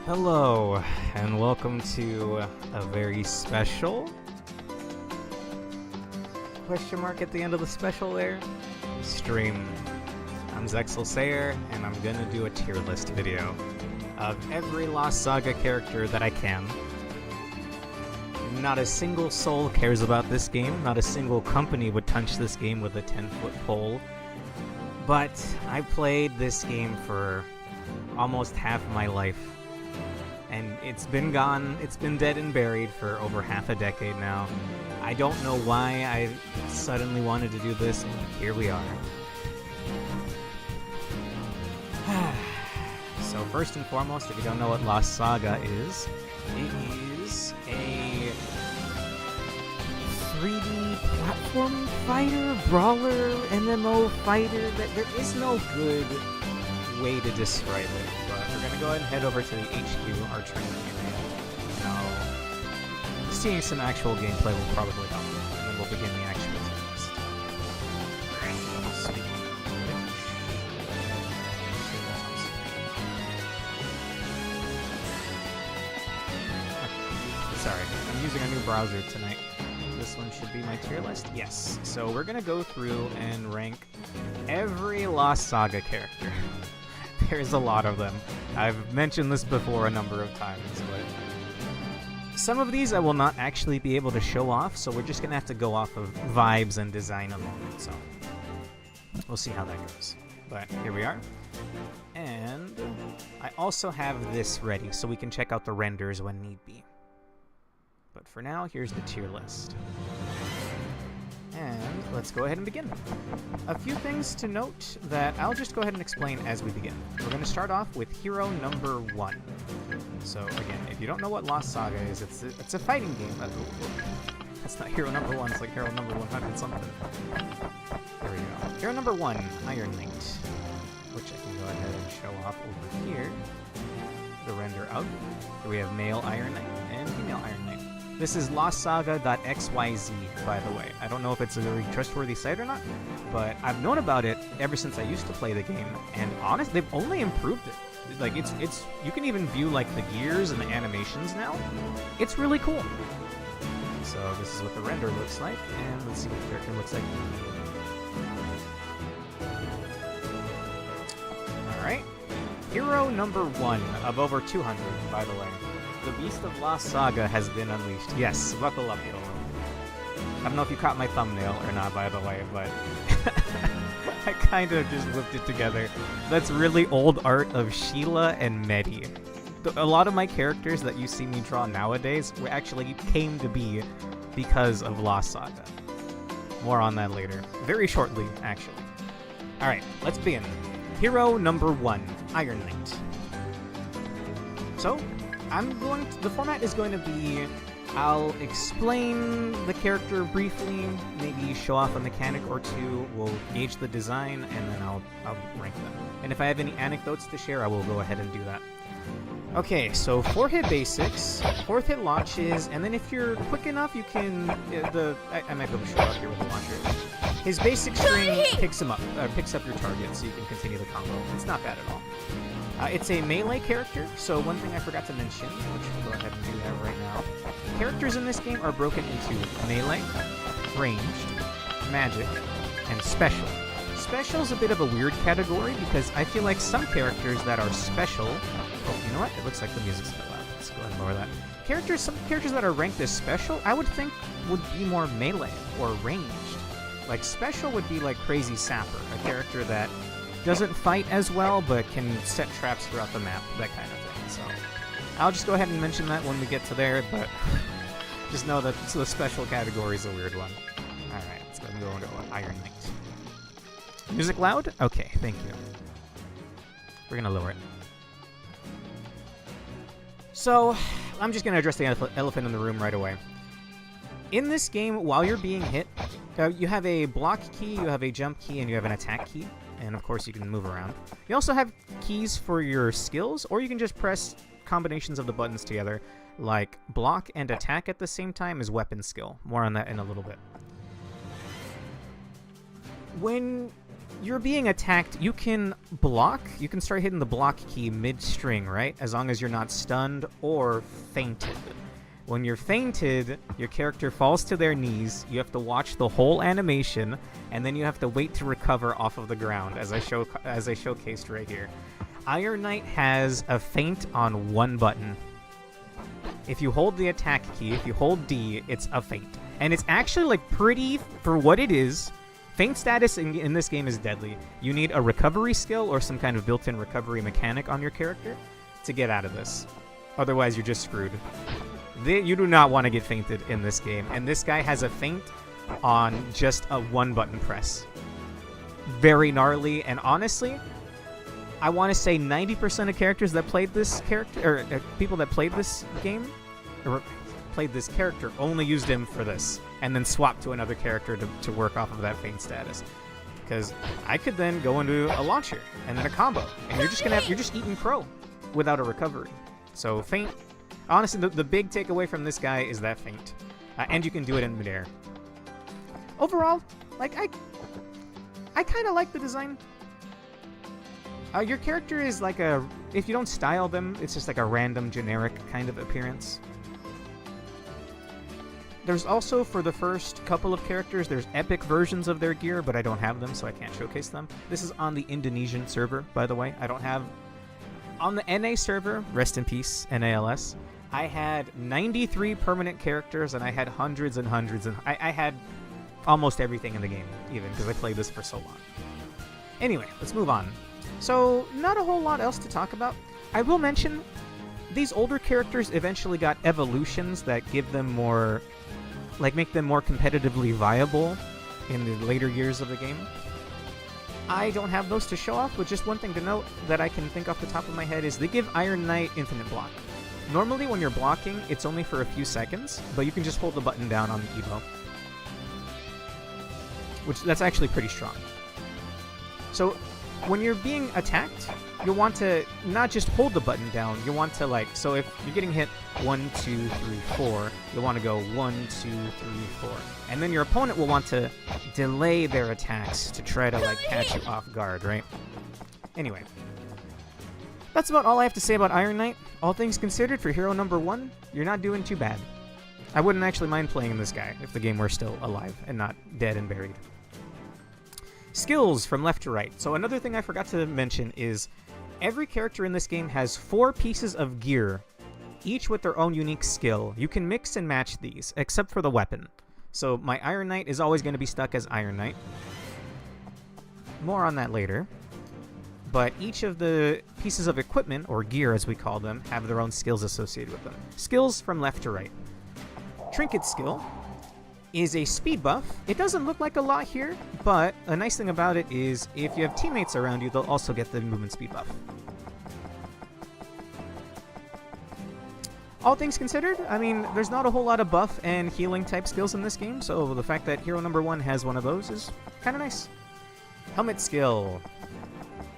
Hello, and welcome to a very special question mark at the end of the special there stream. I'm Zexel Sayer, and I'm gonna do a tier list video of every Lost Saga character that I can. Not a single soul cares about this game, not a single company would touch this game with a 10-foot pole, but I played this game for almost half my life. And it's been gone, it's been dead and buried for over half a decade now. I don't know why I suddenly wanted to do this, but here we are. So first and foremost, if you don't know what Lost Saga is, it is a 3D platform fighter, brawler, MMO fighter. That there is no good way to describe it. We're gonna go ahead and head over to the HQ, our training area. Now, seeing some actual gameplay will probably help, and then we'll begin the actual test. Sorry, I'm using a new browser tonight. This one should be my tier list. Yes. So we're gonna go through and rank every Lost Saga character. There's a lot of them. I've mentioned this before a number of times, but some of these I will not actually be able to show off, so we're just gonna have to go off of vibes and design alone, so we'll see how that goes. But here we are. And I also have this ready, so we can check out the renders when need be. But for now, here's the tier list. And let's go ahead and begin. A few things to note that I'll just go ahead and explain as we begin. We're going to start off with hero number 1. So again, if you don't know what Lost Saga is, it's a fighting game. That's not hero number 1, it's like hero number 100 something. There we go. Hero number 1, Iron Knight, which I can go ahead and show off over here. The render out. Here we have male Iron Knight and female Iron Knight. This is lostsaga.xyz, by the way. I don't know if it's a very trustworthy site or not, but I've known about it ever since I used to play the game, and honestly, they've only improved it. Like, it's you can even view, like, the gears and the animations now. It's really cool. So this is what the render looks like, and let's see what the character looks like. Alright. Hero number 1 of over 200, by the way. The beast of Lost Saga has been unleashed. Yes, buckle up, yo. I don't know if you caught my thumbnail or not, by the way, but I kind of just whipped it together. That's really old art of Sheila and Medi. A lot of my characters that you see me draw nowadays actually came to be because of Lost Saga. More on that later. Very shortly, actually. Alright, let's begin. Hero number 1, Iron Knight. So, the format is going to be, I'll explain the character briefly, maybe show off a mechanic or two, we'll gauge the design, and then I'll rank them. And if I have any anecdotes to share, I will go ahead and do that. Okay, so 4-hit basics, 4th hit launches, and then if you're quick enough, you can, I might be able to show up here with the launcher. His basic string picks up your target, so you can continue the combo. It's not bad at all. It's a melee character, so one thing I forgot to mention, which we'll go ahead and do that right now. Characters in this game are broken into melee, ranged, magic, and special. Special is a bit of a weird category because I feel like some characters that are special... Oh, you know what? It looks like the music's a bit loud. Let's go ahead and lower that. Some characters that are ranked as special, I would think would be more melee or ranged. Like, special would be like Crazy Sapper, a character that doesn't fight as well, but can set traps throughout the map, that kind of thing. So I'll just go ahead and mention that when we get to there, but just know that the special category is a weird one. Alright, let's go ahead and go into Iron Knight. Music loud? Okay, thank you. We're gonna lower it. So, I'm just gonna address the elephant in the room right away. In this game, while you're being hit, you have a block key, you have a jump key, and you have an attack key. And of course you can move around. You also have keys for your skills, or you can just press combinations of the buttons together, like block and attack at the same time is weapon skill. More on that in a little bit. When you're being attacked, you can block. You can start hitting the block key mid-string, right? As long as you're not stunned or fainted. When you're fainted, your character falls to their knees. You have to watch the whole animation, and then you have to wait to recover off of the ground, as I showcased right here. Iron Knight has a feint on one button. If you hold the attack key, if you hold D, it's a feint. And it's actually, like, pretty, for what it is, feint status in this game is deadly. You need a recovery skill or some kind of built-in recovery mechanic on your character to get out of this. Otherwise, you're just screwed. You do not want to get feinted in this game. And this guy has a feint on just a one-button press. Very gnarly, and honestly, I want to say 90% of characters that played this character, or people that played this game, or played this character, only used him for this, and then swapped to another character to work off of that feint status. Because I could then go into a launcher and then a combo, and you're just eating crow without a recovery. So feint, honestly, the big takeaway from this guy is that feint, and you can do it in midair. Overall, like I kind of like the design. Your character is like if you don't style them, it's just like a random generic kind of appearance. There's also, for the first couple of characters, there's epic versions of their gear, but I don't have them, so I can't showcase them. This is on the Indonesian server, by the way. I don't have... On the NA server, rest in peace, NALS, I had 93 permanent characters, and I had hundreds and hundreds, and I had almost everything in the game, even, because I played this for so long. Anyway, let's move on. So, not a whole lot else to talk about. I will mention, these older characters eventually got evolutions that give them more, like, make them more competitively viable in the later years of the game. I don't have those to show off, but just one thing to note that I can think off the top of my head is they give Iron Knight infinite block. Normally when you're blocking, it's only for a few seconds, but you can just hold the button down on the Evo. That's actually pretty strong. So, when you're being attacked, you'll want to not just hold the button down, you want to, like, so if you're getting hit 1, 2, 3, 4, you'll want to go 1, 2, 3, 4. And then your opponent will want to delay their attacks to try to, like, catch you off guard, right? Anyway. That's about all I have to say about Iron Knight. All things considered, for hero number 1, you're not doing too bad. I wouldn't actually mind playing this guy if the game were still alive and not dead and buried. Skills from left to right. So another thing I forgot to mention is every character in this game has 4 pieces of gear, each with their own unique skill. You can mix and match these, except for the weapon. So my Iron Knight is always going to be stuck as Iron Knight. More on that later. But each of the pieces of equipment, or gear as we call them, have their own skills associated with them. Skills from left to right. Trinket skill is a speed buff. It doesn't look like a lot here, but a nice thing about it is if you have teammates around you, they'll also get the movement speed buff. All things considered, I mean, there's not a whole lot of buff and healing type skills in this game, so the fact that hero number 1 has one of those is kind of nice. Helmet skill.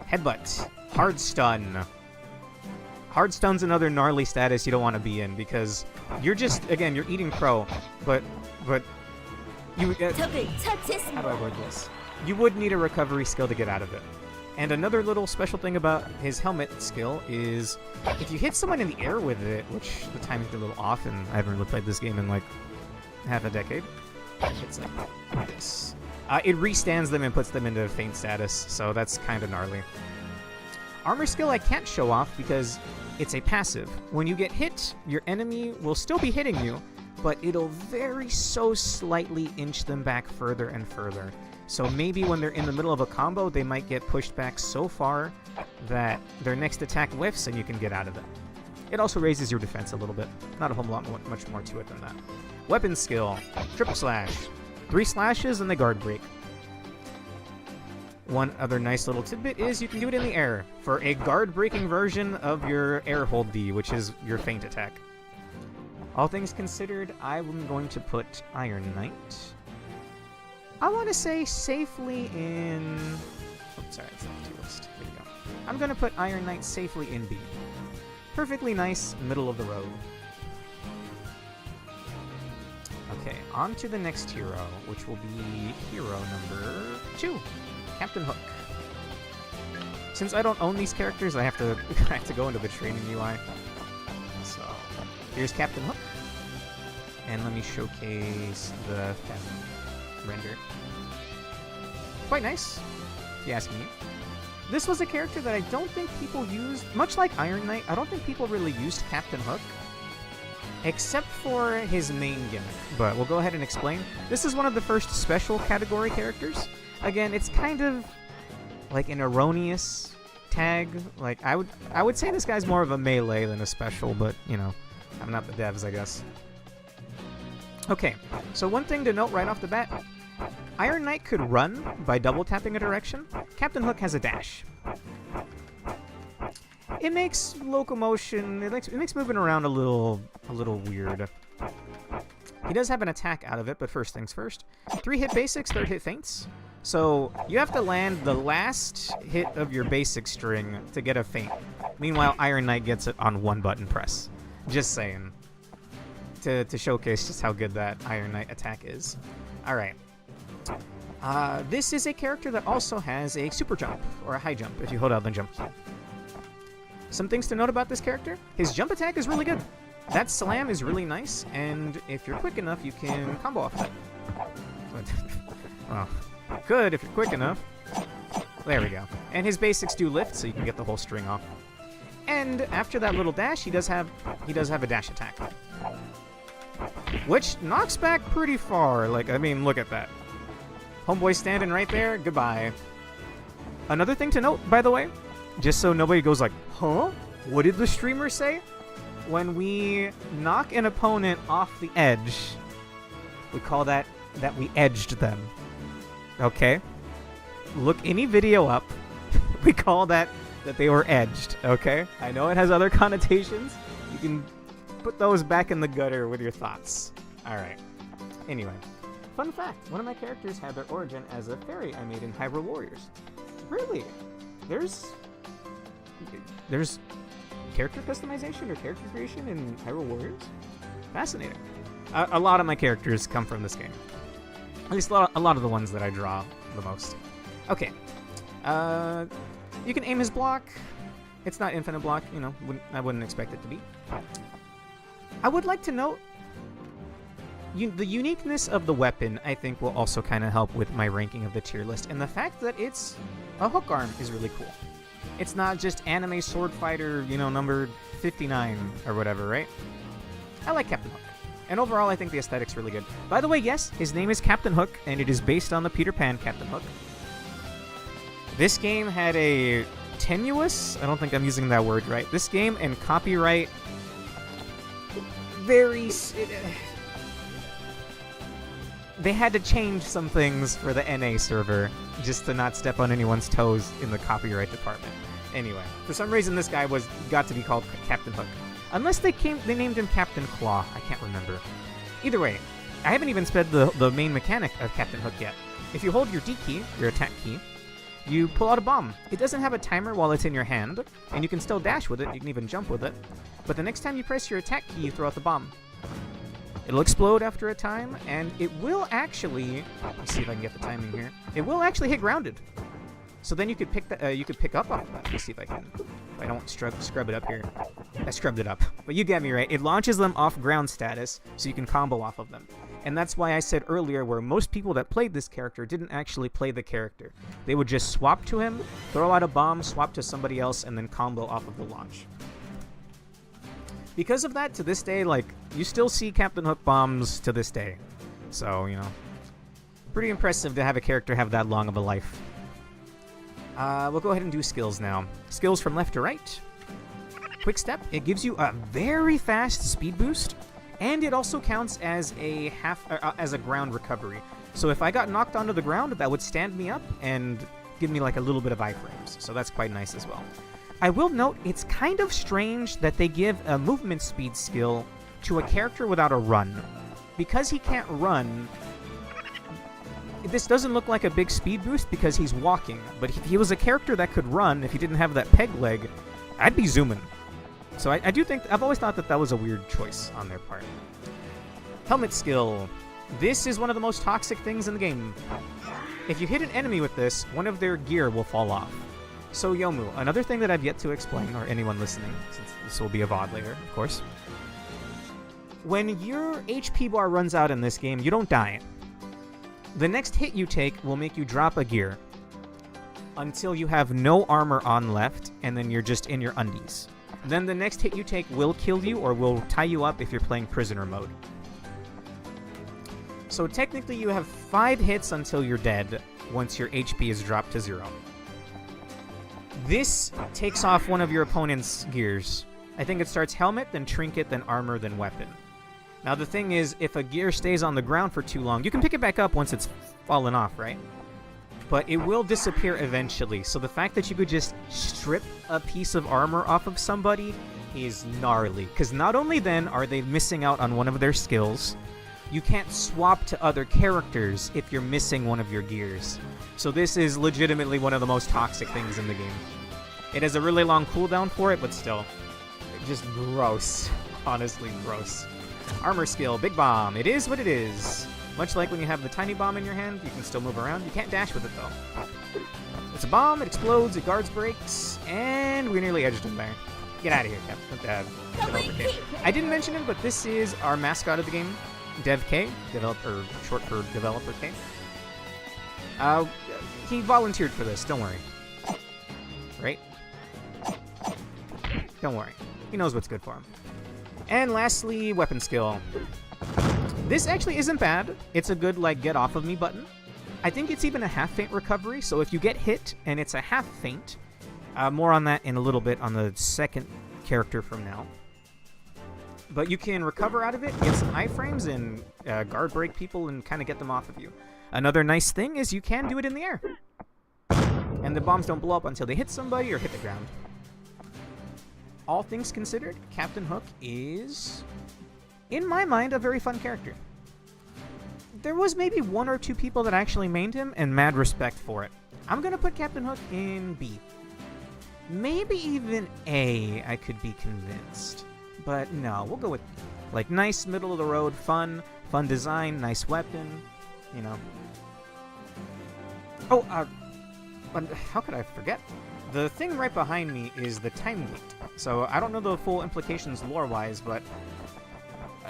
Headbutt. Hard stun. Hard stun's another gnarly status you don't want to be in because you're just, again, you're eating crow, but you, how do I word this? You would need a recovery skill to get out of it. And another little special thing about his helmet skill is if you hit someone in the air with it, which the timing's a little off, and I haven't really played this game in like half a decade. It's like this. It restands them and puts them into feint status, so that's kind of gnarly. Armor skill I can't show off because it's a passive. When you get hit, your enemy will still be hitting you, but it'll very so slightly inch them back further and further. So maybe when they're in the middle of a combo, they might get pushed back so far that their next attack whiffs and you can get out of it. It also raises your defense a little bit. Not a whole lot much more to it than that. Weapon skill, triple slash. 3 slashes and they guard break. One other nice little tidbit is you can do it in the air for a guard breaking version of your air hold D, which is your feint attack. All things considered, I'm going to put Iron Knight. I want to say safely in... Oh, sorry, it's not the list. There you go. I'm going to put Iron Knight safely in B. Perfectly nice, middle of the road. Okay, on to the next hero, which will be hero number 2. Captain Hook. Since I don't own these characters, I have to go into the training UI. So here's Captain Hook, and let me showcase the fem render. Quite nice, if you ask me. This was a character that I don't think people used, much like Iron Knight. I don't think people really used Captain Hook, except for his main gimmick. But we'll go ahead and explain. This is one of the first special category characters. Again, it's kind of like an erroneous tag. Like I would say this guy's more of a melee than a special, but you know, I'm not the devs, I guess. Okay, so one thing to note right off the bat, Iron Knight could run by double tapping a direction. Captain Hook has a dash. It makes locomotion, it makes moving around a little weird. He does have an attack out of it, but first things first. 3-hit basics, 3rd-hit feints. So you have to land the last hit of your basic string to get a feint. Meanwhile, Iron Knight gets it on 1-button press. Just saying. To showcase just how good that Iron Knight attack is. Alright. This is a character that also has a super jump, or a high jump, if you hold out the jump key. Some things to note about this character. His jump attack is really good. That slam is really nice, and if you're quick enough, you can combo off that. Well, good if you're quick enough. There we go. And his basics do lift, so you can get the whole string off. And after that little dash, he does have a dash attack, which knocks back pretty far. Like, I mean, look at that. Homeboy standing right there. Goodbye. Another thing to note, by the way, just so nobody goes like, huh? What did the streamer say? When we knock an opponent off the edge, we call that we edged them. Okay? Look any video up. We call that they were edged, okay? I know it has other connotations. You can put those back in the gutter with your thoughts. Alright. Anyway. Fun fact, one of my characters had their origin as a fairy I made in Hyrule Warriors. Really? There's character customization or character creation in Hyrule Warriors? Fascinating. A lot of my characters come from this game. At least a lot of the ones that I draw the most. Okay. You can aim his block. It's not infinite block, you know, I wouldn't expect it to be. I would like to note, the uniqueness of the weapon, I think, will also kind of help with my ranking of the tier list. And the fact that it's a hook arm is really cool. It's not just anime sword fighter, you know, numbered 59 or whatever, right? I like Captain Hook. And overall, I think the aesthetic's really good. By the way, yes, his name is Captain Hook, and it is based on the Peter Pan Captain Hook. This game had a tenuous, I don't think I'm using that word right, this game and copyright they had to change some things for the NA server just to not step on anyone's toes in the copyright department. Anyway, for some reason this guy got to be called Captain Hook. Unless they named him Captain Claw, I can't remember. Either way, I haven't even said the main mechanic of Captain Hook yet. If you hold your D key, your attack key, you pull out a bomb. It doesn't have a timer while it's in your hand, and you can still dash with it, you can even jump with it. But the next time you press your attack key, you throw out the bomb. It'll explode after a time, and it will actually, let's see if I can get the timing here, it will actually hit grounded. So then you could pick up off of that. Let's see if I can, if I don't scrub it up here. I scrubbed it up. But you get me, right? It launches them off ground status, so you can combo off of them. And that's why I said earlier where most people that played this character didn't actually play the character. They would just swap to him, throw out a bomb, swap to somebody else, and then combo off of the launch. Because of that, to this day, like, you still see Captain Hook bombs to this day. So, you know, pretty impressive to have a character have that long of a life. We'll go ahead and do skills now. Skills from left to right. Quick step, it gives you a very fast speed boost, and it also counts as a ground recovery. So if I got knocked onto the ground, that would stand me up and give me like a little bit of iframes. So that's quite nice as well. I will note, it's kind of strange that they give a movement speed skill to a character without a run. Because he can't run, this doesn't look like a big speed boost because he's walking. But if he was a character that could run, if he didn't have that peg leg, I'd be zooming. So I do think, I've always thought that that was a weird choice on their part. Helmet skill. This is one of the most toxic things in the game. If you hit an enemy with this, one of their gear will fall off. So Yomu, another thing that I've yet to explain, or anyone listening, since this will be a VOD later, of course. When your HP bar runs out in this game, you don't die. The next hit you take will make you drop a gear until you have no armor on left, and then you're just in your undies. Then the next hit you take will kill you or will tie you up if you're playing prisoner mode. So technically you have 5 hits until you're dead once your HP is dropped to 0. This takes off one of your opponent's gears. I think it starts helmet, then trinket, then armor, then weapon. Now the thing is, if a gear stays on the ground for too long, you can pick it back up once it's fallen off, right? But it will disappear eventually, so the fact that you could just strip a piece of armor off of somebody is gnarly. Because not only then are they missing out on one of their skills, you can't swap to other characters if you're missing one of your gears. So this is legitimately one of the most toxic things in the game. It has a really long cooldown for it, but still. Just gross. Honestly, gross. Armor skill, Big Bomb. It is what it is. Much like when you have the tiny bomb in your hand, you can still move around. You can't dash with it, though. It's a bomb, it explodes, it guards breaks, and we nearly edged him there. Get out of here, Cap. I didn't mention him, but this is our mascot of the game, Dev K, developer, short for Developer K. He volunteered for this, don't worry. Right? Don't worry. He knows what's good for him. And lastly, weapon skill. This actually isn't bad. It's a good, like, get off of me button. I think it's even a half feint recovery, so if you get hit and it's a half feint, more on that in a little bit on the second character from now. But you can recover out of it, get some iframes, and guard break people and kind of get them off of you. Another nice thing is you can do it in the air. And the bombs don't blow up until they hit somebody or hit the ground. All things considered, Captain Hook is, in my mind, a very fun character. There was maybe 1 or 2 people that actually mained him, and mad respect for it. I'm going to put Captain Hook in B. Maybe even A, I could be convinced. But no, we'll go with B. Like, nice, middle-of-the-road, fun design, nice weapon, you know. Oh, how could I forget? The thing right behind me is the time gate. So I don't know the full implications lore-wise, but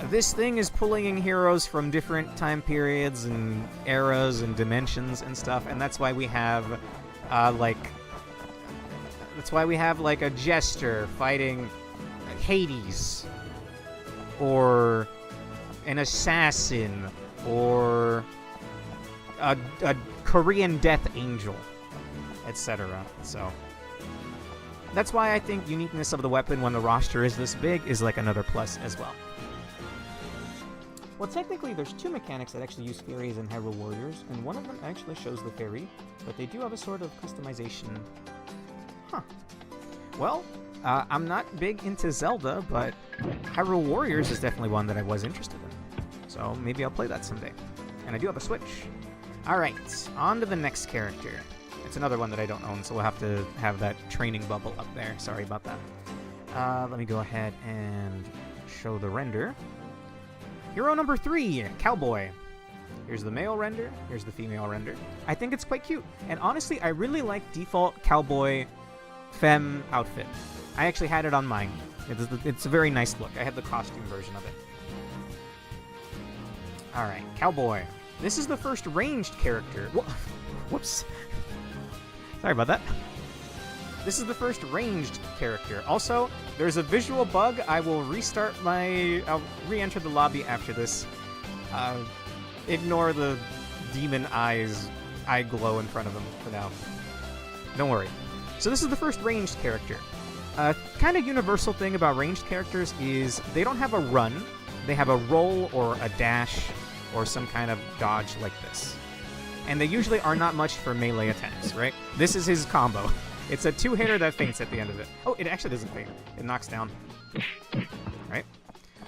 this thing is pulling in heroes from different time periods and eras and dimensions and stuff, and that's why we have, like a jester fighting Hades, or an assassin, or a Korean death angel, etc. So that's why I think uniqueness of the weapon when the roster is this big is like another plus as well. Well, technically, there's 2 mechanics that actually use fairies and Hyrule Warriors, and one of them actually shows the fairy, but they do have a sort of customization. Huh. Well, I'm not big into Zelda, but Hyrule Warriors is definitely one that I was interested in. So maybe I'll play that someday. And I do have a Switch. Alright, on to the next character. It's another one that I don't own, so we'll have to have that training bubble up there. Sorry about that. Let me go ahead and show the render. Hero number 3, Cowboy. Here's the male render, here's the female render. I think it's quite cute. And honestly, I really like default Cowboy femme outfit. I actually had it on mine. It's a very nice look. I had the costume version of it. Alright, Cowboy. This is the first ranged character. Whoops. Sorry about that. This is the first ranged character. Also, there's a visual bug. I will restart I'll re-enter the lobby after this. Ignore the demon eye glow in front of him for now. Don't worry. So this is the first ranged character. Kind of universal thing about ranged characters is they don't have a run. They have a roll or a dash or some kind of dodge like this. And they usually are not much for melee attacks, right? This is his combo. It's a 2-hitter that feints at the end of it. Oh, it actually doesn't feint. It knocks down. Right?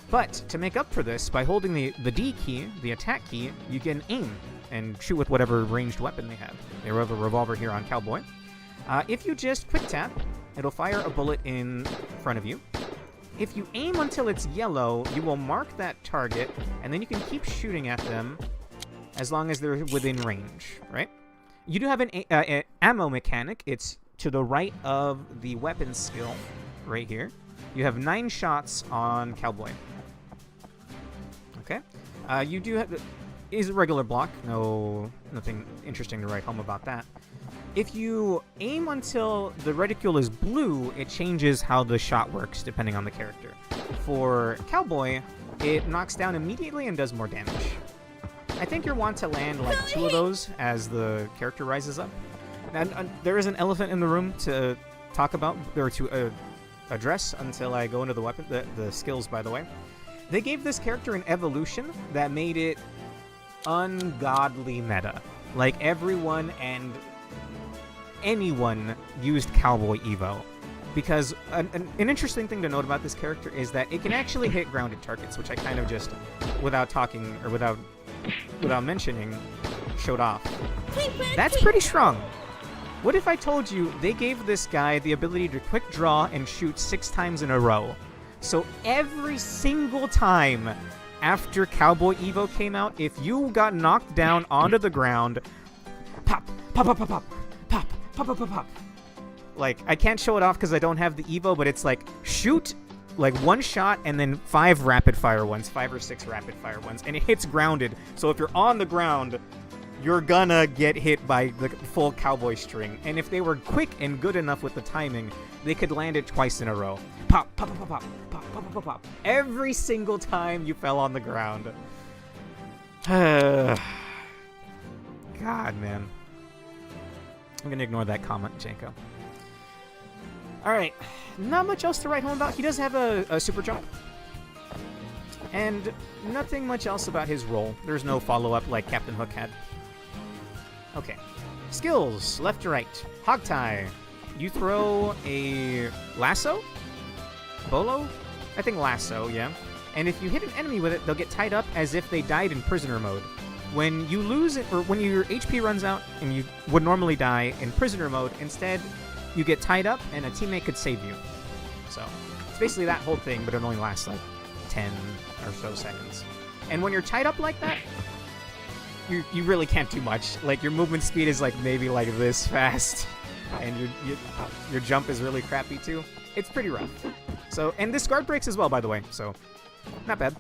But to make up for this, by holding the D key, the attack key, you can aim and shoot with whatever ranged weapon they have. They have a revolver here on Cowboy. If you just quick tap, it'll fire a bullet in front of you. If you aim until it's yellow, you will mark that target, and then you can keep shooting at them as long as they're within range, right? You do have an ammo mechanic. It's to the right of the weapon skill, right here. You have 9 shots on Cowboy. Okay. You do have... is a regular block. Nothing interesting to write home about that. If you aim until the reticule is blue, it changes how the shot works depending on the character. For Cowboy, it knocks down immediately and does more damage. I think you'll want to land like 2 of those as the character rises up. And there is an elephant in the room to talk about, or to address until I go into the skills, by the way. They gave this character an evolution that made it ungodly meta. Like, everyone and anyone used Cowboy Evo. Because an interesting thing to note about this character is that it can actually hit grounded targets, which I kind of just, without talking, or without mentioning, showed off. That's pretty strong. What if I told you they gave this guy the ability to quick draw and shoot 6 times in a row? So every single time after Cowboy Evo came out, if you got knocked down onto the ground, pop, pop, pop, pop, pop, pop, pop, pop, pop, pop. Like, I can't show it off because I don't have the Evo, but it's like, shoot, like 1 shot and then 5 rapid-fire ones, 5 or 6 rapid-fire ones, and it hits grounded. So if you're on the ground, you're gonna get hit by the full Cowboy string. And if they were quick and good enough with the timing, they could land it twice in a row. Pop, pop, pop, pop, pop, pop, pop, pop, pop. Every single time you fell on the ground. God, man. I'm gonna ignore that comment, Janko. Alright, not much else to write home about. He does have a super jump. And nothing much else about his role. There's no follow-up like Captain Hook had. Okay. Skills, left to right. Hog tie. You throw a lasso? Bolo? I think lasso, yeah. And if you hit an enemy with it, they'll get tied up as if they died in prisoner mode. When you lose it, or when your HP runs out and you would normally die in prisoner mode, instead you get tied up and a teammate could save you. So, it's basically that whole thing, but it only lasts like 10 or so seconds. And when you're tied up like that, you really can't do much. Like, your movement speed is like maybe like this fast, and your jump is really crappy too. It's pretty rough. So, and this guard breaks as well, by the way, so not bad.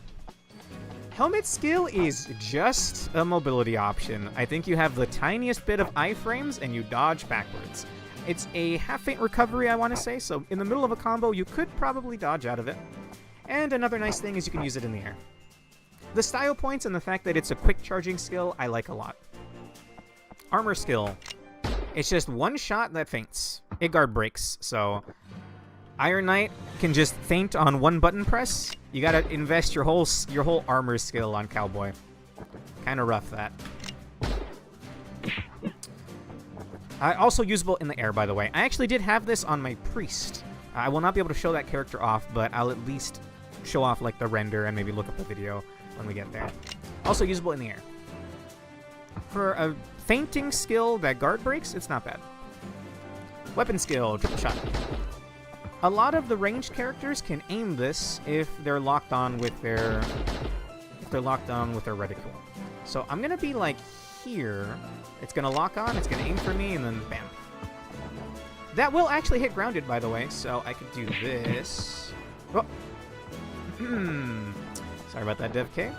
Helmet skill is just a mobility option. I think you have the tiniest bit of iframes and you dodge backwards. It's a half-feint recovery, I want to say, so in the middle of a combo, you could probably dodge out of it. And another nice thing is you can use it in the air. The style points and the fact that it's a quick charging skill, I like a lot. Armor skill. It's just 1 shot that feints. It guard breaks, so Iron Knight can just feint on 1 button press. You gotta invest your whole armor skill on Cowboy. Kinda rough, that. Also usable in the air, by the way. I actually did have this on my Priest. I will not be able to show that character off, but I'll at least show off like the render and maybe look up the video when we get there. Also usable in the air. For a feinting skill that guard breaks, it's not bad. Weapon skill, triple shot. A lot of the ranged characters can aim this if they're locked on with their reticule. So I'm gonna be like here. It's gonna lock on, it's gonna aim for me, and then bam. That will actually hit grounded, by the way, so I could do this. Oh. Sorry about that, Dev K.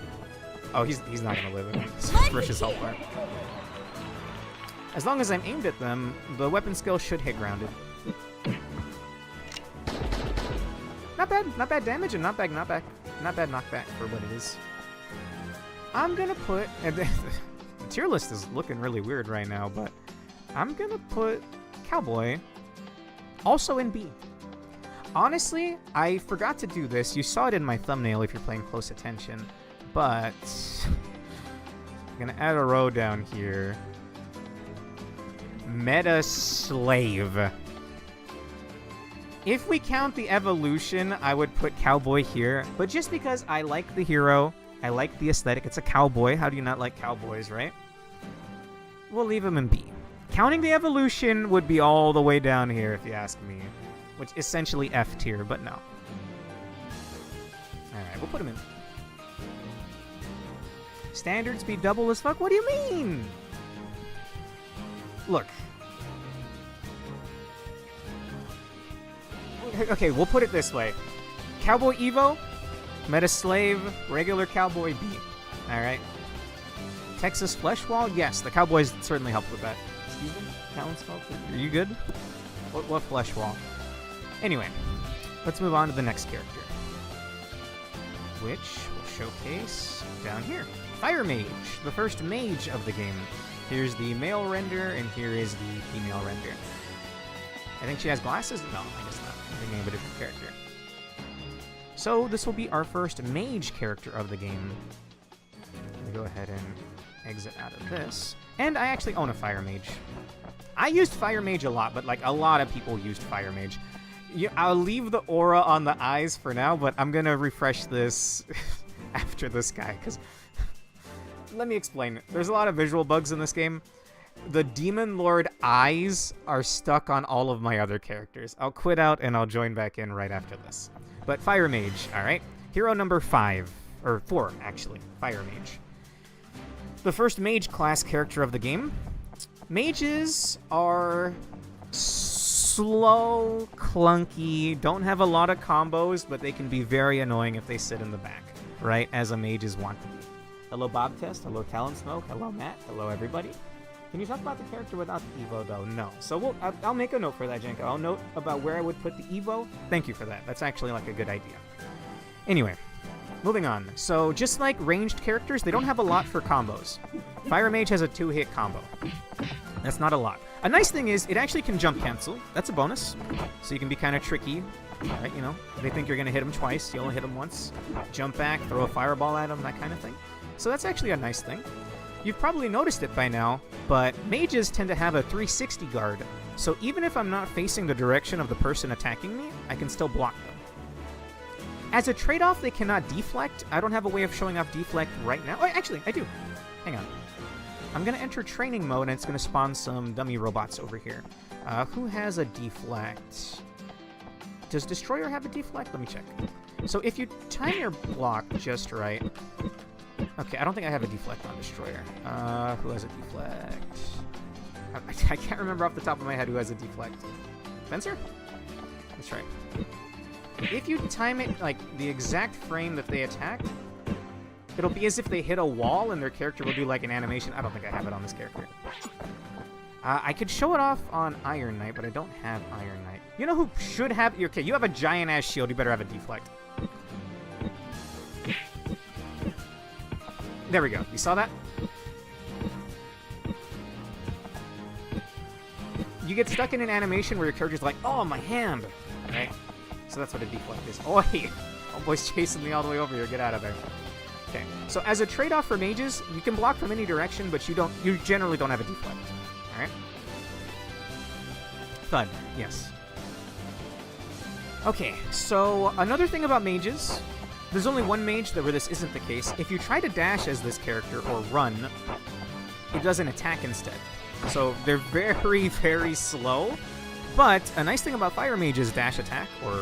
Oh, he's not gonna live it. Rush his health bar. As long as I'm aimed at them, the weapon skill should hit grounded. Not bad damage and not bad knockback for what it is. I'm gonna put the tier list is looking really weird right now, but I'm gonna put Cowboy also in B. Honestly, I forgot to do this. You saw it in my thumbnail if you're paying close attention, but I'm gonna add a row down here. Meta Slave. If we count the evolution, I would put Cowboy here, but just because I like the hero, I like the aesthetic, it's a cowboy, how do you not like cowboys, right? We'll leave him in B. Counting the evolution would be all the way down here, if you ask me, which essentially F tier, but no. Alright, we'll put him in. Standard speed double as fuck? What do you mean? Look. Okay, we'll put it this way. Cowboy Evo, Meta Slave, regular Cowboy B. Alright. Texas Flesh Wall? Yes, the Cowboys certainly helped with that. Excuse me? Talon Smoke? Are you good? What Flesh Wall? Anyway, let's move on to the next character, which we'll showcase down here. Fire Mage, the first mage of the game. Here's the male render, and here is the female render. I think she has glasses? No, I guess not. I'm thinking of a different character. So this will be our first mage character of the game. Let me go ahead and exit out of this. And I actually own a Fire Mage. I used Fire Mage a lot, but like a lot of people used Fire Mage. I'll leave the aura on the eyes for now, but I'm gonna refresh this after this guy, because let me explain. There's a lot of visual bugs in this game. The Demon Lord eyes are stuck on all of my other characters. I'll quit out and I'll join back in right after this. But Fire Mage, alright? Hero number 5, or 4 actually, Fire Mage. The first mage class character of the game. Mages are slow, clunky, don't have a lot of combos, but they can be very annoying if they sit in the back, right? As a mage is wont to be. Hello Bob Test, hello Talon Smoke, hello Matt, hello everybody. Can you talk about the character without the Evo though? No. So I'll make a note for that, Jenko. I'll note about where I would put the Evo. Thank you for that. That's actually like a good idea. Anyway, moving on. So just like ranged characters, they don't have a lot for combos. Fire Mage has a 2-hit combo. That's not a lot. A nice thing is it actually can jump cancel. That's a bonus. So you can be kind of tricky. Right, you know, they think you're going to hit them twice. You only hit them once. Jump back, throw a fireball at them, that kind of thing. So that's actually a nice thing. You've probably noticed it by now, but mages tend to have a 360 guard. So even if I'm not facing the direction of the person attacking me, I can still block them. As a trade-off, they cannot deflect. I don't have a way of showing off deflect right now. Oh, actually, I do. Hang on. I'm going to enter training mode, and it's going to spawn some dummy robots over here. Who has a deflect? Does Destroyer have a deflect? Let me check. So if you time your block just right... Okay, I don't think I have a deflect on Destroyer. Who has a deflect? I can't remember off the top of my head who has a deflect. Spencer? That's right. If you time it, like, the exact frame that they attack, it'll be as if they hit a wall and their character will do, like, an animation. I don't think I have it on this character. I could show it off on Iron Knight, but I don't have Iron Knight. You know who should have... Okay, you have a giant-ass shield. You better have a deflect. There we go. You saw that? You get stuck in an animation where your character's like, oh, my hand! Right? So that's what a deflect is. Oh, hey! Homeboy's chasing me all the way over here. Get out of there. Okay. So as a trade-off for mages, you can block from any direction, but you generally don't have a deflect. Alright? Thud. Yes. Okay, so another thing about mages... There's only one mage where this isn't the case. If you try to dash as this character or run, it does an attack instead. So they're very, very slow. But a nice thing about Fire Mage's dash attack, or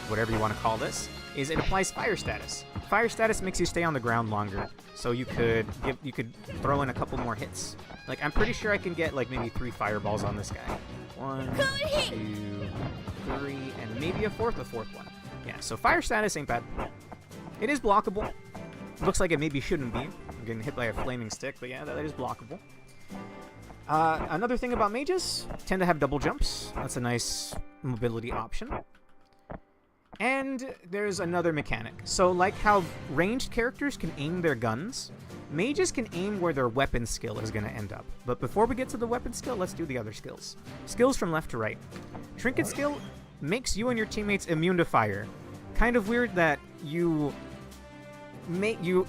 whatever you want to call this, is it applies fire status. Fire status makes you stay on the ground longer. So you could throw in a couple more hits. Like, I'm pretty sure I can get like maybe 3 fireballs on this guy. 1, 2, 3, and maybe a fourth one. Yeah, so fire status ain't bad. It is blockable. Looks like it maybe shouldn't be. I'm getting hit by a flaming stick, but yeah, that is blockable. Another thing about mages, tend to have double jumps. That's a nice mobility option. And there's another mechanic. So like how ranged characters can aim their guns, mages can aim where their weapon skill is going to end up. But before we get to the weapon skill, let's do the other skills. Skills from left to right. Trinket skill makes you and your teammates immune to fire. Kind of weird that you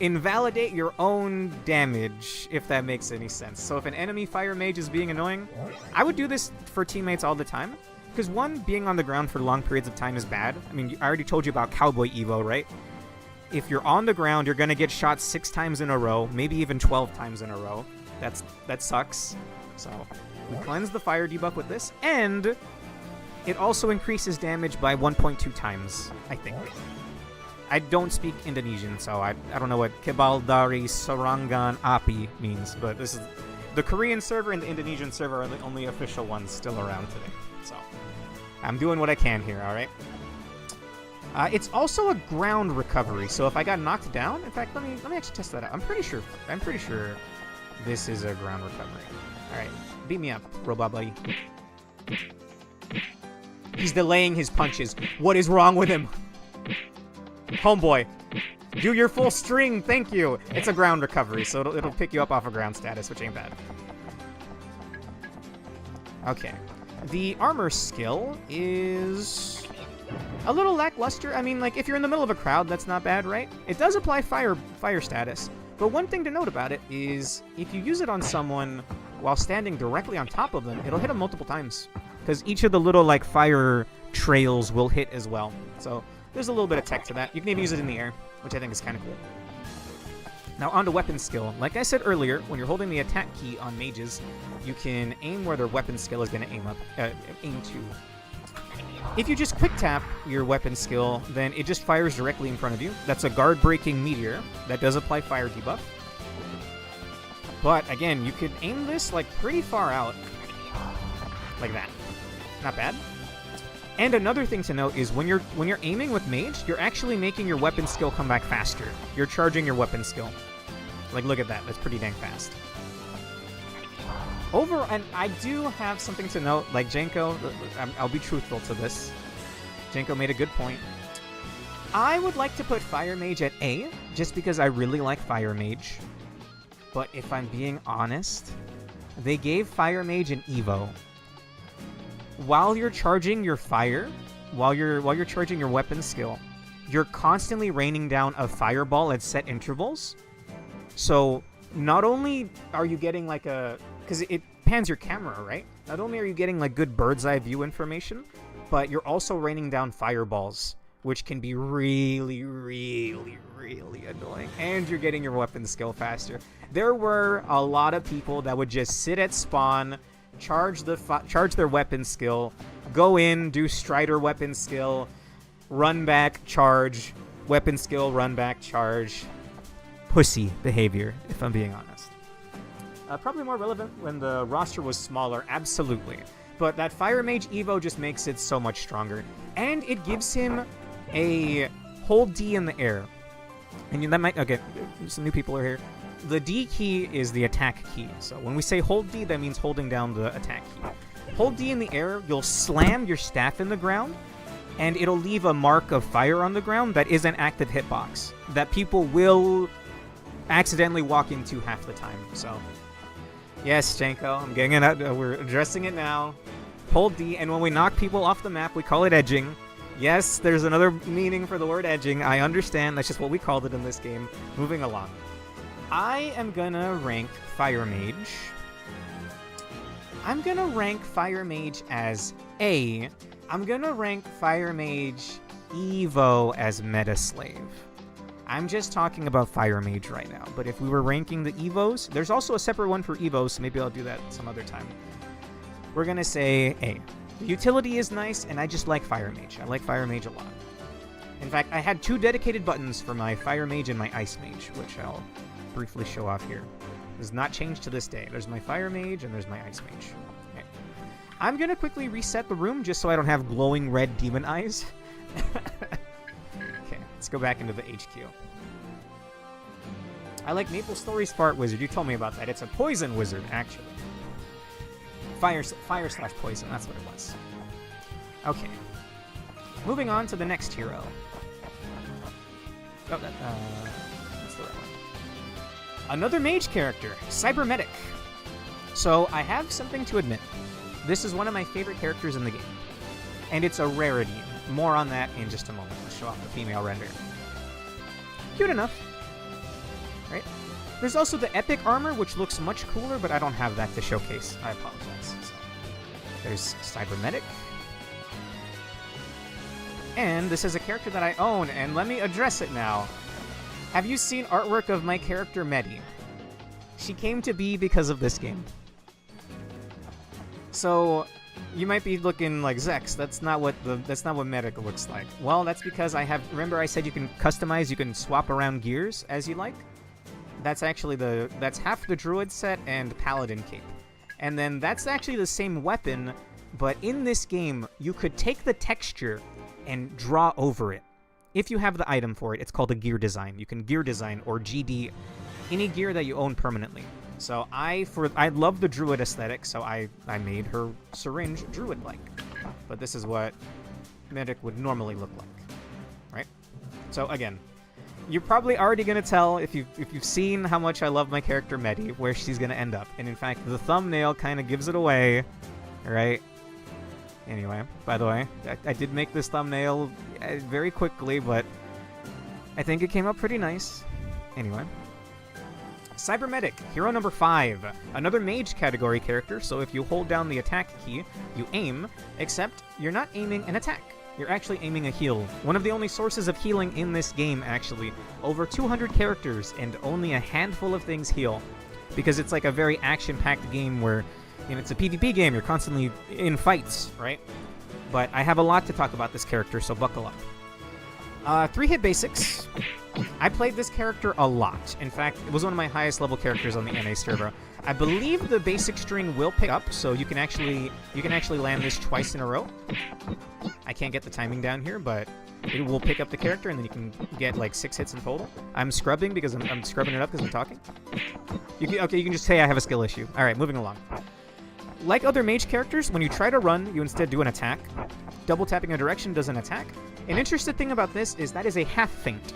invalidate your own damage, if that makes any sense. So if an enemy fire mage is being annoying, I would do this for teammates all the time. Because one, being on the ground for long periods of time is bad. I mean, I already told you about Cowboy Evo, right? If you're on the ground, you're going to get shot 6 times in a row, maybe even 12 times in a row. That sucks. So we cleanse the fire debuff with this, and it also increases damage by 1.2 times, I think. I don't speak Indonesian, so I don't know what Kebal Dari Serangan Api means, but this The Korean server and the Indonesian server are the only official ones still around today. So, I'm doing what I can here, alright? It's also a ground recovery, so if I got knocked down... In fact, let me actually test that out. I'm pretty sure this is a ground recovery. Alright, beat me up, robot buddy. He's delaying his punches. What is wrong with him? Homeboy, do your full string, thank you! It's a ground recovery, so it'll pick you up off of ground status, which ain't bad. Okay. The armor skill is a little lackluster. I mean, like, if you're in the middle of a crowd, that's not bad, right? It does apply fire status, but one thing to note about it is if you use it on someone while standing directly on top of them, it'll hit them multiple times, because each of the little, like, fire trails will hit as well. So there's a little bit of tech to that. You can even use it in the air, which I think is kind of cool. Now, on to weapon skill. Like I said earlier, when you're holding the attack key on mages, you can aim where their weapon skill is going to aim to. If you just quick tap your weapon skill, then it just fires directly in front of you. That's a guard-breaking meteor. That does apply fire debuff. But, again, you could aim this, like, pretty far out. Like that. Not bad. And another thing to note is when you're aiming with mage, you're actually making your weapon skill come back faster. You're charging your weapon skill. Like, look at that. That's pretty dang fast. And I do have something to note. Like, Janko, I'll be truthful to this. Janko made a good point. I would like to put Fire Mage at A, just because I really like Fire Mage. But if I'm being honest, they gave Fire Mage an Evo. While you're charging your fire, while you're charging your weapon skill, you're constantly raining down a fireball at set intervals. So not only are you getting like because it pans your camera, right? Not only are you getting like good bird's eye view information, but you're also raining down fireballs, which can be really, really, really annoying. And you're getting your weapon skill faster. There were a lot of people that would just sit at spawn, charge their weapon skill, go in, do Strider weapon skill, run back, charge, weapon skill, run back, charge. Pussy behavior, if I'm being honest. Probably more relevant when the roster was smaller, absolutely. But that Fire Mage Evo just makes it so much stronger. And it gives him a hold D in the air. And that might... Okay, some new people are here. The D key is the attack key. So when we say hold D, that means holding down the attack key. Hold D in the air, you'll slam your staff in the ground, and it'll leave a mark of fire on the ground that is an active hitbox that people will accidentally walk into half the time. So, yes, Janko, I'm getting it out. We're addressing it now. Hold D, and when we knock people off the map, we call it edging. Yes, there's another meaning for the word edging. I understand. That's just what we called it in this game. Moving along. I am gonna rank Fire Mage. I'm gonna rank Fire Mage as A. I'm gonna rank Fire Mage Evo as Meta Slave. I'm just talking about Fire Mage right now, but if we were ranking the Evos, there's also a separate one for Evos, so maybe I'll do that some other time. We're gonna say A. The utility is nice, and I just like Fire Mage. I like Fire Mage a lot. In fact, I had 2 dedicated buttons for my Fire Mage and my Ice Mage, which I'll briefly show off here. It does not change to this day. There's my Fire Mage and there's my Ice Mage. Okay. I'm gonna quickly reset the room just so I don't have glowing red demon eyes. Okay, let's go back into the HQ. I like Maple Story's Fart Wizard. You told me about that. It's a poison wizard, actually. Fire/poison, that's what it was. Okay. Moving on to the next hero. Oh, that's the right one. Another mage character, Cybermedic. So, I have something to admit. This is one of my favorite characters in the game. And it's a rarity. More on that in just a moment. Let's show off the female render. Cute enough. Right? There's also the epic armor, which looks much cooler, but I don't have that to showcase. I apologize. So, there's Cybermedic. And this is a character that I own, and let me address it now. Have you seen artwork of my character Medi? She came to be because of this game. So, you might be looking like, Zex, that's not what Medic looks like. Well, that's because remember I said you can customize, you can swap around gears as you like? That's actually that's half the druid set and paladin cape. And then that's actually the same weapon, but in this game, you could take the texture and draw over it. If you have the item for it, it's called a gear design. You can gear design or GD any gear that you own permanently. So I love the druid aesthetic, so I made her syringe druid-like. But this is what medic would normally look like, right? So again, you're probably already gonna tell if you've seen how much I love my character Medi, where she's gonna end up. And in fact, the thumbnail kind of gives it away, right? Anyway, by the way, I did make this thumbnail very quickly, but I think it came up pretty nice. Anyway. Cybernetics, hero number 5. Another mage category character, so if you hold down the attack key, you aim, except you're not aiming an attack. You're actually aiming a heal. One of the only sources of healing in this game, actually. Over 200 characters, and only a handful of things heal. Because it's like a very action-packed game where, you know, it's a PvP game, you're constantly in fights, right? But I have a lot to talk about this character, so buckle up. 3-hit basics. I played this character a lot. In fact, it was one of my highest level characters on the NA server. I believe the basic string will pick up, so you can actually land this twice in a row. I can't get the timing down here, but it will pick up the character, and then you can get like 6 hits in total. I'm scrubbing because I'm scrubbing it up because I'm talking. Okay, you can just say I have a skill issue. All right, moving along. Like other mage characters, when you try to run, you instead do an attack. Double tapping a direction does an attack. An interesting thing about this is that is a half feint.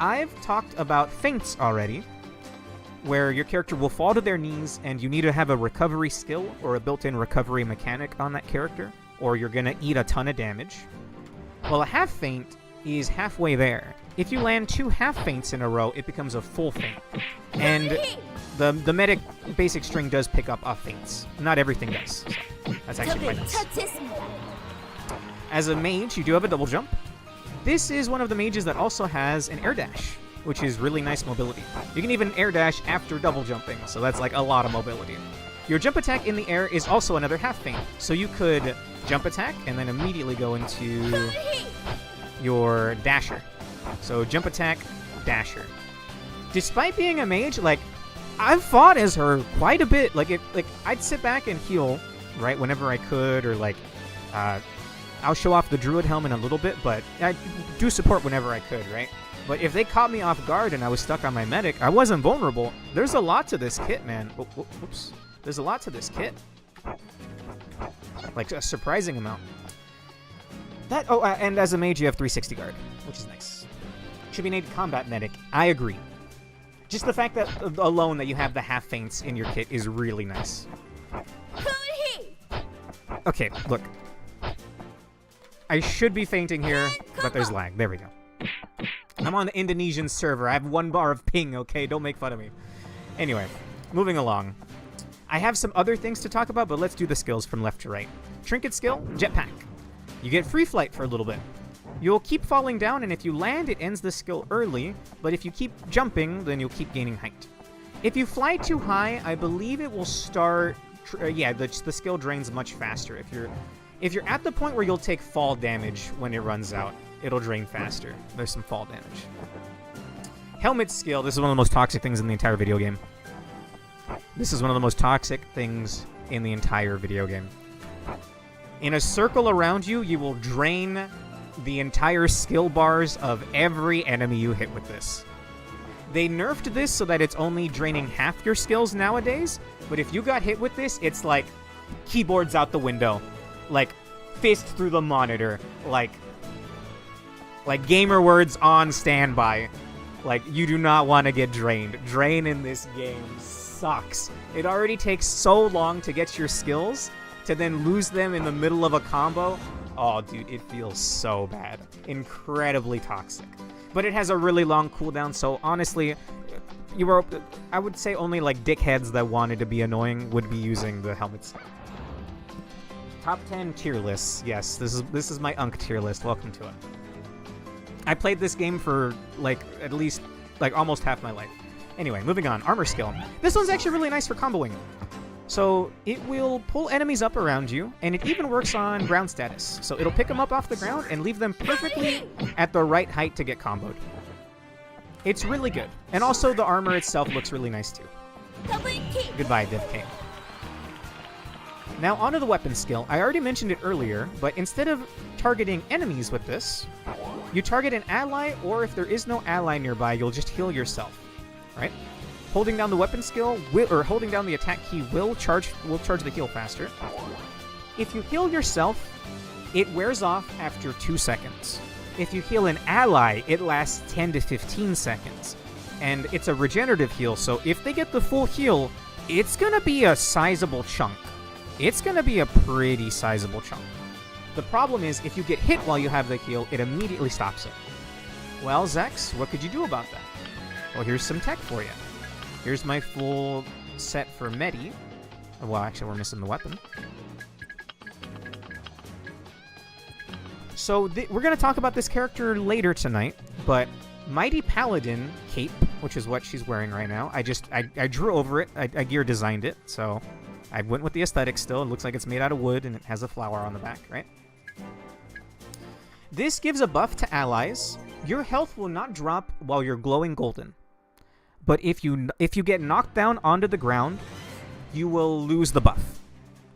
I've talked about feints already, where your character will fall to their knees and you need to have a recovery skill or a built-in recovery mechanic on that character, or you're going to eat a ton of damage. Well, a half feint is halfway there. If you land 2 half feints in a row, it becomes a full feint. And the medic basic string does pick up off feints. Not everything does. So that's actually quite nice. As a mage, you do have a double jump. This is one of the mages that also has an air dash, which is really nice mobility. You can even air dash after double jumping, so that's like a lot of mobility. Your jump attack in the air is also another half feint, so you could jump attack and then immediately go into your dasher. So jump attack, dasher. Despite being a mage, like, I've fought as her quite a bit. Like, I'd sit back and heal, right, whenever I could, or like, I'll show off the druid helm in a little bit, but I do support whenever I could, right? But if they caught me off guard and I was stuck on my medic, I wasn't vulnerable. There's a lot to this kit, man. Oops. There's a lot to this kit. Like, a surprising amount. And as a mage, you have 360 guard, which is nice. Should be named combat medic. I agree. Just the fact that alone that you have the half feints in your kit is really nice. Okay, look. I should be fainting here, but there's lag. There we go. I'm on the Indonesian server. I have 1 bar of ping, okay? Don't make fun of me. Anyway, moving along. I have some other things to talk about, but let's do the skills from left to right. Trinket skill, jetpack. You get free flight for a little bit. You'll keep falling down, and if you land, it ends the skill early, but if you keep jumping, then you'll keep gaining height. If you fly too high, I believe it will start... the skill drains much faster. If you're at the point where you'll take fall damage when it runs out, it'll drain faster. There's some fall damage. Helmet skill. This is one of the most toxic things in the entire video game. This is one of the most toxic things in the entire video game. In a circle around you, you will drain the entire skill bars of every enemy you hit with this. They nerfed this so that it's only draining half your skills nowadays, but if you got hit with this, it's like keyboards out the window. Like, fist through the monitor. Like gamer words on standby. Like, you do not want to get drained. Drain in this game sucks. It already takes so long to get your skills, to then lose them in the middle of a combo. Oh, dude, it feels so bad. Incredibly toxic. But it has a really long cooldown, so honestly, I would say only like dickheads that wanted to be annoying would be using the helmets. Top 10 tier lists. Yes, this is my Unk tier list. Welcome to it. I played this game for at least almost half my life. Anyway, moving on. Armor skill. This one's actually really nice for comboing. So it will pull enemies up around you, and it even works on ground status. So it'll pick them up off the ground and leave them perfectly at the right height to get comboed. It's really good. And also the armor itself looks really nice too. Goodbye, Div King. Now onto the weapon skill. I already mentioned it earlier, but instead of targeting enemies with this, you target an ally, or if there is no ally nearby, you'll just heal yourself, right? Holding down the weapon skill, or holding down the attack key will charge the heal faster. If you heal yourself, it wears off after 2 seconds. If you heal an ally, it lasts 10 to 15 seconds. And it's a regenerative heal, so if they get the full heal, it's gonna be a sizable chunk. It's gonna be a pretty sizable chunk. The problem is, if you get hit while you have the heal, it immediately stops it. Well, Zex, what could you do about that? Well, here's some tech for you. Here's my full set for Medi. Well, actually, we're missing the weapon. So, we're going to talk about this character later tonight, but Mighty Paladin Cape, which is what she's wearing right now, I drew over it, I gear designed it, so I went with the aesthetic still. It looks like it's made out of wood, and it has a flower on the back, right? This gives a buff to allies. Your health will not drop while you're glowing golden. But if you get knocked down onto the ground, you will lose the buff,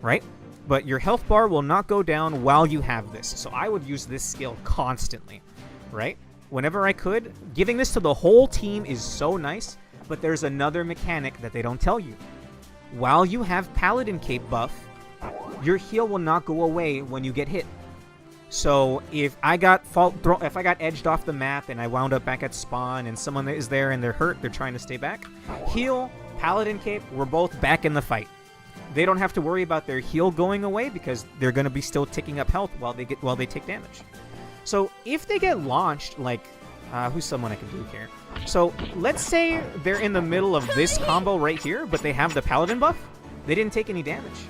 right? But your health bar will not go down while you have this. So I would use this skill constantly, right? Whenever I could. Giving this to the whole team is so nice, but there's another mechanic that they don't tell you. While you have Paladin Cape buff, your heal will not go away when you get hit. So if I got edged off the map and I wound up back at spawn and someone is there and they're hurt, they're trying to stay back, heal, Paladin Cape, we're both back in the fight. They don't have to worry about their heal going away because they're going to be still ticking up health while they take damage. So if they get launched, like who's someone I can do here? So let's say they're in the middle of this combo right here, but they have the Paladin buff. They didn't take any damage.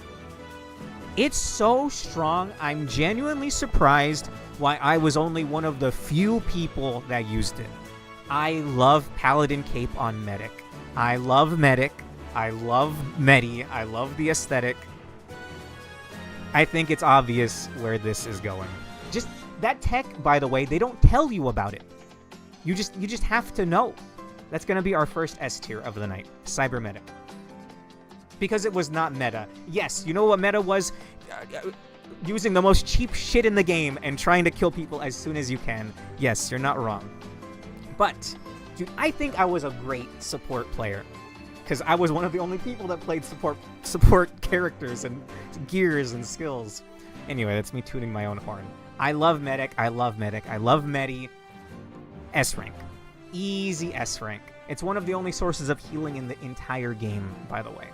It's so strong, I'm genuinely surprised why I was only one of the few people that used it. I love Paladin Cape on Medic. I love Medic. I love Medi. I love the aesthetic. I think it's obvious where this is going. Just that tech, by the way, they don't tell you about it. You just have to know. That's going to be our first S tier of the night, Cybernetics. Because it was not meta. Yes, you know what meta was? Using the most cheap shit in the game and trying to kill people as soon as you can. Yes, you're not wrong. But, dude, I think I was a great support player. Because I was one of the only people that played support characters and gears and skills. Anyway, that's me tooting my own horn. I love Medic. I love Medic. I love Medi. S rank. Easy S rank. It's one of the only sources of healing in the entire game, by the way.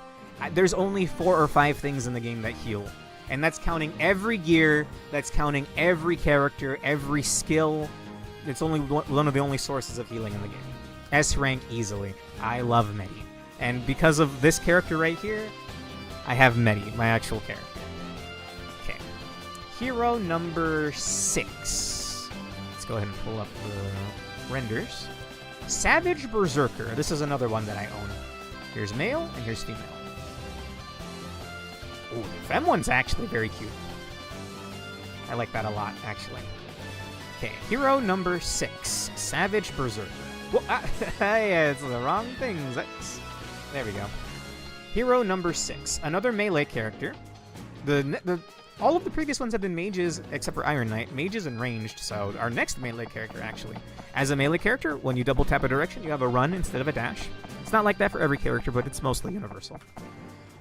There's only 4 or 5 things in the game that heal. And that's counting every gear, that's counting every character, every skill. It's only one of the only sources of healing in the game. S rank easily. I love Medi. And because of this character right here, I have Medi, my actual character. Okay. Hero number 6. Let's go ahead and pull up the renders. Savage Berserker. This is another one that I own. Here's male and here's female. Ooh, the femme one's actually very cute. I like that a lot, actually. Okay, hero number 6, Savage Berserker. Well, it's the wrong thing. There we go. Hero number 6, another melee character. All of the previous ones have been mages, except for Iron Knight. Mages and ranged, so our next melee character, actually. As a melee character, when you double tap a direction, you have a run instead of a dash. It's not like that for every character, but it's mostly universal.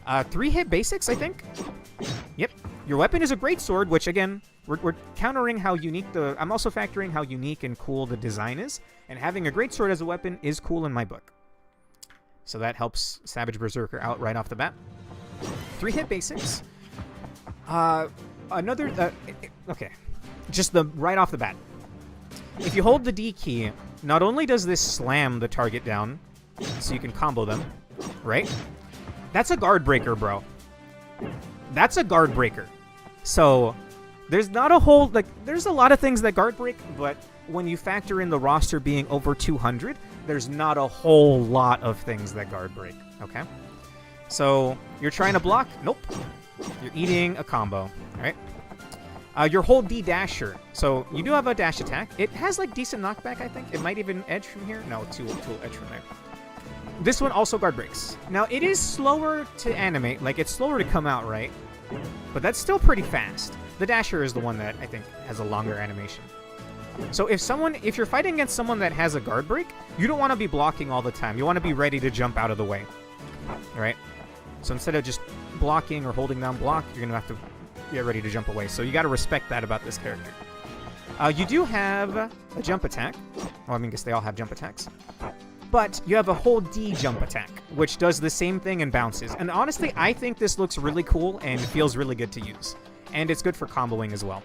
3-hit basics, I think? Yep. Your weapon is a greatsword, which, again, we're countering how unique I'm also factoring how unique and cool the design is, and having a greatsword as a weapon is cool in my book. So that helps Savage Berserker out right off the bat. 3-hit basics. Okay. Just right off the bat. If you hold the D key, not only does this slam the target down, so you can combo them, right? That's a guard breaker, bro. That's a guard breaker. So, there's not a whole, there's a lot of things that guard break, but when you factor in the roster being over 200, there's not a whole lot of things that guard break, okay? So, you're trying to block? Nope. You're eating a combo, alright? Your whole D dasher. So you do have a dash attack. It has like decent knockback, I think. It might even edge from here. No, two will edge from there. This one also guard breaks. Now it is slower to animate, like it's slower to come out, right? But that's still pretty fast. The dasher is the one that I think has a longer animation. So if you're fighting against someone that has a guard break, you don't want to be blocking all the time. You want to be ready to jump out of the way, right? So instead of just blocking or holding down block, you're gonna have to get ready to jump away. So you got to respect that about this character. You do have a jump attack. Well, I mean, I guess they all have jump attacks. But you have a whole D jump attack, which does the same thing and bounces. And honestly, I think this looks really cool and feels really good to use. And it's good for comboing as well,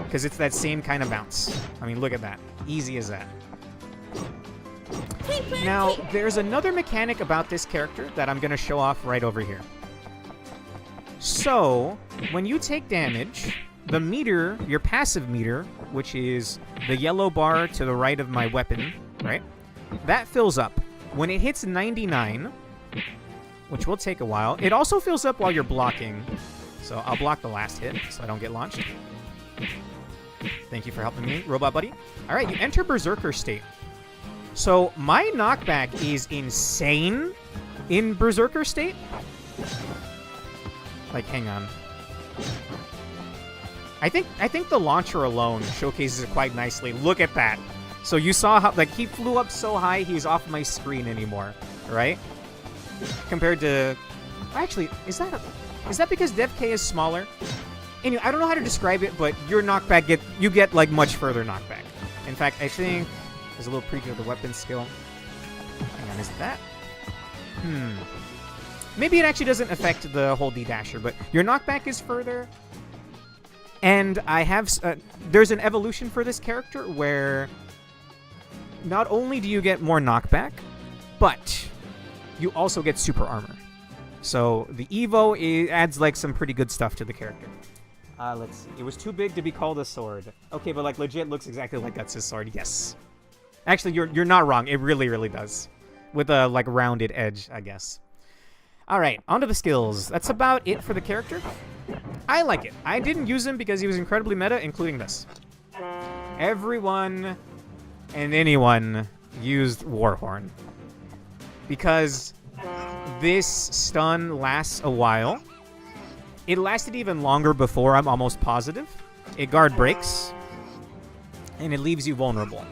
because it's that same kind of bounce. I mean, look at that. Easy as that. Now, there's another mechanic about this character that I'm going to show off right over here. So, when you take damage, the meter, your passive meter, which is the yellow bar to the right of my weapon, right? That fills up. When it hits 99, which will take a while, it also fills up while you're blocking. So I'll block the last hit so I don't get launched. Thank you for helping me, Robot Buddy. All right, you enter Berserker state. So my knockback is insane in Berserker state. Like, hang on. I think the launcher alone showcases it quite nicely. Look at that. So you saw how, like, he flew up so high he's off my screen anymore, right? Compared to... Actually, is that because Dev K is smaller? Anyway, I don't know how to describe it, but your knockback you get like much further knockback. In fact, I think there's a little preview of the weapon skill. Hang on, is it that? Maybe it actually doesn't affect the whole D dasher, but your knockback is further. And I have there's an evolution for this character where not only do you get more knockback, but you also get super armor. So the Evo adds like some pretty good stuff to the character. Let's see. It was too big to be called a sword. Okay, but like legit looks exactly like Guts' sword. Yes. Actually, you're not wrong. It really, really does. With a like rounded edge, I guess. All right, onto the skills. That's about it for the character. I like it. I didn't use him because he was incredibly meta, including this. Everyone and anyone used Warhorn. Because this stun lasts a while. It lasted even longer before, I'm almost positive. It guard breaks. And it leaves you vulnerable.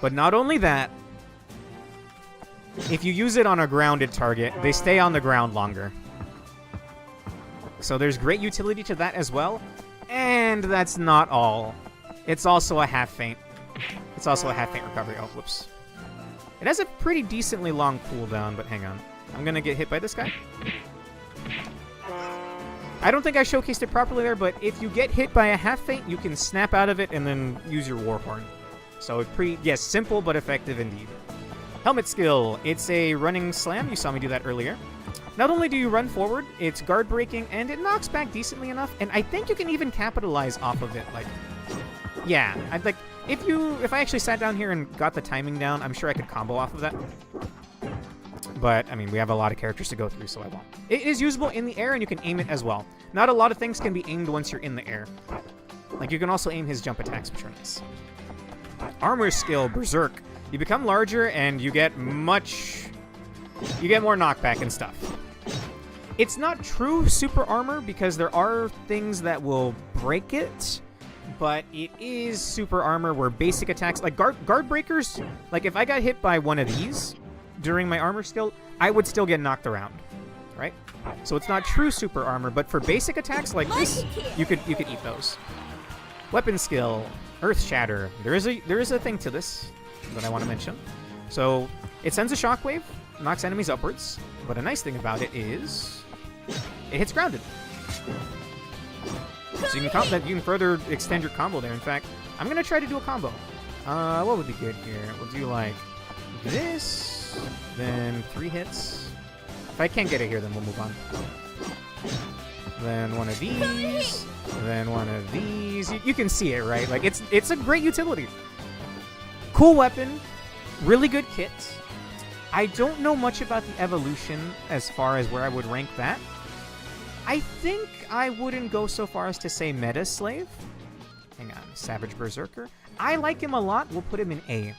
But not only that, if you use it on a grounded target, they stay on the ground longer. So there's great utility to that as well. And that's not all. It's also a half feint. It's also a half feint recovery. Oh, whoops. It has a pretty decently long cooldown, but hang on. I'm gonna get hit by this guy. I don't think I showcased it properly there, but if you get hit by a half feint, you can snap out of it and then use your Warhorn. So yes, simple but effective indeed. Helmet skill. It's a running slam. You saw me do that earlier. Not only do you run forward, it's guard breaking, and it knocks back decently enough, and I think you can even capitalize off of it. Like, yeah, I'd like if I actually sat down here and got the timing down, I'm sure I could combo off of that. But, I mean, we have a lot of characters to go through, so I won't. It is usable in the air, and you can aim it as well. Not a lot of things can be aimed once you're in the air. Like, you can also aim his jump attacks, which are nice. Armor skill, Berserk. You become larger, and you get more knockback and stuff. It's not true super armor, because there are things that will break it, but it is super armor where basic attacks, like guard breakers, like if I got hit by one of these during my armor skill, I would still get knocked around, right? So it's not true super armor, but for basic attacks like this, you could eat those. Weapon skill, Earth Shatter. There is a thing to this that I want to mention. So it sends a shockwave, knocks enemies upwards, but a nice thing about it is it hits grounded. So you can further extend your combo there. In fact, I'm gonna try to do a combo. What would be good here? We'll do like this, then 3 hits. If I can't get it here, then we'll move on. Then one of these, then one of these. You can see it, right? Like it's a great utility. Cool weapon, really good kit. I don't know much about the evolution as far as where I would rank that. I think I wouldn't go so far as to say Meta Slave, Hang on. Savage Berserker. I like him a lot. We'll put him in A.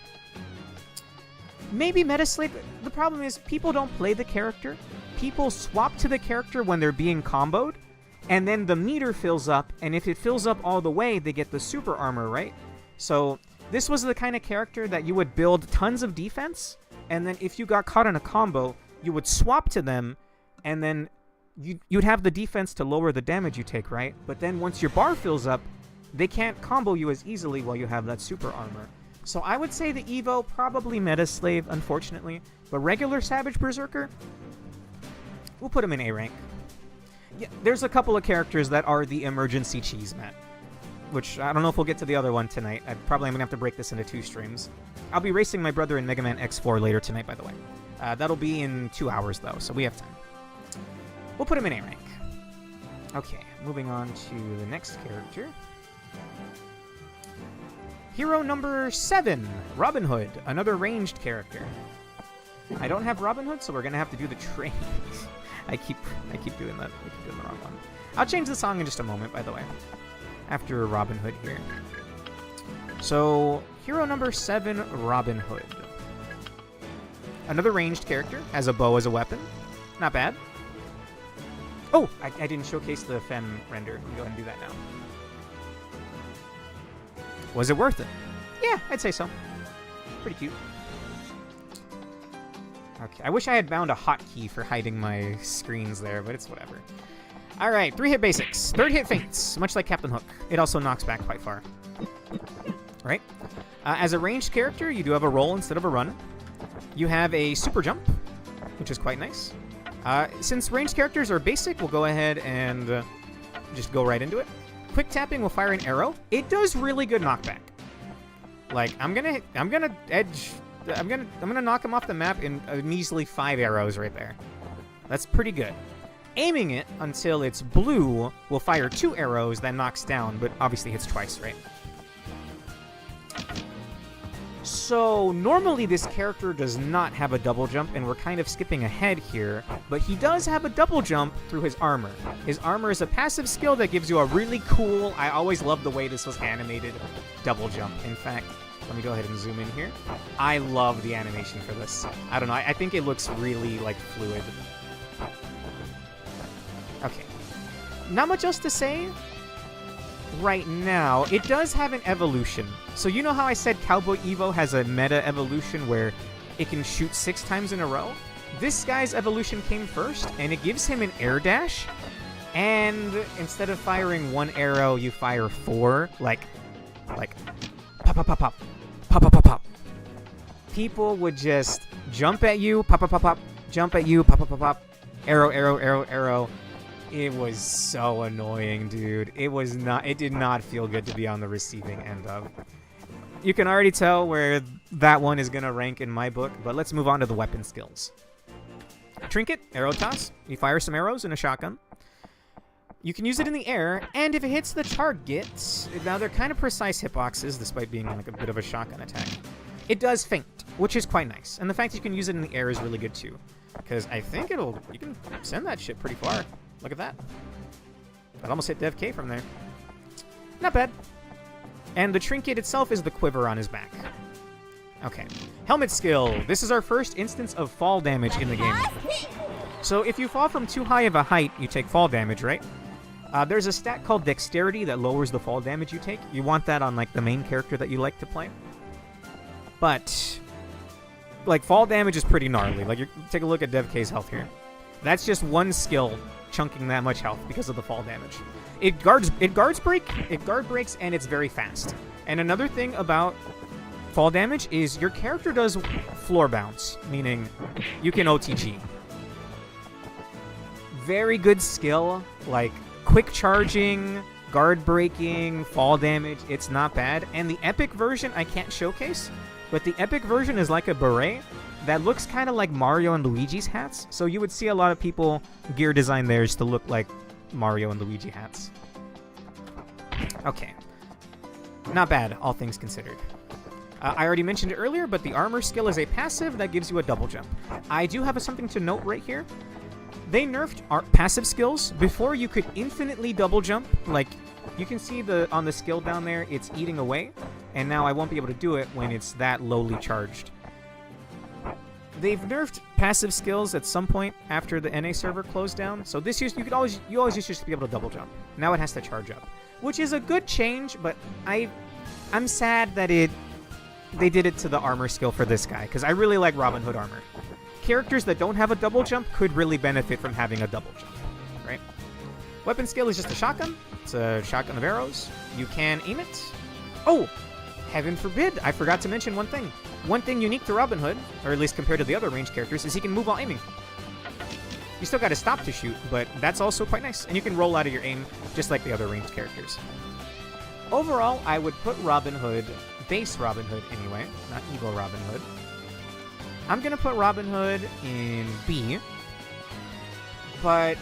Maybe Metaslave. The problem is people don't play the character. People swap to the character when they're being comboed, and then the meter fills up, and if it fills up all the way, they get the super armor, right? So this was the kind of character that you would build tons of defense, and then if you got caught in a combo, you would swap to them, and then you'd have the defense to lower the damage you take, right? But then once your bar fills up, they can't combo you as easily while you have that super armor. So I would say the Evo, probably Metaslave, unfortunately. But regular Savage Berserker, we'll put him in A rank. Yeah, there's a couple of characters that are the emergency cheese, Matt. Which, I don't know if we'll get to the other one tonight. I probably am going to have to break this into 2 streams. I'll be racing my brother in Mega Man X4 later tonight, by the way. That'll be in 2 hours, though, so we have time. We'll put him in A rank. Okay, moving on to the next character. Hero number 7, Robin Hood, another ranged character. I don't have Robin Hood, so we're gonna have to do the train. I keep doing that. I keep doing the wrong one. I'll change the song in just a moment, by the way. After Robin Hood here. So, hero number 7, Robin Hood. Another ranged character, has a bow as a weapon. Not bad. Oh, I didn't showcase the Fem render. I'll go ahead and do that now. Was it worth it? Yeah, I'd say so. Pretty cute. Okay, I wish I had bound a hotkey for hiding my screens there, but it's whatever. Alright, 3-hit basics. 3rd hit feints, much like Captain Hook. It also knocks back quite far. Right? As a ranged character, you do have a roll instead of a run. You have a super jump, which is quite nice. Since ranged characters are basic, we'll go ahead and just go right into it. Quick tapping will fire an arrow. It does really good knockback. Like, I'm gonna knock him off the map in a measly 5 arrows right there. That's pretty good. Aiming it until it's blue will fire 2 arrows that knocks down, but obviously hits twice, right? So, normally this character does not have a double jump, and we're kind of skipping ahead here, but he does have a double jump through his armor. His armor is a passive skill that gives you a really cool, I always loved the way this was animated, double jump. In fact, let me go ahead and zoom in here. I love the animation for this. I don't know, I think it looks really, like, fluid. Okay. Not much else to say right now. It does have an evolution. So you know how I said Cowboy Evo has a meta evolution where it can shoot 6 times in a row? This guy's evolution came first, and it gives him an air dash. And instead of firing 1 arrow, you fire 4. Like, pop, pop, pop, pop, pop, pop, pop, pop. People would just jump at you, pop, pop, pop, pop, jump at you, pop, pop, pop, pop, arrow, arrow, arrow, arrow. It was so annoying, dude. It did not feel good to be on the receiving end of. You can already tell where that one is going to rank in my book, but let's move on to the weapon skills. Trinket, arrow toss. You fire some arrows in a shotgun. You can use it in the air, and if it hits the target, now they're kind of precise hitboxes, despite being like a bit of a shotgun attack. It does feint, which is quite nice. And the fact that you can use it in the air is really good too, because I think you can send that shit pretty far. Look at that. That almost hit Dev K from there. Not bad. And the trinket itself is the quiver on his back. Okay. Helmet skill. This is our first instance of fall damage in the game. So if you fall from too high of a height, you take fall damage, right? There's a stat called Dexterity that lowers the fall damage you take. You want that on, like, the main character that you like to play. But, like, fall damage is pretty gnarly. Like, take a look at Dev K's health here. That's just one skill chunking that much health because of the fall damage. It guard breaks, and it's very fast. And another thing about fall damage is your character does floor bounce, meaning you can OTG. Very good skill, like quick charging, guard breaking, fall damage, it's not bad. And the epic version I can't showcase, but the epic version is like a beret that looks kind of like Mario and Luigi's hats. So you would see a lot of people gear design theirs to look like Mario and Luigi hats. Okay. Not bad, all things considered. I already mentioned it earlier, but the armor skill is a passive that gives you a double jump. I do have something to note right here. They nerfed passive skills. Before, you could infinitely double jump. Like, You can see on the skill down there, it's eating away, and now I won't be able to do it when it's that lowly charged. They've nerfed passive skills at some point after the NA server closed down, so this used you always used to be able to double jump. Now it has to charge up, which is a good change, but I'm sad that they did it to the armor skill for this guy, because I really like Robin Hood armor. Characters that don't have a double jump could really benefit from having a double jump, right? Weapon skill is just a shotgun. It's a shotgun of arrows. You can aim it. Oh, heaven forbid, I forgot to mention one thing. One thing unique to Robin Hood, or at least compared to the other ranged characters, is he can move while aiming. You still gotta stop to shoot, but that's also quite nice. And you can roll out of your aim, just like the other ranged characters. Overall, I would put Robin Hood, base Robin Hood anyway, not Evo Robin Hood. I'm going to put Robin Hood in B, but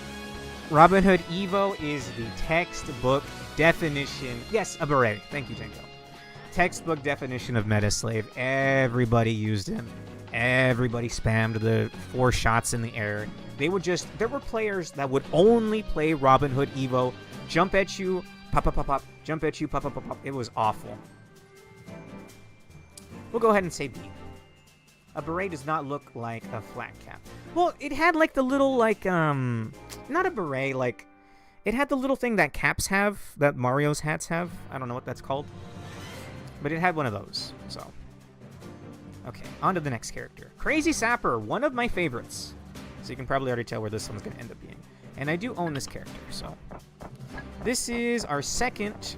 Robin Hood Evo is the textbook definition. Yes, a beret. Thank you, Jenko. Textbook definition of Meta Slave. Everybody used him. Everybody spammed the 4 shots in the air. There were players that would only play Robin Hood Evo, jump at you, pop, pop, pop, pop, jump at you, pop, pop, pop, pop. It was awful. We'll go ahead and say B. A beret does not look like a flat cap. Well, it had like the little not a beret, like it had the little thing that caps have, that Mario's hats have. I don't know what that's called, but it had one of those. So, okay, on to the next character. Crazy Sapper, one of my favorites. So you can probably already tell where this one's going to end up being. And I do own this character, so. This is our second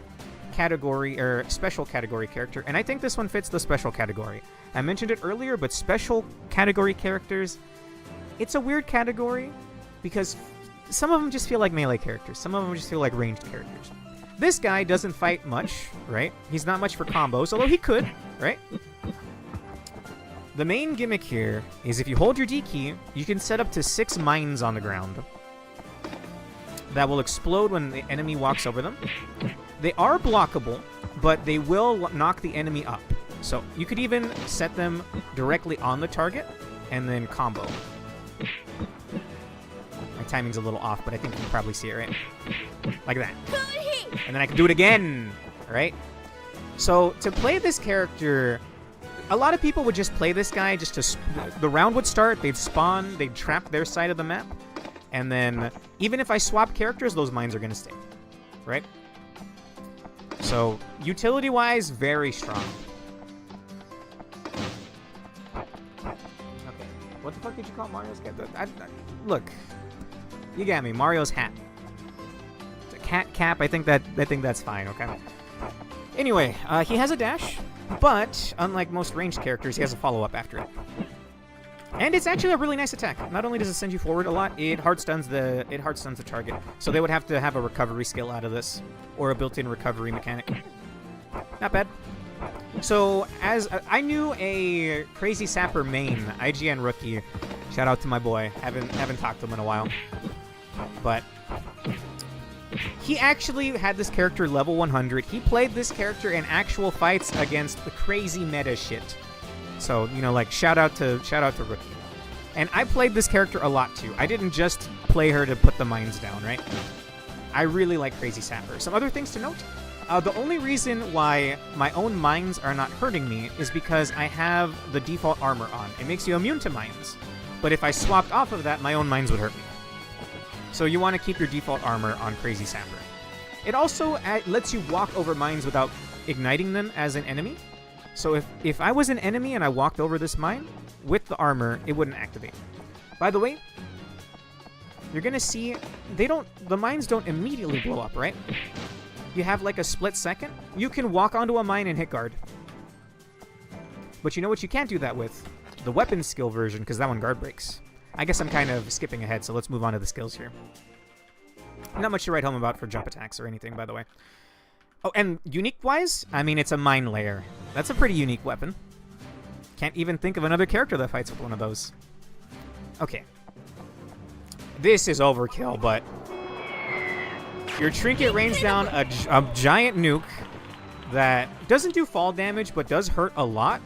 category, or special category character, and I think this one fits the special category. I mentioned it earlier, but special category characters, it's a weird category because some of them just feel like melee characters. Some of them just feel like ranged characters. This guy doesn't fight much, right? He's not much for combos, although he could, right? The main gimmick here is if you hold your D key, you can set up to 6 mines on the ground that will explode when the enemy walks over them. They are blockable, but they will knock the enemy up. So you could even set them directly on the target and then combo. My timing's a little off, but I think you can probably see it, right? Like that. And then I can do it again, right? So to play this character, a lot of people would just play this guy just to... The round would start, they'd spawn, they'd trap their side of the map, and then even if I swap characters, those mines are going to stay, right? So, utility-wise, very strong. Okay, what the fuck did you call Mario's cat? Look, you got me. Mario's hat. It's a cat cap. I think that's fine. Okay. Anyway, he has a dash, but unlike most ranged characters, he has a follow-up after it. And it's actually a really nice attack. Not only does it send you forward a lot, it hard stuns the target. So they would have to have a recovery skill out of this, or a built-in recovery mechanic. Not bad. So as I knew a Crazy Sapper main, IGN rookie. Shout out to my boy. Haven't talked to him in a while, but he actually had this character level 100. He played this character in actual fights against the crazy meta shit. So, you know, like, shout out to Rookie. And I played this character a lot, too. I didn't just play her to put the mines down, right? I really like Crazy Sapper. Some other things to note. The only reason why my own mines are not hurting me is because I have the default armor on. It makes you immune to mines. But if I swapped off of that, my own mines would hurt me. So you want to keep your default armor on Crazy Sapper. It also lets you walk over mines without igniting them as an enemy. So if I was an enemy and I walked over this mine, with the armor, it wouldn't activate. By the way, you're going to see, the mines don't immediately blow up, right? You have like a split second. You can walk onto a mine and hit guard. But you know what you can't do that with? The weapon skill version, because that one guard breaks. I guess I'm kind of skipping ahead, so let's move on to the skills here. Not much to write home about for jump attacks or anything, by the way. Oh, and unique-wise, I mean, it's a mine layer. That's a pretty unique weapon. Can't even think of another character that fights with one of those. Okay. This is overkill, but your trinket rains down a giant nuke that doesn't do fall damage, but does hurt a lot,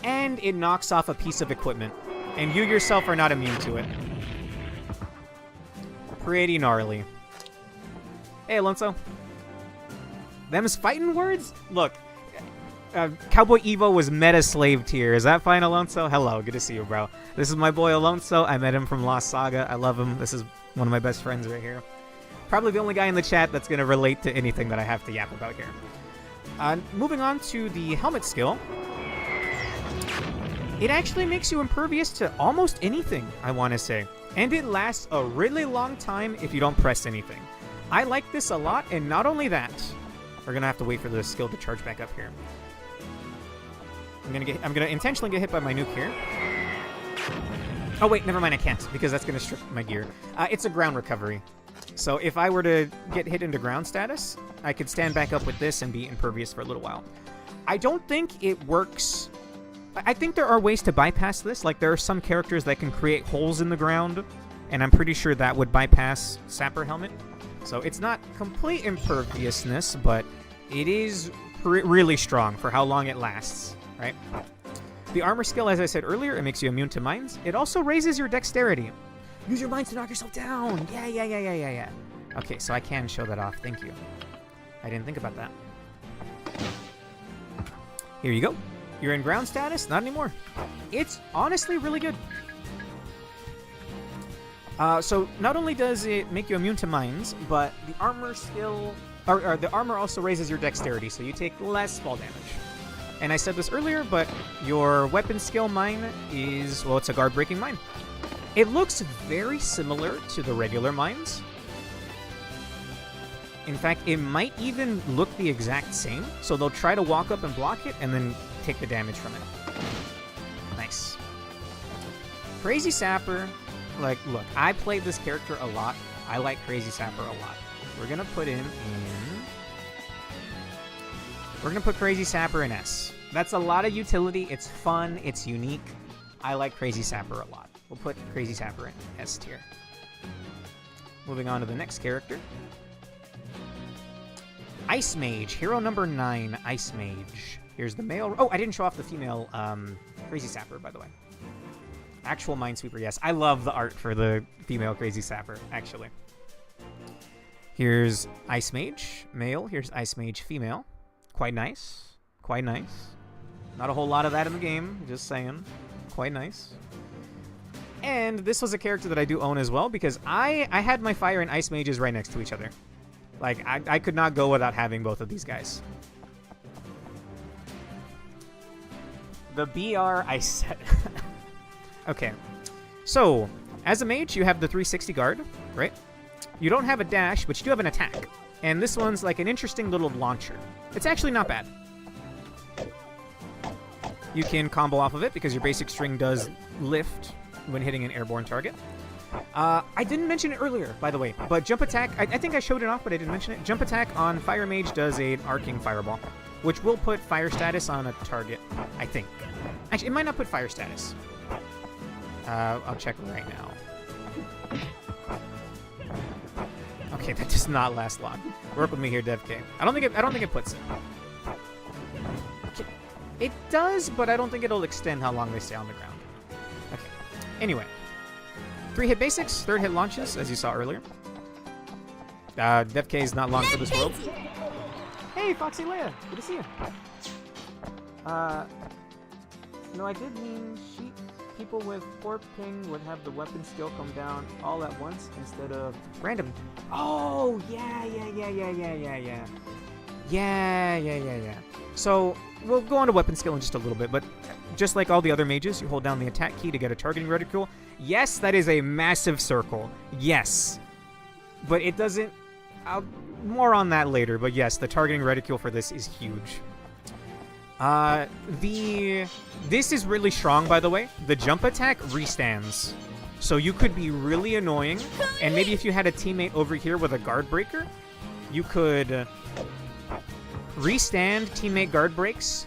and it knocks off a piece of equipment, and you yourself are not immune to it. Pretty gnarly. Hey, Alonso. Them's fighting words? Look, Cowboy Evo was meta slave tier. Is that fine, Alonso? Hello, good to see you, bro. This is my boy Alonso. I met him from Lost Saga. I love him. This is one of my best friends right here. Probably the only guy in the chat that's going to relate to anything that I have to yap about here. Moving on to the helmet skill. It actually makes you impervious to almost anything, I want to say. And it lasts a really long time if you don't press anything. I like this a lot, and not only that, we're going to have to wait for the skill to charge back up here. I'm gonna intentionally get hit by my nuke here. Oh wait, never mind, I can't, because that's gonna strip my gear. It's a ground recovery. So if I were to get hit into ground status, I could stand back up with this and be impervious for a little while. I don't think it works. I think there are ways to bypass this. Like, there are some characters that can create holes in the ground, and I'm pretty sure that would bypass Sapper Helmet. So it's not complete imperviousness, but it is really strong for how long it lasts. Right? The armor skill, as I said earlier, it makes you immune to mines. It also raises your dexterity. Use your mines to knock yourself down. Yeah. Okay, so I can show that off. Thank you. I didn't think about that. Here you go. You're in ground status? Not anymore. It's honestly really good. So not only does it make you immune to mines, but the armor skill, or the armor also raises your dexterity, so you take less fall damage. And I said this earlier, but your weapon skill mine is, well, it's a guard-breaking mine. It looks very similar to the regular mines. In fact, it might even look the exact same. So they'll try to walk up and block it, and then take the damage from it. Nice. Crazy Sapper. Like, look, I played this character a lot. I like Crazy Sapper a lot. We're going to put him in... We're going to put Crazy Sapper in S. That's a lot of utility. It's fun. It's unique. I like Crazy Sapper a lot. We'll put Crazy Sapper in S tier. Moving on to the next character. Ice Mage. Hero number 9, Ice Mage. Here's the male. Oh, I didn't show off the female Crazy Sapper, by the way. Actual Minesweeper, yes. I love the art for the female Crazy Sapper, actually. Here's Ice Mage, male. Here's Ice Mage, female. Quite nice. Quite nice. Not a whole lot of that in the game, just saying. Quite nice. And this was a character that I do own as well, because I had my Fire and Ice Mages right next to each other. Like, I could not go without having both of these guys. The BR I set. Okay. So, as a mage, you have the 360 guard, right? You don't have a dash, but you do have an attack. And this one's like an interesting little launcher. It's actually not bad. You can combo off of it because your basic string does lift when hitting an airborne target. I didn't mention it earlier, by the way, but jump attack, I think I showed it off, but I didn't mention it. Jump attack on Fire Mage does an arcing fireball, which will put fire status on a target, I think. Actually, it might not put fire status. I'll check right now. Okay, that does not last long. Work with me here, DevK. I don't think it puts it. Okay. It does, but I don't think it'll extend how long they stay on the ground. Okay. Anyway. 3-hit basics, 3rd-hit launches, as you saw earlier. DevK is not long for this world. Hey, Foxy Leia. Good to see you. No, I did mean people with poor ping would have the weapon skill come down all at once instead of random. Oh, yeah. So, we'll go on to weapon skill in just a little bit, but just like all the other mages, you hold down the attack key to get a targeting reticule. Yes, that is a massive circle. Yes. But it doesn't... more on that later, but yes, the targeting reticule for this is huge. This is really strong, by the way. The jump attack restands. So you could be really annoying, and maybe if you had a teammate over here with a guard breaker, you could restand teammate guard breaks,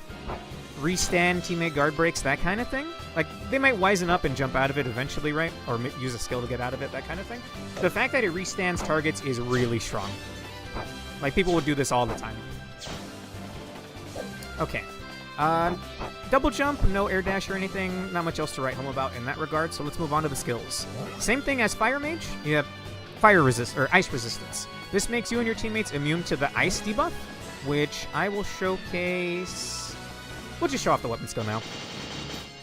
restand teammate guard breaks, that kind of thing. Like, they might wisen up and jump out of it eventually, right? Or use a skill to get out of it, that kind of thing. The fact that it restands targets is really strong. Like, people would do this all the time. Okay. Double jump, no air dash or anything, not much else to write home about in that regard, so let's move on to the skills. Same thing as Fire Mage, you have fire resist or ice resistance. This makes you and your teammates immune to the ice debuff, which I will showcase. We'll just show off the weapon skill now.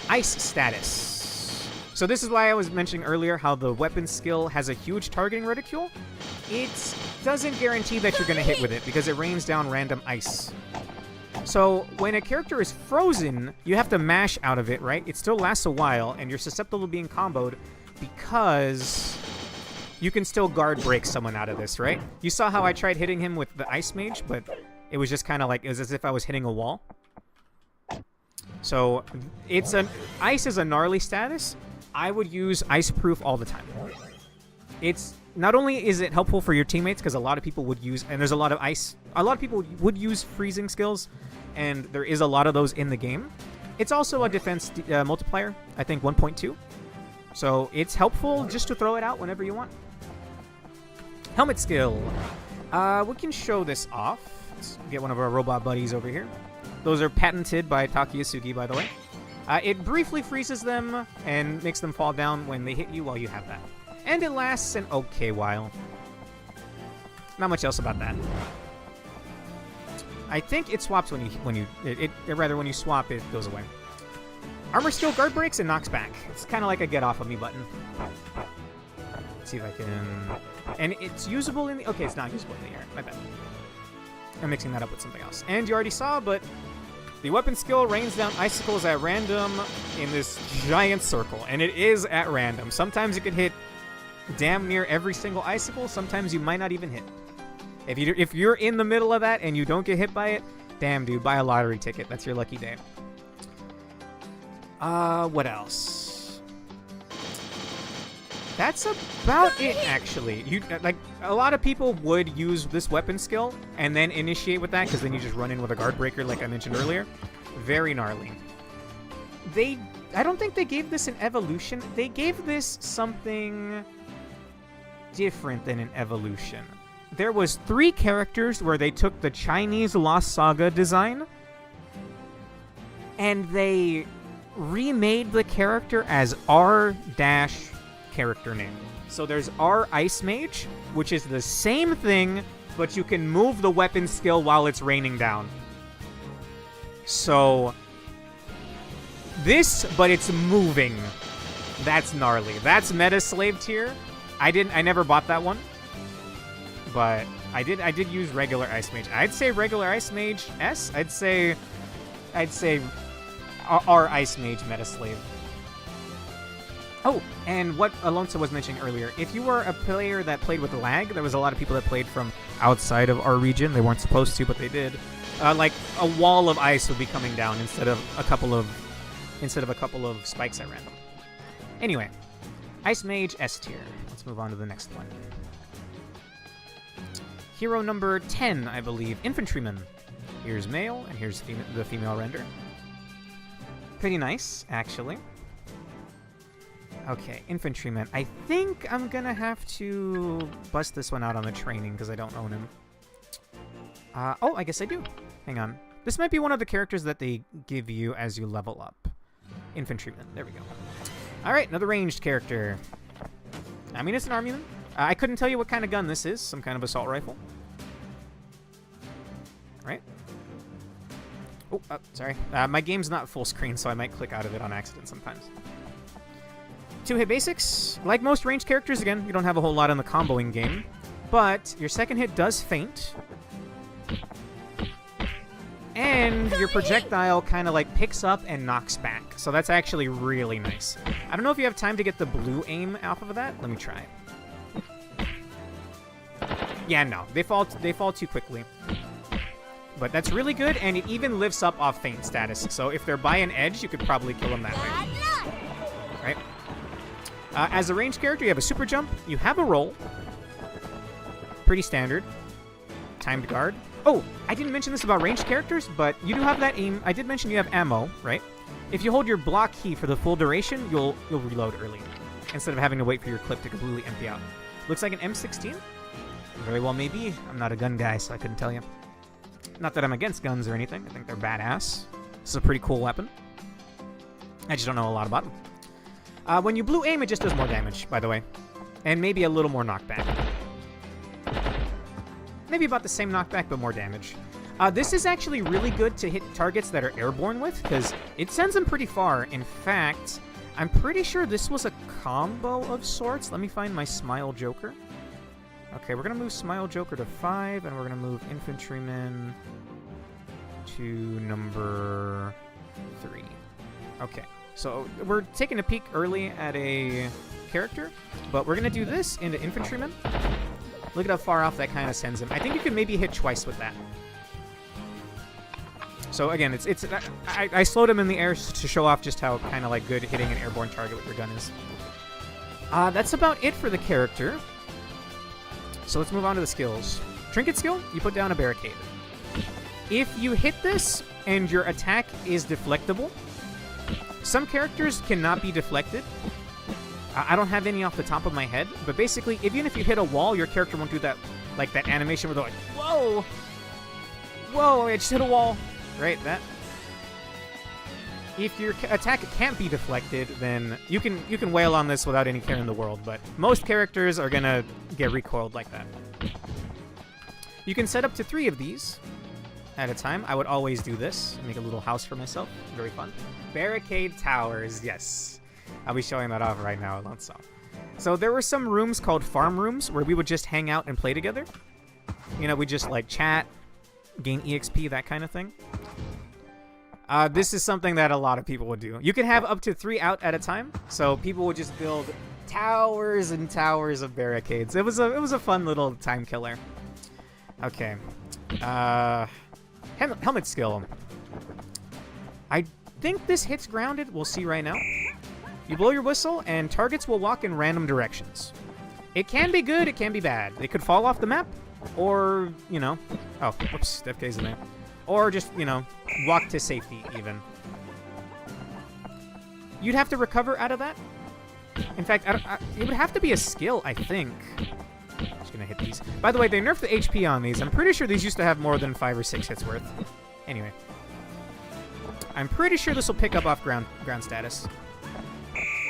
Ice status. So this is why I was mentioning earlier how the weapon skill has a huge targeting reticule. It doesn't guarantee that you're going to hit with it because it rains down random ice. So when a character is frozen, you have to mash out of it, right? It still lasts a while, and you're susceptible to being comboed because you can still guard break someone out of this, right? You saw how I tried hitting him with the Ice Mage, but it was just kind of like, it was as if I was hitting a wall. So ice is a gnarly status. I would use Ice Proof all the time. It's not only is it helpful for your teammates, because a lot of people would use, and there's a lot of people would use freezing skills, and there is a lot of those in the game. It's also a defense multiplier, I think 1.2. So it's helpful just to throw it out whenever you want. Helmet skill. We can show this off. Let's get one of our robot buddies over here. Those are patented by Takayasugi, by the way. It briefly freezes them and makes them fall down when they hit you while you have that. And it lasts an okay while. Not much else about that. I think it swaps when you swap, it goes away. Armor skill guard breaks and knocks back. It's kind of like a get off of me button. Let's see if I can... And it's usable in the... Okay, it's not usable in the air. My bad. I'm mixing that up with something else. And you already saw, but the weapon skill rains down icicles at random in this giant circle. And it is at random. Sometimes you can hit damn near every single icicle. Sometimes you might not even hit. If you're in the middle of that and you don't get hit by it, damn, dude, buy a lottery ticket. That's your lucky day. What else? That's about it, actually. Like, a lot of people would use this weapon skill and then initiate with that, because then you just run in with a guard breaker, like I mentioned earlier. Very gnarly. I don't think they gave this an evolution. They gave this something different than an evolution. There was 3 characters where they took the Chinese Lost Saga design and they remade the character as R-character name. So there's R Ice Mage, which is the same thing, but you can move the weapon skill while it's raining down. So this, but it's moving. That's gnarly. That's meta slave tier. I never bought that one. But I did use regular Ice Mage. I'd say regular Ice Mage S. I'd say our Ice Mage meta slave. Oh, and what Alonso was mentioning earlier, if you were a player that played with lag, there was a lot of people that played from outside of our region. They weren't supposed to, but they did. Like a wall of ice would be coming down instead of a couple of spikes at random. Anyway, Ice Mage S tier. Let's move on to the next one. Hero number 10, I believe, Infantryman. Here's male, and here's the female render. Pretty nice, actually. Okay, Infantryman. I think I'm gonna have to bust this one out on the training, because I don't own him. Oh, I guess I do. Hang on. This might be one of the characters that they give you as you level up. Infantryman. There we go. Alright, another ranged character. I mean, it's an armyman. I couldn't tell you what kind of gun this is. Some kind of assault rifle. Right? Oh, sorry. My game's not full screen, so I might click out of it on accident sometimes. 2-hit basics. Like most ranged characters, again, you don't have a whole lot in the comboing game. But your second hit does feint. And your projectile kind of like picks up and knocks back. So that's actually really nice. I don't know if you have time to get the blue aim off of that. Let me try. Yeah, no. They fall too quickly. But that's really good, and it even lifts up off feint status. So if they're by an edge, you could probably kill them that way. Right? As a ranged character, you have a super jump. You have a roll. Pretty standard. Timed guard. Oh, I didn't mention this about ranged characters, but you do have that aim. I did mention you have ammo, right? If you hold your block key for the full duration, you'll reload early, instead of having to wait for your clip to completely empty out. Looks like an M16. Very well, maybe. I'm not a gun guy, so I couldn't tell you. Not that I'm against guns or anything. I think they're badass. This is a pretty cool weapon. I just don't know a lot about them. When you blue aim, it just does more damage, by the way. And maybe a little more knockback. Maybe about the same knockback, but more damage. This is actually really good to hit targets that are airborne with, because it sends them pretty far. In fact, I'm pretty sure this was a combo of sorts. Let me find my Smile Joker. Okay, we're going to move Smile Joker to 5, and we're going to move Infantryman to number 3. Okay, so we're taking a peek early at a character, but we're going to do this into Infantryman. Look at how far off that kind of sends him. I think you can maybe hit twice with that. So again, I slowed him in the air to show off just how kind of like good hitting an airborne target with your gun is. That's about it for the character. So let's move on to the skills. Trinket skill, you put down a barricade. If you hit this and your attack is deflectable, some characters cannot be deflected. I don't have any off the top of my head, but basically, even if you hit a wall, your character won't do that, like that animation where they're like, whoa, whoa, I just hit a wall. Right, that. If your attack can't be deflected, then you can wail on this without any care in the world, but most characters are gonna get recoiled like that. You can set up to 3 of these at a time. I would always do this. Make a little house for myself. Very fun. Barricade towers, yes. I'll be showing that off right now, So there were some rooms called farm rooms where we would just hang out and play together. You know, we just like chat, gain EXP, that kind of thing. This is something that a lot of people would do. You can have up to 3 out at a time, so people would just build towers and towers of barricades. It was a fun little time killer. Okay. Helmet skill. I think this hits grounded. We'll see right now. You blow your whistle, and targets will walk in random directions. It can be good, it can be bad. They could fall off the map, or, you know... Oh, whoops, FK's in there. Or just, you know, walk to safety, even. You'd have to recover out of that. In fact, it would have to be a skill, I think. Just gonna hit these. By the way, they nerfed the HP on these. I'm pretty sure these used to have more than 5 or 6 hits worth. Anyway. I'm pretty sure this will pick up off ground status.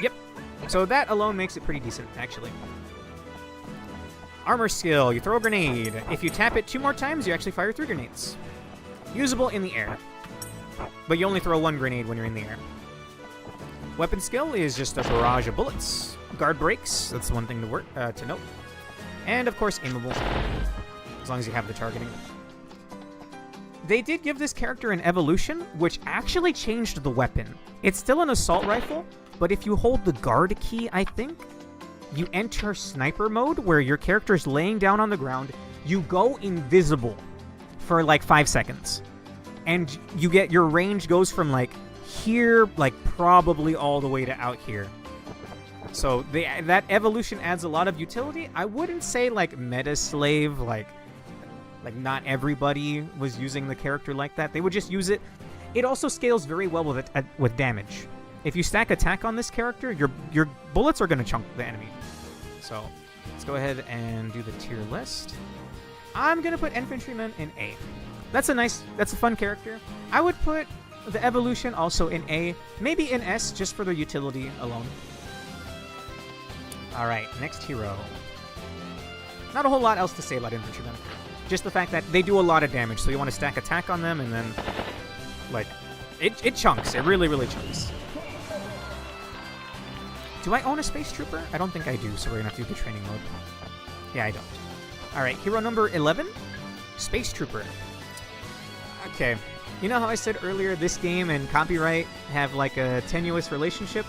Yep. So that alone makes it pretty decent, actually. Armor skill. You throw a grenade. If you tap it 2 more times, you actually fire 3 grenades. Usable in the air. But you only throw 1 grenade when you're in the air. Weapon skill is just a barrage of bullets. Guard breaks. That's one thing to note. And, of course, aimable. As long as you have the targeting. They did give this character an evolution, which actually changed the weapon. It's still an assault rifle, but if you hold the guard key, I think, you enter sniper mode, where your character's laying down on the ground. You go invisible for like 5 seconds. And you get, your range goes from like here, like probably all the way to out here. So that evolution adds a lot of utility. I wouldn't say like meta slave, like not everybody was using the character like that. They would just use it. It also scales very well with damage. If you stack attack on this character, your bullets are going to chunk the enemy. So let's go ahead and do the tier list. I'm going to put Infantryman in A. That's a fun character. I would put the evolution also in A, maybe in S, just for the utility alone. All right, next hero. Not a whole lot else to say about Infantrymen. Just the fact that they do a lot of damage, so you want to stack attack on them, and then, like, it chunks. It really, really chunks. Do I own a Space Trooper? I don't think I do, so we're going to have to do the training mode. Yeah, I don't. All right, hero number 11, Space Trooper. Okay, you know how I said earlier this game and copyright have, like, a tenuous relationship?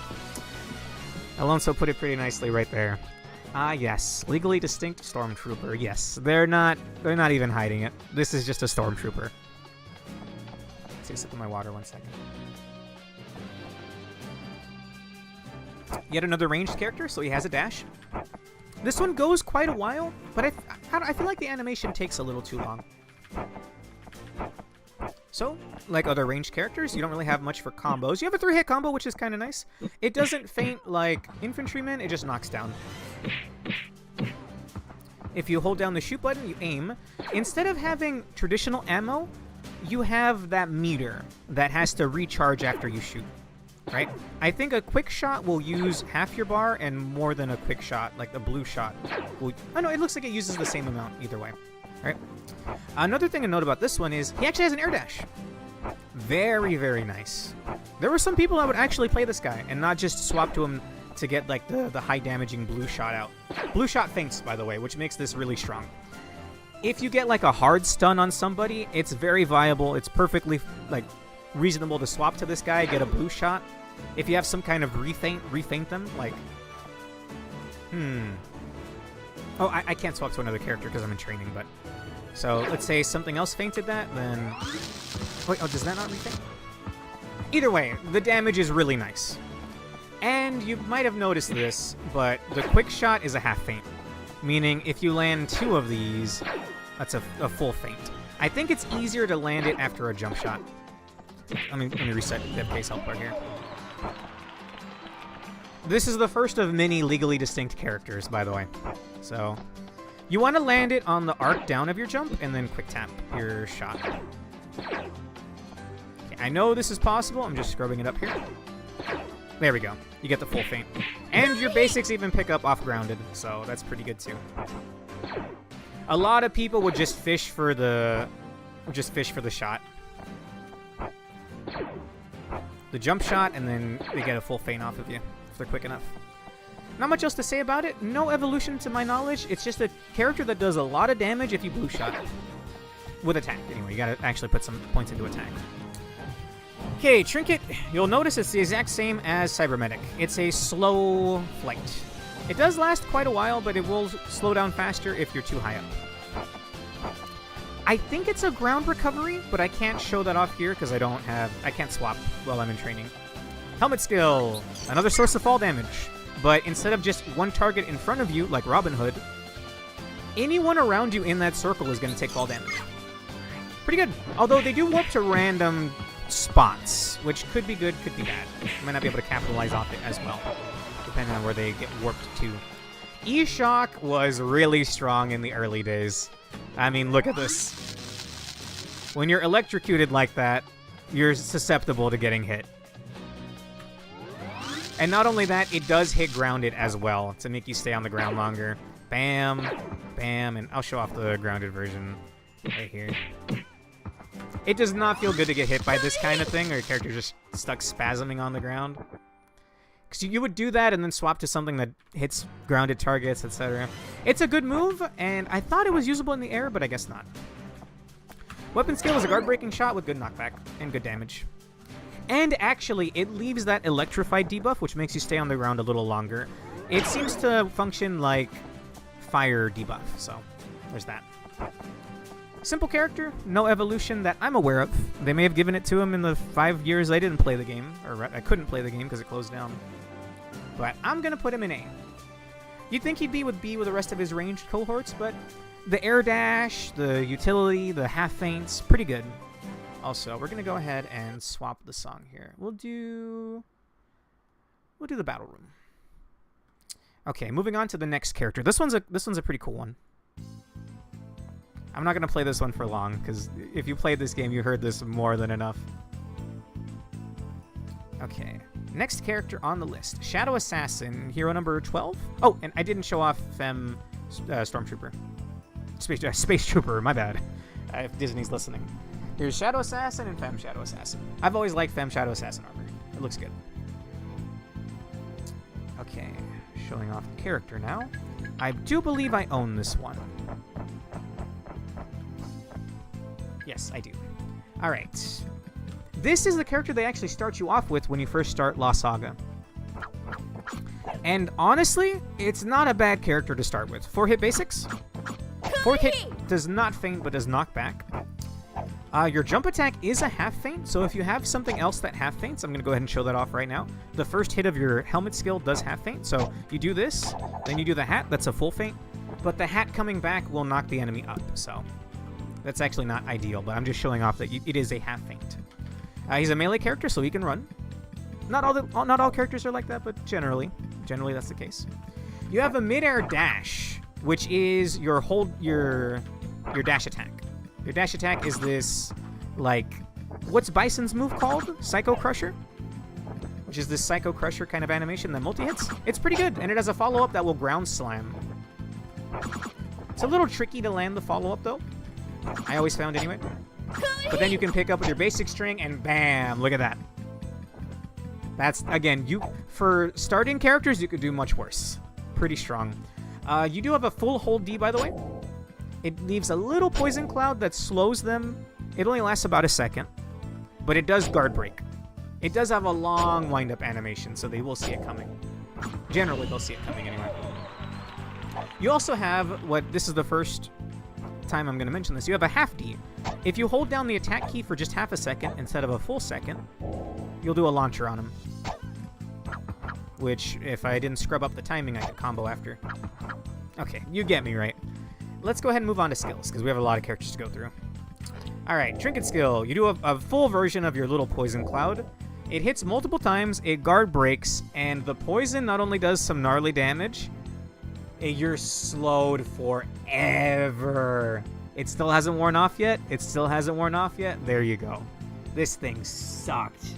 Alonso put it pretty nicely right there. Ah, yes. Legally distinct Stormtrooper. Yes. They're not even hiding it. This is just a Stormtrooper. Let's take a sip of my water 1 second. Yet another ranged character, so he has a dash. This one goes quite a while, but I feel like the animation takes a little too long. So, like other ranged characters, you don't really have much for combos. You have a 3-hit combo, which is kind of nice. It doesn't faint like Infantryman, it just knocks down. If you hold down the shoot button, you aim. Instead of having traditional ammo, you have that meter that has to recharge after you shoot, right? I think a quick shot will use half your bar, and more than a quick shot, like the blue shot. Oh no, it looks like it uses the same amount either way. Alright. Another thing to note about this one is he actually has an air dash. Very, very nice. There were some people that would actually play this guy and not just swap to him to get like the high damaging blue shot out. Blue shot feints, by the way, which makes this really strong. If you get like a hard stun on somebody, it's very viable. It's perfectly like reasonable to swap to this guy, get a blue shot. If you have some kind of refeint them, like... Oh, I can't swap to another character because I'm in training, but... So, let's say something else feinted that, then... Wait, oh, does that not refeint? Either way, the damage is really nice. And you might have noticed this, but the quick shot is a half feint. Meaning, if you land 2 of these, that's a full feint. I think it's easier to land it after a jump shot. Let me reset the FPS health bar here. This is the first of many legally distinct characters, by the way. So, you want to land it on the arc down of your jump, and then quick tap your shot. Okay, I know this is possible. I'm just scrubbing it up here. There we go. You get the full feint. And your basics even pick up off grounded, so that's pretty good too. A lot of people would just fish for the shot. The jump shot, and then they get a full feint off of you if they're quick enough. Not much else to say about it. No evolution to my knowledge. It's just a character that does a lot of damage if you blue shot it. With attack, anyway. You gotta actually put some points into attack. Okay, Trinket, you'll notice it's the exact same as Cybermedic. It's a slow flight. It does last quite a while, but it will slow down faster if you're too high up. I think it's a ground recovery, but I can't show that off here because I can't swap while I'm in training. Helmet skill, another source of fall damage. But instead of just one target in front of you, like Robin Hood, anyone around you in that circle is going to take fall damage. Pretty good. Although they do warp to random spots, which could be good, could be bad. You might not be able to capitalize off it as well, depending on where they get warped to. E-Shock was really strong in the early days. I mean, look at this. When you're electrocuted like that, you're susceptible to getting hit. And not only that, it does hit grounded as well to make you stay on the ground longer. Bam, bam, and I'll show off the grounded version right here. It does not feel good to get hit by this kind of thing, or your character just stuck spasming on the ground. Because you would do that and then swap to something that hits grounded targets, etc. It's a good move, and I thought it was usable in the air, but I guess not. Weapon skill is a guard-breaking shot with good knockback and good damage. And actually, it leaves that electrified debuff, which makes you stay on the ground a little longer. It seems to function like fire debuff, so there's that. Simple character, no evolution that I'm aware of. They may have given it to him in the 5 years I didn't play the game, or I couldn't play the game because it closed down. But I'm going to put him in A. You'd think he'd be with B with the rest of his ranged cohorts, but the air dash, the utility, the half feints, pretty good. Also, we're going to go ahead and swap the song here. We'll do the battle room. Okay, moving on to the next character. This one's a pretty cool one. I'm not going to play this one for long, because if you played this game, you heard this more than enough. Okay, next character on the list. Shadow Assassin, hero number 12. Oh, and I didn't show off Femme Stormtrooper. Space Trooper, my bad. If Disney's listening. Here's Shadow Assassin and Femme Shadow Assassin. I've always liked Femme Shadow Assassin armor. It looks good. Okay, showing off the character now. I do believe I own this one. Yes, I do. Alright. This is the character they actually start you off with when you first start Lost Saga. And honestly, it's not a bad character to start with. 4-hit basics. 4th hit does not feint, but does knock back. Your jump attack is a half feint, so if you have something else that half feints, I'm going to go ahead and show that off right now. The first hit of your helmet skill does half feint, so you do this, then you do the hat, that's a full feint, but the hat coming back will knock the enemy up, so that's actually not ideal, but I'm just showing off that it is a half feint. He's a melee character, so he can run. Not all characters are like that, but generally that's the case. You have a mid-air dash, which is your dash attack. Your dash attack is this, like, what's Bison's move called? Psycho Crusher? Which is this Psycho Crusher kind of animation that multi-hits. It's pretty good, and it has a follow-up that will ground slam. It's a little tricky to land the follow-up, though. I always found anyway. But then you can pick up with your basic string, and bam! Look at that. That's, again, for starting characters, you could do much worse. Pretty strong. You do have a full hold D, by the way. It leaves a little poison cloud that slows them. It only lasts about a second. But it does guard break. It does have a long wind-up animation, so they will see it coming. Generally, they'll see it coming anyway. You also have this is the first time I'm going to mention this. You have a half D. If you hold down the attack key for just half a second instead of a full second, you'll do a launcher on him. Which, if I didn't scrub up the timing, I could combo after. Okay, you get me, right? Let's go ahead and move on to skills, because we have a lot of characters to go through. Alright, Trinket skill. You do a full version of your little poison cloud. It hits multiple times, it guard breaks, and the poison not only does some gnarly damage, you're slowed forever. It still hasn't worn off yet. There you go. This thing sucked.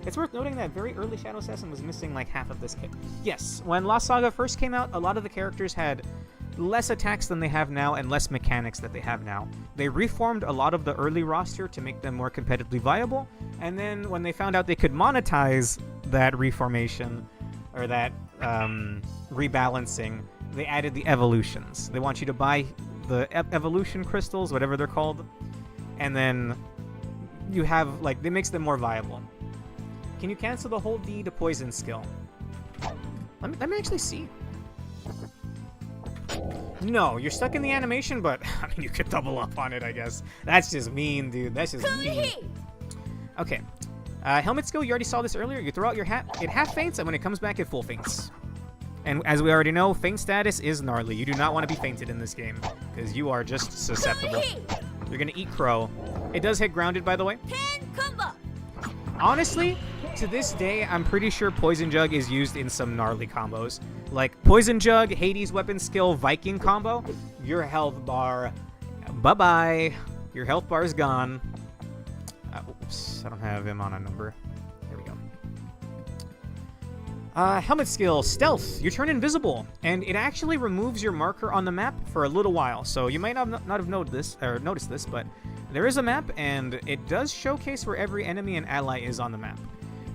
It's worth noting that very early Shadow Assassin was missing like half of this kit. Yes, when Lost Saga first came out, a lot of the characters had less attacks than they have now and less mechanics that they have now. They reformed a lot of the early roster to make them more competitively viable, and then when they found out they could monetize that reformation, or that rebalancing, they added the evolutions. They want you to buy the evolution crystals, whatever they're called, and then you have, like, it makes them more viable. Can you cancel the hold D to poison skill? Let me actually see. No, you're stuck in the animation, but I mean, you could double up on it, I guess. That's just mean, dude. That's just mean. Okay. Helmet skill, you already saw this earlier. You throw out your hat, it half faints, and when it comes back, it full faints. And as we already know, feint status is gnarly. You do not want to be fainted in this game, because you are just susceptible. You're going to eat crow. It does hit grounded, by the way. Honestly, to this day, I'm pretty sure Poison Jug is used in some gnarly combos. Like, Poison Jug, Hades weapon skill, Viking combo, your health bar, bye-bye. Your health bar is gone. Oops, I don't have him on a number. There we go. Helmet skill, Stealth. You turn invisible, and it actually removes your marker on the map for a little while. So you might not have noticed this, but there is a map, and it does showcase where every enemy and ally is on the map.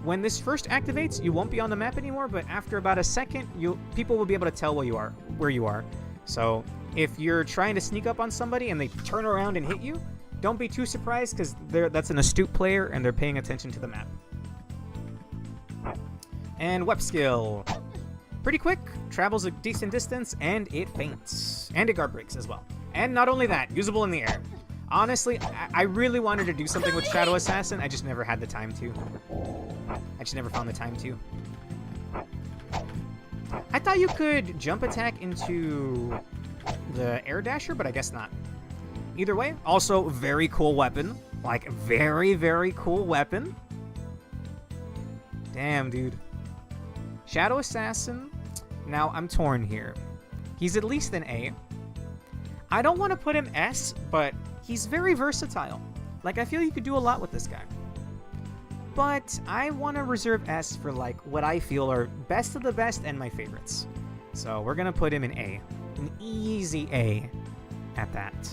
When this first activates, you won't be on the map anymore, but after about a second, people will be able to tell where you are. So if you're trying to sneak up on somebody and they turn around and hit you, don't be too surprised, because that's an astute player and they're paying attention to the map. And Wep skill. Pretty quick, travels a decent distance, and it feints. And it guard breaks as well. And not only that, usable in the air. Honestly, I really wanted to do something with Shadow Assassin, I just never had the time to. I just never found the time to. I thought you could jump attack into the air dasher, but I guess not. Either way, also very cool weapon. Like, very, very cool weapon. Damn, dude. Shadow Assassin. Now, I'm torn here. He's at least an A. I don't want to put him S, but he's very versatile. Like, I feel you could do a lot with this guy. But I want to reserve S for, like, what I feel are best of the best and my favorites. So we're going to put him in A. An easy A at that.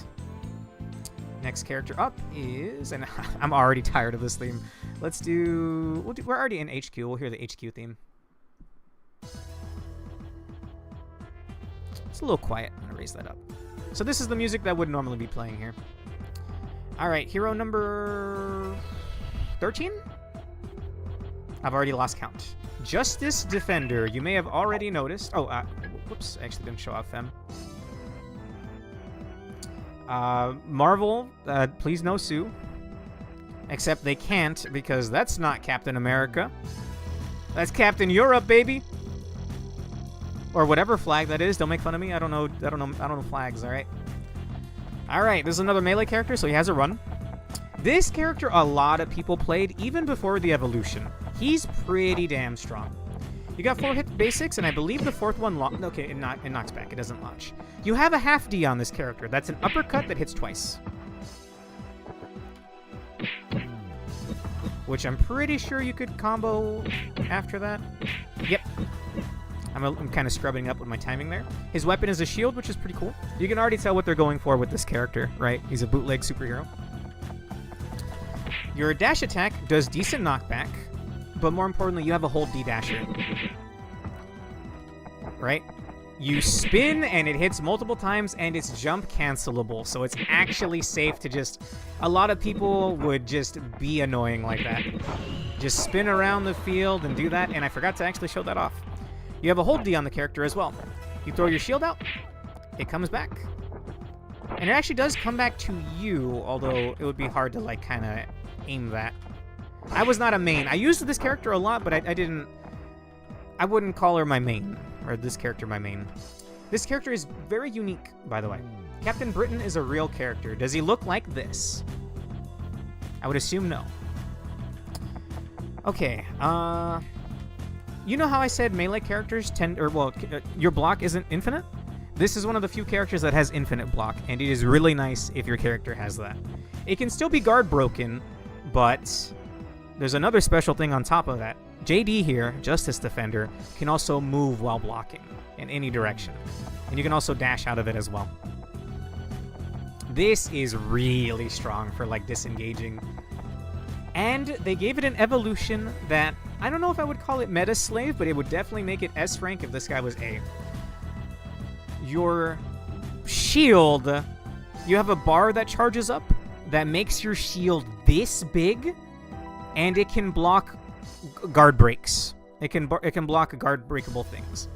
Next character up is, and I'm already tired of this theme. We're already in HQ. We'll hear the HQ theme. It's a little quiet. I'm going to raise that up. So this is the music that would normally be playing here. Alright, hero number 13? I've already lost count. Justice Defender. You may have already noticed. Oh, whoops. I actually didn't show off them. Marvel, please no sue. Except they can't, because that's not Captain America. That's Captain Europe, baby. Or whatever flag that is. Don't make fun of me. I don't know flags, alright? Alright, this is another melee character, so he has a run. This character a lot of people played even before the evolution. He's pretty damn strong. You got 4 hit basics, and I believe the 4th one okay, it knocks back. It doesn't launch. You have a half D on this character. That's an uppercut that hits twice. Which I'm pretty sure you could combo after that. Yep. I'm kind of scrubbing up with my timing there. His weapon is a shield, which is pretty cool. You can already tell what they're going for with this character, right? He's a bootleg superhero. Your dash attack does decent knockback, but more importantly, you have a hold D dasher. Right? You spin and it hits multiple times and it's jump cancelable, so it's actually safe to just... A lot of people would just be annoying like that. Just spin around the field and do that, and I forgot to actually show that off. You have a hold D on the character as well. You throw your shield out, it comes back. And it actually does come back to you, although it would be hard to, like, kind of aim that. I was not a main. I used this character a lot, but I wouldn't call her my main. Or this character my main. This character is very unique, by the way. Captain Britain is a real character. Does he look like this? I would assume no. Okay, you know how I said melee characters tend, your block isn't infinite? This is one of the few characters that has infinite block, and it is really nice if your character has that. It can still be guard broken, but there's another special thing on top of that. JD here, Justice Defender, can also move while blocking in any direction. And you can also dash out of it as well. This is really strong for, like, disengaging. And they gave it an evolution that, I don't know if I would call it Meta Slave, but it would definitely make it S rank if this guy was A. Your shield, you have a bar that charges up that makes your shield this big, and it can block guard breaks. It can block guard breakable things.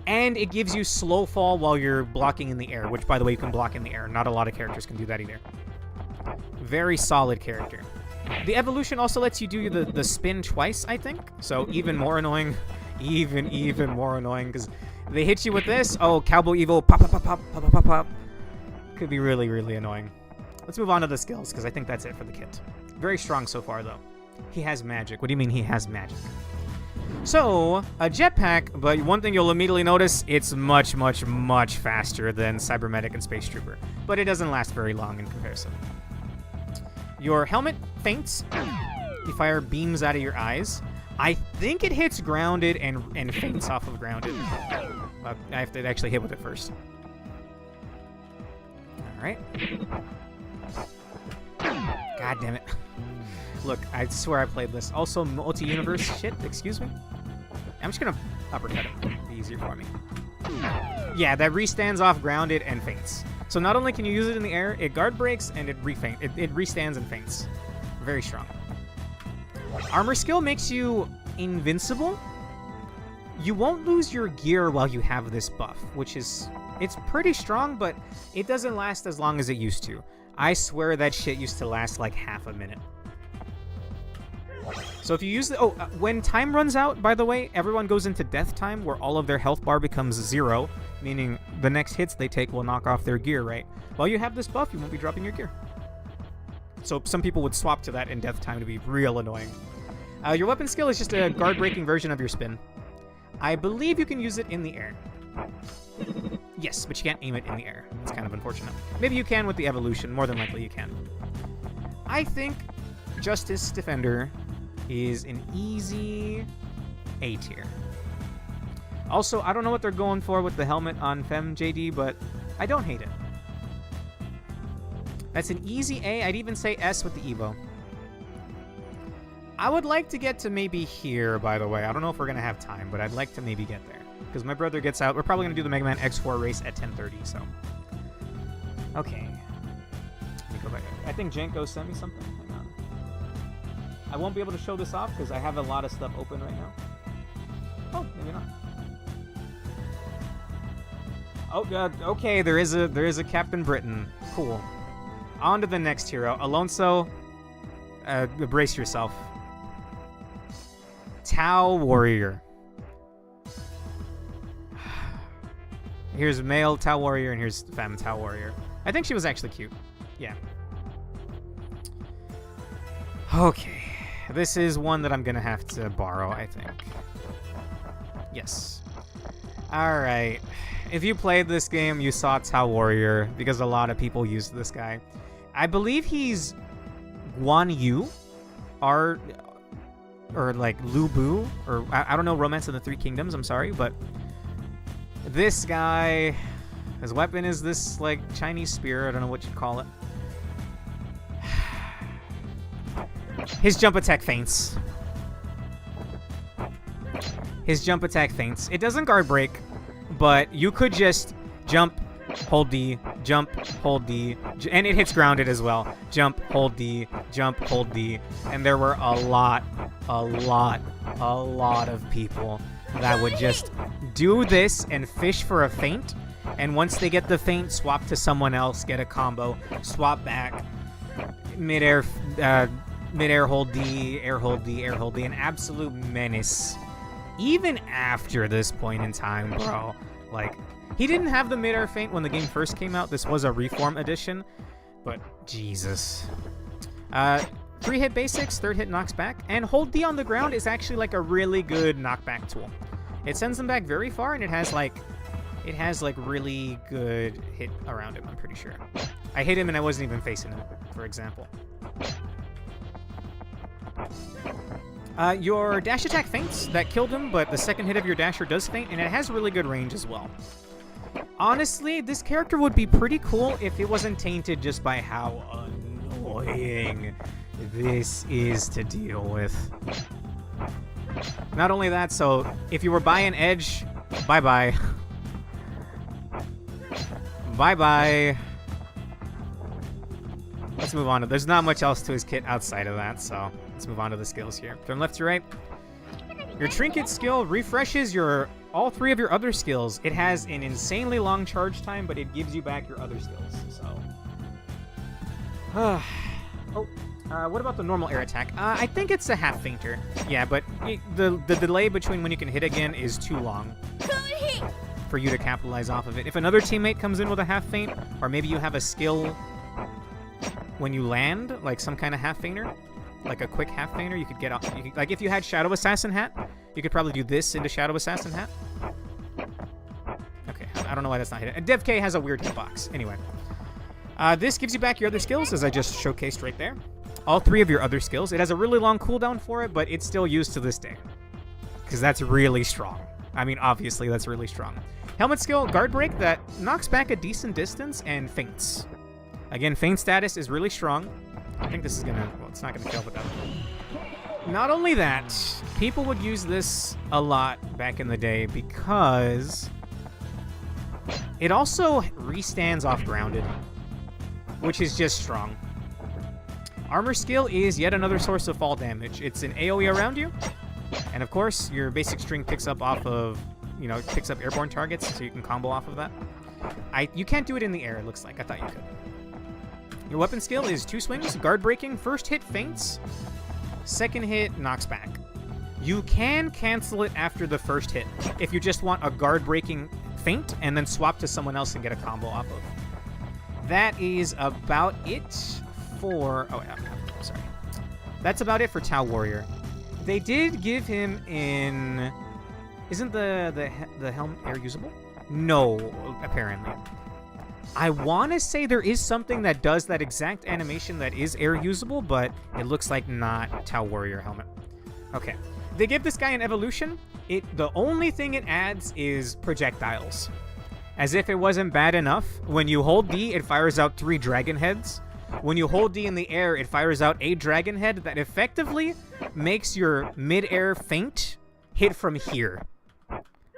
And it gives you slow fall while you're blocking in the air, which, by the way, you can block in the air. Not a lot of characters can do that either. Very solid character. The evolution also lets you do the spin twice, I think. So even more annoying. Even more annoying, because they hit you with this. Oh, Cowboy Evo, pop, pop, pop, pop, pop, pop, pop. Could be really, really annoying. Let's move on to the skills, because I think that's it for the kit. Very strong so far, though. He has magic. What do you mean he has magic? So, a jetpack, but one thing you'll immediately notice, it's much, much, much faster than Cybermedic and Space Trooper. But it doesn't last very long in comparison. Your helmet faints. You fire beams out of your eyes. I think it hits grounded and faints off of grounded. I have to actually hit with it first. Alright. God damn it. Look, I swear I played this. Also, multi-universe shit, excuse me. I'm just gonna uppercut it. It'll be easier for me. Yeah, that restands off grounded and faints. So not only can you use it in the air, it guard breaks and it restands and faints. Very strong. Armor skill makes you invincible. You won't lose your gear while you have this buff, which is... It's pretty strong, but it doesn't last as long as it used to. I swear that shit used to last like half a minute. So if you use the... when time runs out, by the way, everyone goes into death time, where all of their health bar becomes 0, meaning the next hits they take will knock off their gear, right? While you have this buff, you won't be dropping your gear. So some people would swap to that in death time to be real annoying. Your weapon skill is just a guard-breaking version of your spin. I believe you can use it in the air. Yes, but you can't aim it in the air. It's kind of unfortunate. Maybe you can with the evolution. More than likely you can. I think Justice Defender is an easy A tier. Also, I don't know what they're going for with the helmet on Fem JD, but I don't hate it. That's an easy A. I'd even say S with the Evo. I would like to get to maybe here, by the way. I don't know if we're going to have time, but I'd like to maybe get there. Because my brother gets out. We're probably going to do the Mega Man X4 race at 10:30, so. Okay. Let me go back. I think Janko sent me something. Hang on. I won't be able to show this off because I have a lot of stuff open right now. Oh, maybe not. Oh, God. Okay, there is a Captain Britain. Cool. On to the next hero. Alonso, brace yourself. Tau Warrior. Here's male Tau Warrior, and here's femme Tau Warrior. I think she was actually cute. Yeah. Okay. This is one that I'm going to have to borrow, I think. Yes. Alright. If you played this game, you saw Tau Warrior, because a lot of people used this guy. I believe he's Guan Yu, or like Lu Bu, or I don't know, Romance of the Three Kingdoms, I'm sorry, but This guy, his weapon is this, like, Chinese spear. I don't know what you'd call it. His jump attack feints. His jump attack feints. It doesn't guard break, but you could just jump, hold D, jump, hold D, and it hits grounded as well. Jump, hold D, jump, hold D. And there were a lot of people that would just do this and fish for a feint. And once they get the feint, swap to someone else, get a combo, swap back, mid-air hold D, air hold D, air hold D. An absolute menace. Even after this point in time, bro. Like, he didn't have the mid-air feint when the game first came out. This was a reform edition. But, Jesus. 3-hit basics, 3rd hit knocks back. And hold D on the ground is actually, like, a really good knockback tool. It sends them back very far, and it has, like, really good hit around him, I'm pretty sure. I hit him and I wasn't even facing him, for example. Your dash attack feints. That killed him, but the second hit of your dasher does feint, and it has really good range as well. Honestly, this character would be pretty cool if it wasn't tainted just by how annoying this is to deal with. Not only that, so if you were by an edge, bye-bye. Bye-bye. Let's move on. There's not much else to his kit outside of that, so let's move on to the skills here. From left to right. Your trinket skill refreshes all 3 of your other skills. It has an insanely long charge time, but it gives you back your other skills, so... what about the normal air attack? I think it's a half feinter. Yeah, but the delay between when you can hit again is too long for you to capitalize off of it. If another teammate comes in with a half feint, or maybe you have a skill when you land, like some kind of half feinter, like a quick half feinter, you could get off. Like if you had Shadow Assassin Hat, you could probably do this into Shadow Assassin Hat. Okay, I don't know why that's not hitting. And Dev K has a weird hitbox. Anyway, this gives you back your other skills, as I just showcased right there. All 3 of your other skills. It has a really long cooldown for it, but it's still used to this day, because that's really strong. I mean, obviously, that's really strong. Helmet skill, guard break, that knocks back a decent distance and feints. Again, feint status is really strong. I think this is gonna, well, it's not gonna kill with that. Not only that, people would use this a lot back in the day because it also restands off grounded, which is just strong. Armor skill is yet another source of fall damage. It's an AoE around you, and of course, your basic string picks up off of, you know, picks up airborne targets, so you can combo off of that. You can't do it in the air, it looks like. I thought you could. Your weapon skill is 2 swings, guard breaking, first hit feints, second hit knocks back. You can cancel it after the first hit if you just want a guard breaking feint and then swap to someone else and get a combo off of. That is about it for... Oh, yeah, sorry. That's about it for Tau Warrior. They did give him in... Isn't the helm air usable? No, apparently. I want to say there is something that does that exact animation that is air usable, but it looks like not Tau Warrior helmet. Okay. They give this guy an evolution. The only thing it adds is projectiles. As if it wasn't bad enough, when you hold D, it fires out 3 dragon heads. When you hold D in the air, it fires out a dragon head that effectively makes your mid-air feint hit from here.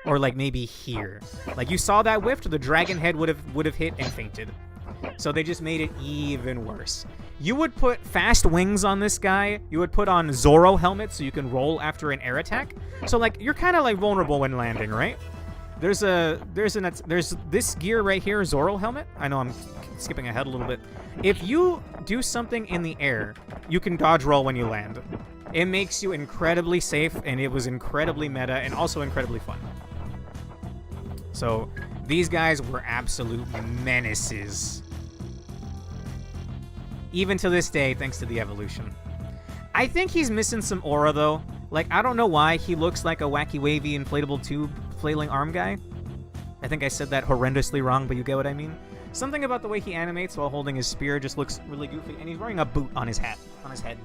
Or like maybe here. Like you saw that whiffed, the dragon head would have hit and fainted. So they just made it even worse. You would put fast wings on this guy. You would put on Zoro helmet so you can roll after an air attack. So like you're kind of like vulnerable when landing, right? There's this gear right here, Zoro helmet. I know I'm skipping ahead a little bit. If you do something in the air, you can dodge roll when you land. It makes you incredibly safe, and it was incredibly meta and also incredibly fun. So these guys were absolute menaces. Even to this day, thanks to the evolution. I think he's missing some aura, though. Like, I don't know why he looks like a wacky, wavy, inflatable tube flailing arm guy. I think I said that horrendously wrong, but you get what I mean. Something about the way he animates while holding his spear just looks really goofy, and he's wearing a boot on his hat, on his head.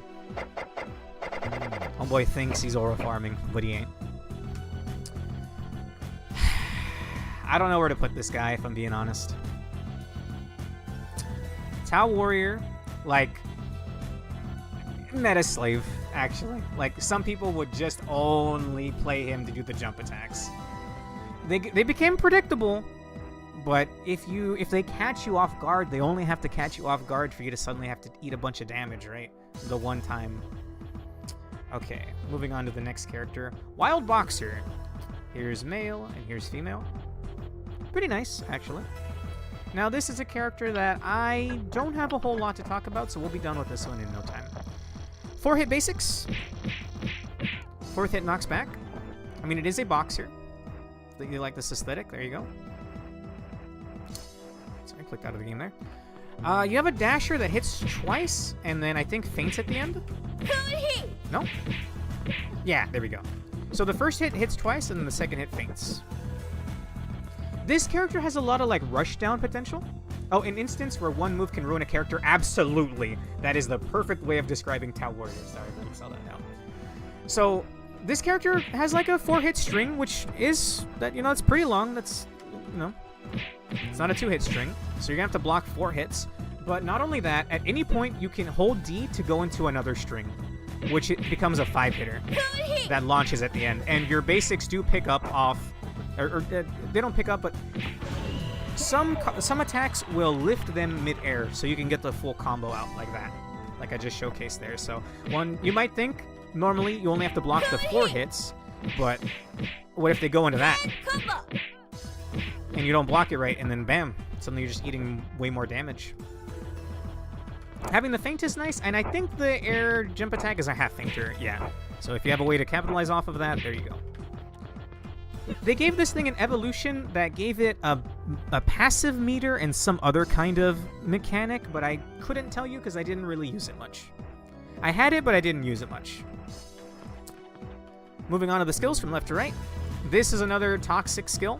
Homeboy thinks he's aura farming, but he ain't. I don't know where to put this guy, if I'm being honest. Tau Warrior, like, meta slave, actually. Like, some people would just only play him to do the jump attacks. They became predictable, but if they catch you off guard, they only have to catch you off guard for you to suddenly have to eat a bunch of damage, right? The one time. Okay, moving on to the next character. Wild Boxer. Here's male, and here's female. Pretty nice, actually. Now, this is a character that I don't have a whole lot to talk about, so we'll be done with this one in no time. 4-hit basics. 4th hit knocks back. I mean, it is a boxer. You like this aesthetic? There you go. Sorry, I clicked out of the game there. You have a dasher that hits twice, and then I think feints at the end? No? Yeah, there we go. So the first hit hits twice, and then the second hit feints. This character has a lot of, like, rushdown potential. Oh, an instance where one move can ruin a character? Absolutely. That is the perfect way of describing Tau Warrior. Sorry, I didn't sell that now. So, this character has, like, a 4-hit string, which is, that it's pretty long. That's, it's not a 2-hit string. So you're going to have to block 4 hits. But not only that, at any point, you can hold D to go into another string, which it becomes a 5-hitter that launches at the end. And your basics do pick up off... Or they don't pick up, but some attacks will lift them mid-air, so you can get the full combo out like that, like I just showcased there. So you might think normally you only have to block the 4 hits, but what if they go into that and you don't block it right, and then bam, suddenly you're just eating way more damage. Having the feint is nice, and I think the air jump attack is a half feinter, yeah. So if you have a way to capitalize off of that, there you go. They gave this thing an evolution that gave it a passive meter and some other kind of mechanic, but I couldn't tell you because I didn't really use it much. I had it, but I didn't use it much. Moving on to the skills from left to right. This is another toxic skill.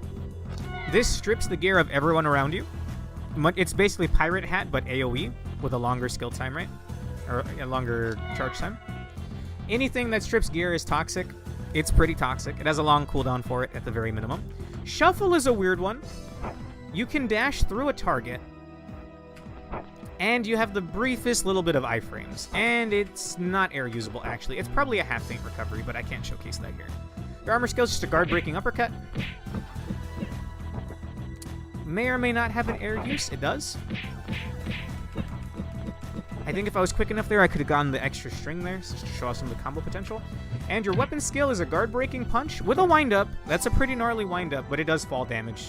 This strips the gear of everyone around you. It's basically Pirate Hat, but AoE with a longer skill time, right? Or a longer charge time. Anything that strips gear is toxic. It's pretty toxic. It has a long cooldown for it at the very minimum. Shuffle is a weird one. You can dash through a target, and you have the briefest little bit of iframes. And it's not air usable, actually. It's probably a half feint recovery, but I can't showcase that here. Your armor skill is just a guard-breaking uppercut. May or may not have an air use. It does. I think if I was quick enough there, I could have gotten the extra string there, just to show off some of the combo potential. And your weapon skill is a guard-breaking punch with a wind-up. That's a pretty gnarly wind-up, but it does fall damage.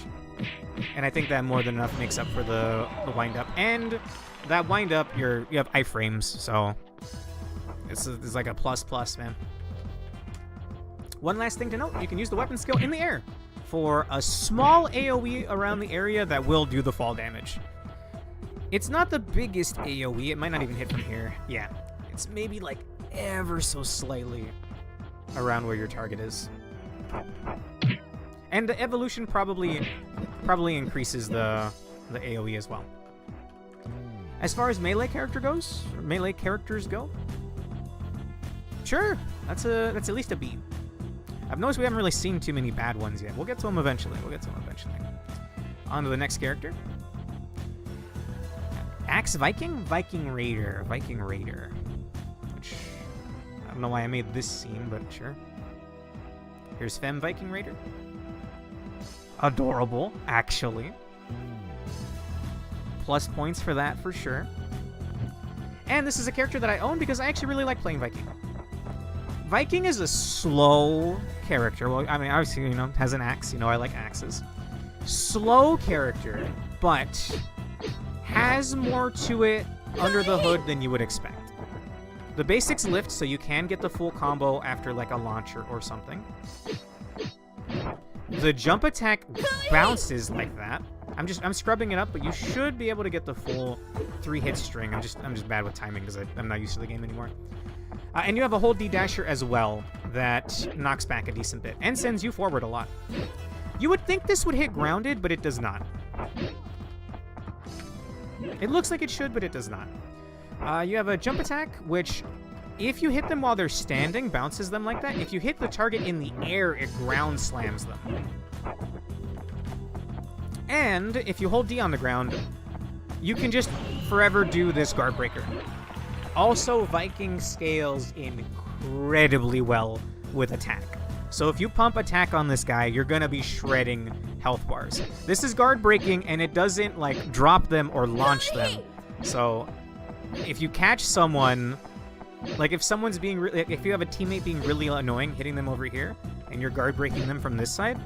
And I think that more than enough makes up for the wind-up. And that wind-up, you have iframes, so it's like a plus, man. One last thing to note, you can use the weapon skill in the air for a small AoE around the area that will do the fall damage. It's not the biggest AoE. It might not even hit from here. Yeah, it's maybe like ever so slightly around where your target is. And the evolution probably increases the AoE as well. As far as melee characters go, sure, that's at least a B. I've noticed we haven't really seen too many bad ones yet. We'll get to them eventually. On to the next character. Axe Viking? Viking Raider. Which, I don't know why I made this scene, but sure. Here's Femme Viking Raider. Adorable, actually. Plus points for that, for sure. And this is a character that I own because I actually really like playing Viking. Viking is a slow character. Well, I mean, obviously, has an axe. I like axes. Slow character, but has more to it under the hood than you would expect. The basics lift, so you can get the full combo after like a launcher or something. The jump attack bounces like that. I'm scrubbing it up, but you should be able to get the full 3-hit string. I'm just bad with timing because I'm not used to the game anymore. And you have a hold D dasher as well that knocks back a decent bit and sends you forward a lot. You would think this would hit grounded, but it does not. It looks like it should, but it does not. You have a jump attack, which, if you hit them while they're standing, bounces them like that. If you hit the target in the air, it ground slams them. And if you hold D on the ground, you can just forever do this guard breaker. Also, Viking scales incredibly well with attack. So if you pump attack on this guy, you're gonna be shredding health bars. This is guard breaking, and it doesn't like drop them or launch them. So if you catch someone, like if someone's being if you have a teammate being really annoying, hitting them over here, and you're guard breaking them from this side,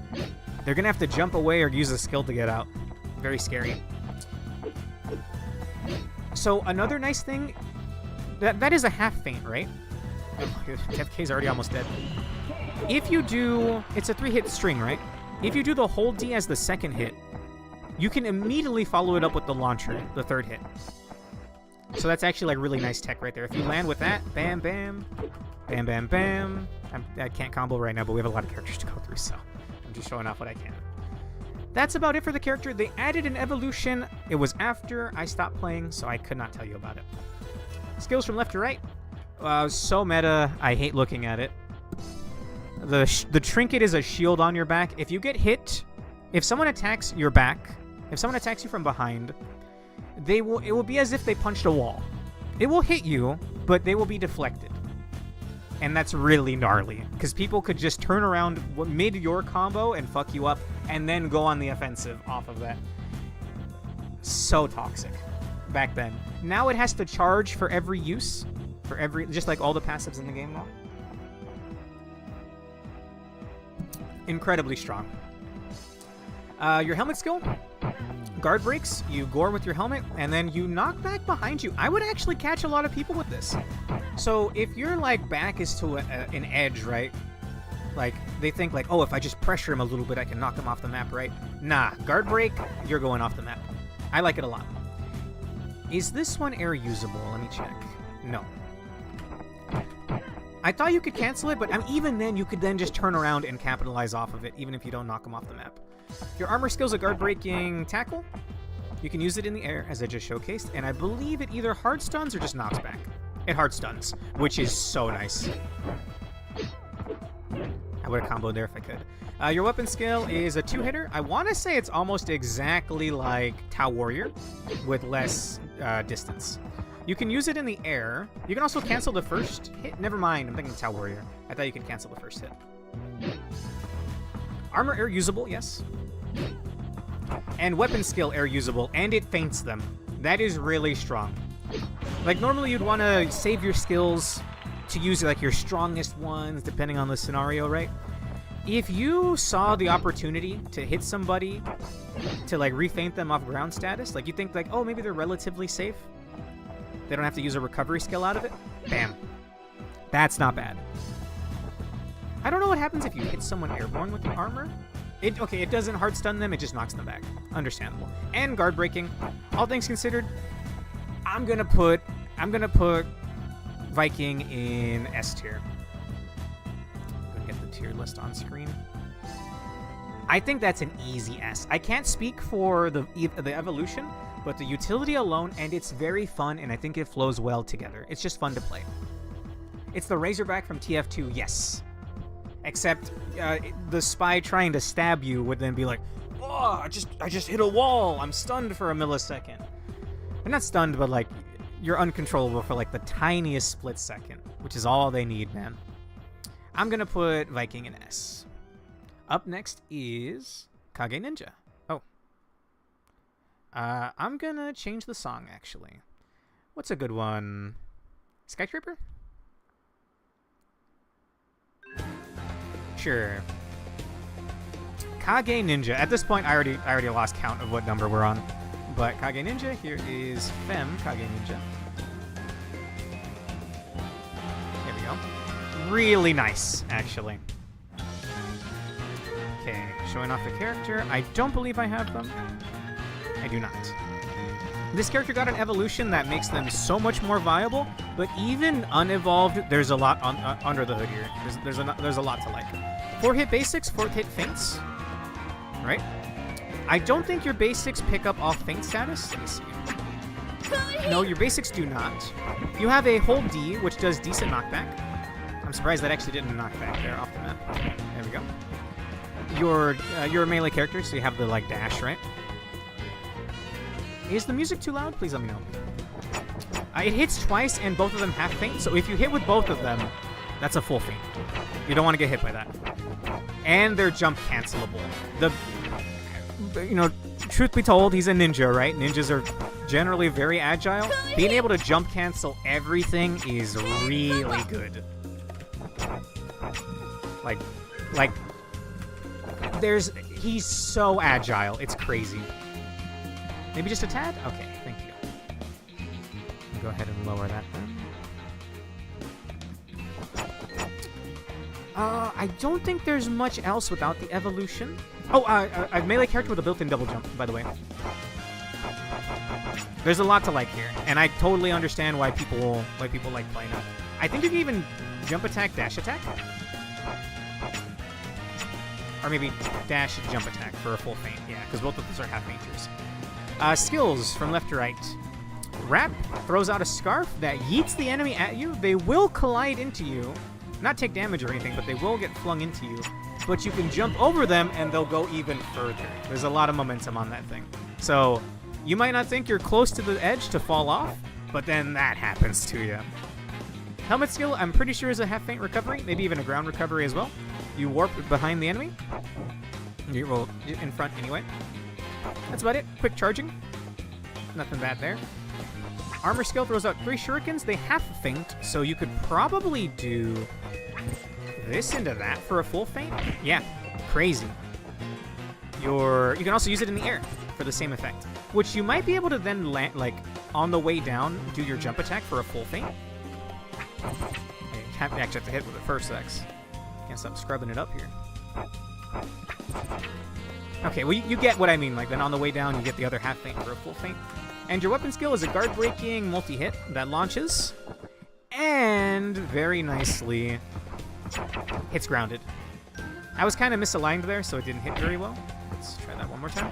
they're gonna have to jump away or use a skill to get out. Very scary. So another nice thing, that is a half feint, right? FK's already almost dead. If you do, it's a 3-hit string, right? If you do the hold D as the second hit, you can immediately follow it up with the launcher, the third hit. So that's actually like really nice tech right there. If you land with that, bam, bam, bam, bam, bam. I can't combo right now, but we have a lot of characters to go through, so I'm just showing off what I can. That's about it for the character. They added an evolution. It was after I stopped playing, so I could not tell you about it. Skills from left to right. So meta, I hate looking at it. The trinket is a shield on your back. If you get hit, if someone attacks your back, if someone attacks you from behind, it will be as if they punched a wall. It will hit you, but they will be deflected. And that's really gnarly, because people could just turn around mid your combo and fuck you up, and then go on the offensive off of that. So toxic back then. Now it has to charge for every use, just like all the passives in the game now. Incredibly strong. Your helmet skill, guard breaks, you gore with your helmet, and then you knock back behind you. I would actually catch a lot of people with this. So if your like back is to an edge, right? Like they think like, oh, if I just pressure him a little bit, I can knock him off the map, right? Nah, guard break, you're going off the map. I like it a lot. Is this one air usable? Let me check. No. I thought you could cancel it, but even then, you could then just turn around and capitalize off of it, even if you don't knock him off the map. Your armor skills are guard-breaking tackle. You can use it in the air, as I just showcased, and I believe it either hard stuns or just knocks back. It hard stuns, which is so nice. I would have comboed there if I could. Your weapon skill is a 2-hitter. I want to say it's almost exactly like Tau Warrior, with less distance. You can use it in the air. You can also cancel the first hit. Never mind, I'm thinking Tau Warrior. I thought you could cancel the first hit. Armor air usable, yes. And weapon skill air usable, and it feints them. That is really strong. Like normally you'd want to save your skills to use like your strongest ones depending on the scenario, right? If you saw the opportunity to hit somebody to like refeint them off ground status, like you think like, oh, maybe they're relatively safe. They don't have to use a recovery skill out of it. Bam. That's not bad. I don't know what happens if you hit someone airborne with the armor. Okay, it doesn't hard stun them, it just knocks them back. Understandable. And guard breaking. All things considered, I'm gonna put Viking in S tier. I'm gonna get the tier list on screen. I think that's an easy S. I can't speak for the evolution, but the utility alone, and it's very fun, and I think it flows well together. It's just fun to play. It's the Razorback from TF2, yes. Except the spy trying to stab you would then be like, oh, I just hit a wall. I'm stunned for a millisecond. I'm not stunned, but like you're uncontrollable for like the tiniest split second, which is all they need, man. I'm gonna put Viking in S. Up next is Kage Ninja. Oh. I'm gonna change the song, actually. What's a good one? Skyscraper? Sure. Kage Ninja. At this point, I already lost count of what number we're on. But Kage Ninja, here is Fem Kage Ninja. There we go. Really nice, actually. Okay, showing off the character. I don't believe I have them. I do not. This character got an evolution that makes them so much more viable, but even unevolved, there's a lot under the hood here. There's a lot to like. 4-hit basics, 4-hit feints, right? I don't think your basics pick up off feint status. Let me see. No, your basics do not. You have a hold D, which does decent knockback. I'm surprised that actually didn't knock back there off the map. There we go. You're a melee character, so you have the like dash, right? Is the music too loud? Please let me know. It hits twice, and both of them half faint, so if you hit with both of them, that's a full faint. You don't want to get hit by that. And they're jump cancelable. Truth be told, he's a ninja, right? Ninjas are generally very agile. Being able to jump cancel everything is really good. He's so agile. It's crazy. Maybe just a tad? Okay, thank you. Go ahead and lower that then. I don't think there's much else without the evolution. Oh, a melee character with a built-in double jump, by the way. There's a lot to like here, and I totally understand why people like playing it. I think you can even jump attack, dash attack. Or maybe dash jump attack for a full feint. Yeah, because both of those are half feinters. Skills from left to right. Wrap throws out a scarf that yeets the enemy at you. They will collide into you. Not take damage or anything, but they will get flung into you. But you can jump over them, and they'll go even further. There's a lot of momentum on that thing. So you might not think you're close to the edge to fall off, but then that happens to you. Helmet skill, I'm pretty sure is a half feint recovery, maybe even a ground recovery as well. You warp behind the enemy. Well, in front anyway. That's about it. Quick charging. Nothing bad there. Armor skill throws out 3 shurikens. They half feint, so you could probably do this into that for a full feint. Yeah, crazy. You can also use it in the air for the same effect, which you might be able to then land, like, on the way down, do your jump attack for a full feint. You actually have to hit with it first, X. Can't stop scrubbing it up here. Okay, well, you get what I mean. Like, then on the way down, you get the other half feint for a full feint. And your weapon skill is a guard-breaking multi-hit that launches. And very nicely hits grounded. I was kind of misaligned there, so it didn't hit very well. Let's try that one more time.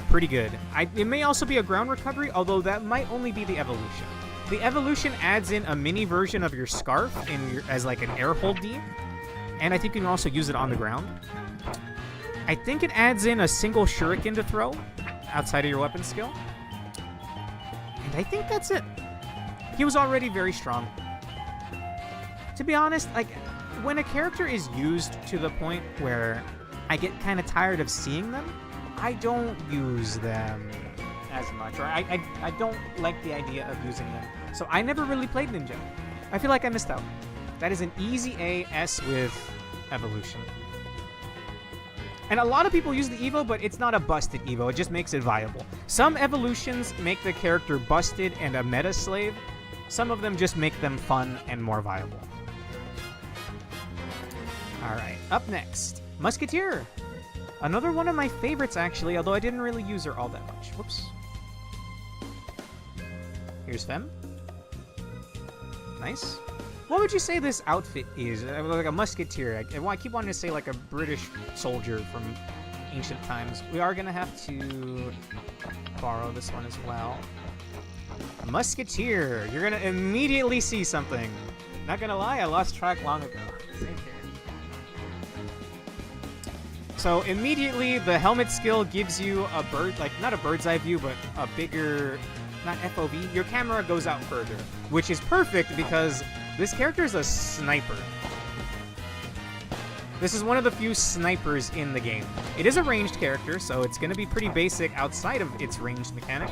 Pretty good. It may also be a ground recovery, although that might only be the evolution. The evolution adds in a mini version of your scarf as like an air hold D. And I think you can also use it on the ground. I think it adds in a single shuriken to throw outside of your weapon skill. And I think that's it. He was already very strong. To be honest, like, when a character is used to the point where I get kind of tired of seeing them, I don't use them as much, or I don't like the idea of using them. So I never really played Ninja. I feel like I missed out. That is an easy AS with evolution. And a lot of people use the Evo, but it's not a busted Evo. It just makes it viable. Some evolutions make the character busted and a meta slave. Some of them just make them fun and more viable. Alright, up next, Musketeer. Another one of my favorites, actually, although I didn't really use her all that much. Whoops. Here's Fem. Nice. What would you say this outfit is? Like a musketeer. I keep wanting to say like a British soldier from ancient times. We are going to have to borrow this one as well. Musketeer. You're going to immediately see something. Not going to lie, I lost track long ago. Same here. So immediately the helmet skill gives you a not a bird's eye view, but a bigger, not FOV. Your camera goes out further, which is perfect because this character is a sniper. This is one of the few snipers in the game. It is a ranged character, so it's going to be pretty basic outside of its ranged mechanic.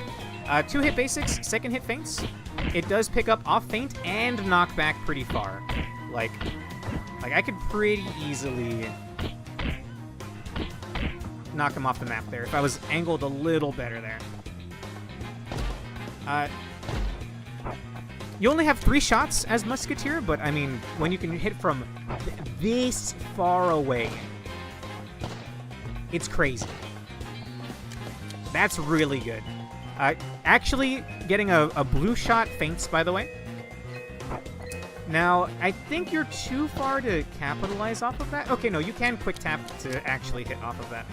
2 hit basics, second hit feints. It does pick up off feint and knock back pretty far. Like I could pretty easily knock him off the map there if I was angled a little better there. You only have 3 shots as Musketeer, but I mean, when you can hit from this far away, it's crazy. That's really good. Actually, getting a blue shot feints, by the way. Now, I think you're too far to capitalize off of that. Okay, no, you can quick tap to actually hit off of that.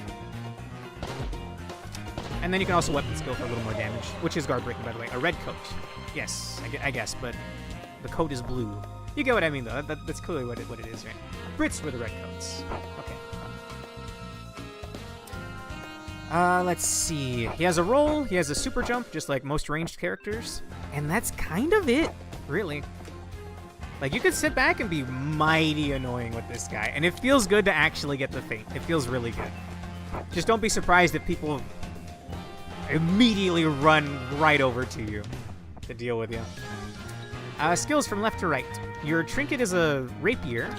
And then you can also weapon skill for a little more damage, which is guard breaking, by the way. A red coat. Yes, I guess, but the coat is blue. You get what I mean, though. That's clearly what it is, right? Brits were the red coats. Okay. Let's see. He has a roll, he has a super jump, just like most ranged characters. And that's kind of it, really. Like, you could sit back and be mighty annoying with this guy. And it feels good to actually get the feint. It feels really good. Just don't be surprised if people immediately run right over to you to deal with you. Skills from left to right. Your trinket is a rapier.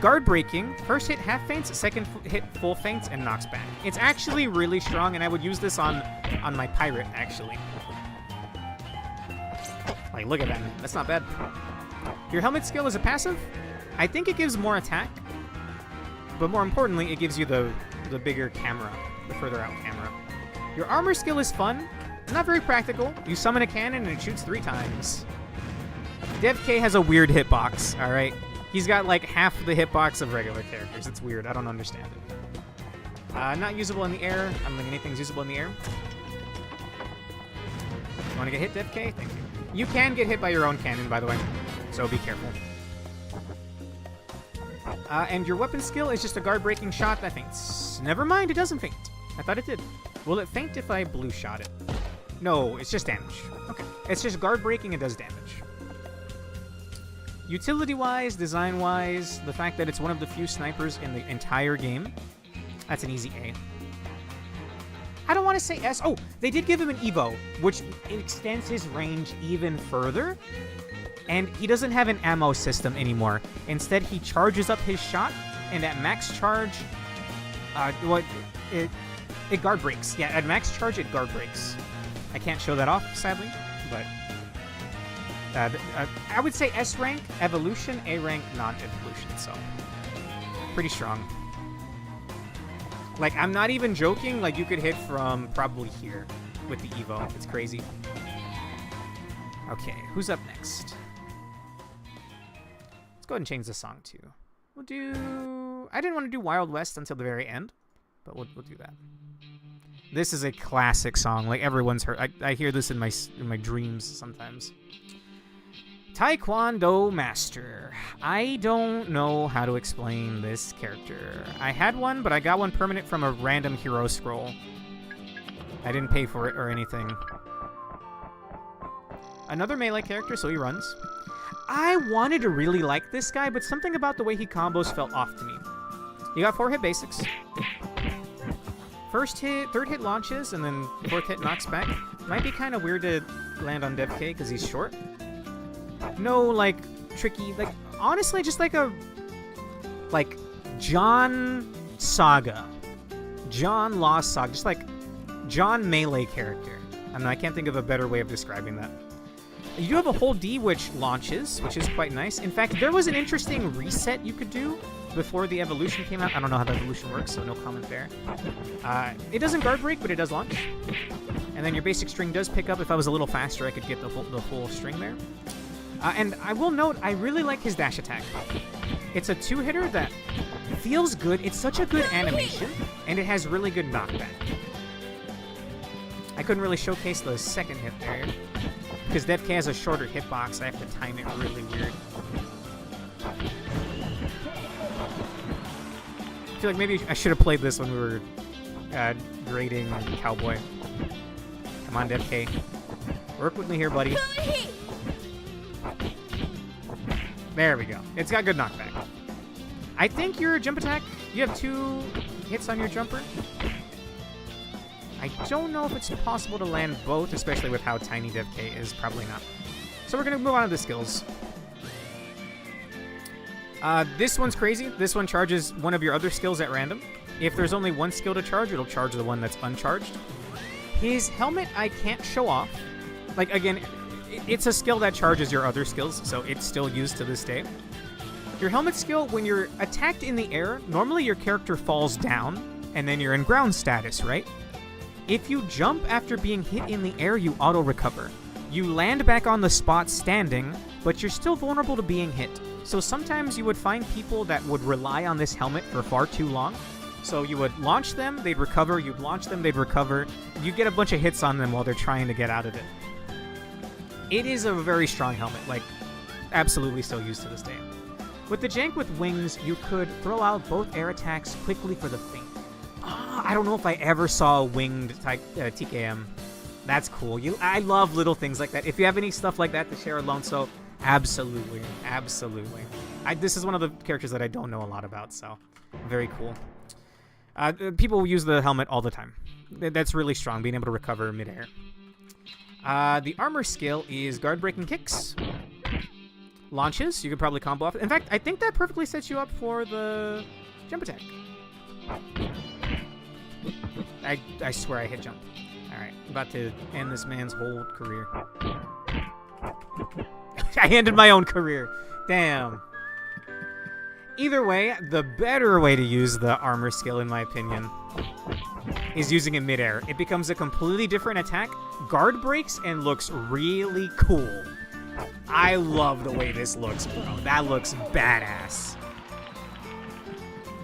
Guard breaking. First hit half feints, second hit full feints, and knocks back. It's actually really strong, and I would use this on my pirate, actually. Like, look at that. That's not bad. Your helmet skill is a passive. I think it gives more attack, but more importantly, it gives you the bigger camera, the further out camera. Your armor skill is fun. Not very practical. You summon a cannon and it shoots 3 times. Dev K has a weird hitbox, alright? He's got like half the hitbox of regular characters. It's weird. I don't understand it. Not usable in the air. I don't think anything's usable in the air. You want to get hit, Dev K? Thank you. You can get hit by your own cannon, by the way, so be careful. And your weapon skill is just a guard-breaking shot that faints. Never mind, it doesn't faint. I thought it did. Will it faint if I blue shot it? No, it's just damage. Okay. It's just guard-breaking and does damage. Utility-wise, design-wise, the fact that it's one of the few snipers in the entire game, that's an easy A. I don't want to say S. Oh, they did give him an Evo, which extends his range even further. And he doesn't have an ammo system anymore. Instead, he charges up his shot, and at max charge, it guard breaks. Yeah, at max charge, it guard breaks. I can't show that off, sadly, but I would say S rank, evolution, A rank, non-evolution, so pretty strong. Like, I'm not even joking, like, you could hit from probably here with the Evo. It's crazy. Okay, who's up next? Let's go ahead and change the song, too. We'll do... I didn't want to do Wild West until the very end, but we'll do that. This is a classic song. Like, everyone's heard... I hear this in my dreams sometimes. Taekwondo Master. I don't know how to explain this character. I had one, but I got one permanent from a random hero scroll. I didn't pay for it or anything. Another melee character, so he runs. I wanted to really like this guy, but something about the way he combos felt off to me. You got 4 hit basics. First hit, third hit launches, and then 4th hit knocks back. Might be kind of weird to land on Dev K because he's short. No, like, tricky, like, honestly, just like a, like, John Saga. John Lost Saga, just like John Melee character. I can't think of a better way of describing that. You do have a whole D which launches, which is quite nice. In fact, there was an interesting reset you could do before the evolution came out. I don't know how the evolution works, so no comment there. It doesn't guard break, but it does launch. And then your basic string does pick up. If I was a little faster, I could get the full string there. And I will note, I really like his dash attack. It's a 2-hitter that feels good. It's such a good animation, and it has really good knockback. I couldn't really showcase the second hit there, because Dev K has a shorter hitbox. I have to time it really weird. I feel like maybe I should have played this when we were grading Cowboy. Come on, Dev K. Work with me here, buddy. There we go. It's got good knockback. I think your jump attack, you have 2 hits on your jumper. I don't know if it's possible to land both, especially with how tiny Dev K is. Probably not. So we're going to move on to the skills. This one's crazy. This one charges one of your other skills at random. If there's only one skill to charge, it'll charge the one that's uncharged. His helmet I can't show off. Like, again, it's a skill that charges your other skills, so it's still used to this day. Your helmet skill, when you're attacked in the air, normally your character falls down, and then you're in ground status, right? If you jump after being hit in the air, you auto-recover. You land back on the spot standing, but you're still vulnerable to being hit. So sometimes you would find people that would rely on this helmet for far too long. So you would launch them, they'd recover, you'd launch them, they'd recover. You'd get a bunch of hits on them while they're trying to get out of it. It is a very strong helmet, like, absolutely still used to this day. With the jank with wings, you could throw out both air attacks quickly for the feint. I don't know if I ever saw a winged TKM. That's cool. I love little things like that. If you have any stuff like that to share alone, so absolutely, absolutely. This is one of the characters that I don't know a lot about, so very cool. People use the helmet all the time. That's really strong, being able to recover midair. The armor skill is guard breaking kicks. Launches, you could probably combo off. In fact, I think that perfectly sets you up for the jump attack. I swear I hit jump. Alright, I'm about to end this man's whole career. I ended my own career. Damn. Either way, the better way to use the armor skill, in my opinion, is using it midair. It becomes a completely different attack, guard breaks, and looks really cool. I love the way this looks, bro. That looks badass.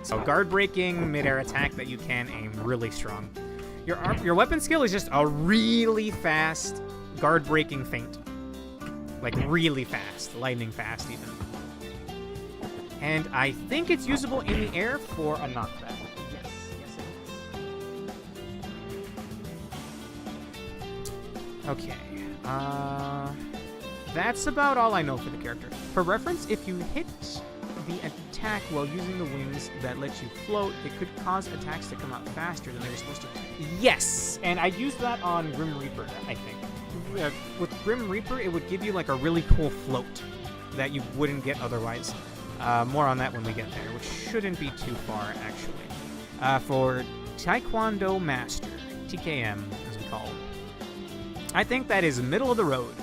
So guard breaking midair attack that you can aim really strong. Your weapon skill is just a really fast guard breaking feint. Like really fast, lightning fast even. And I think it's usable in the air for a knockback. Yes, it is. Okay. That's about all I know for the character. For reference, if you hit the attack while using the wings that lets you float, it could cause attacks to come out faster than they were supposed to. Yes! And I used that on Grim Reaper, I think. With Grim Reaper, it would give you like a really cool float that you wouldn't get otherwise. More on that when we get there, which shouldn't be too far, actually. For Taekwondo Master, TKM, as we call him, I think that is middle of the road.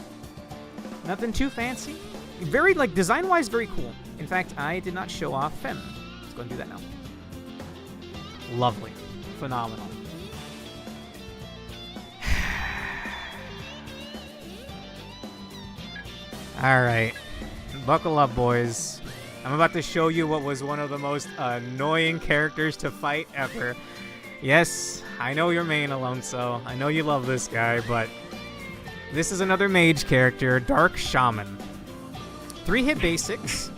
Nothing too fancy. Very, like, design-wise, very cool. In fact, I did not show off Fem. Let's go and do that now. Lovely. Phenomenal. Alright. Buckle up, boys. I'm about to show you what was one of the most annoying characters to fight ever. Yes, I know you're main alone, so I know you love this guy, but this is another mage character, Dark Shaman. 3-hit basics.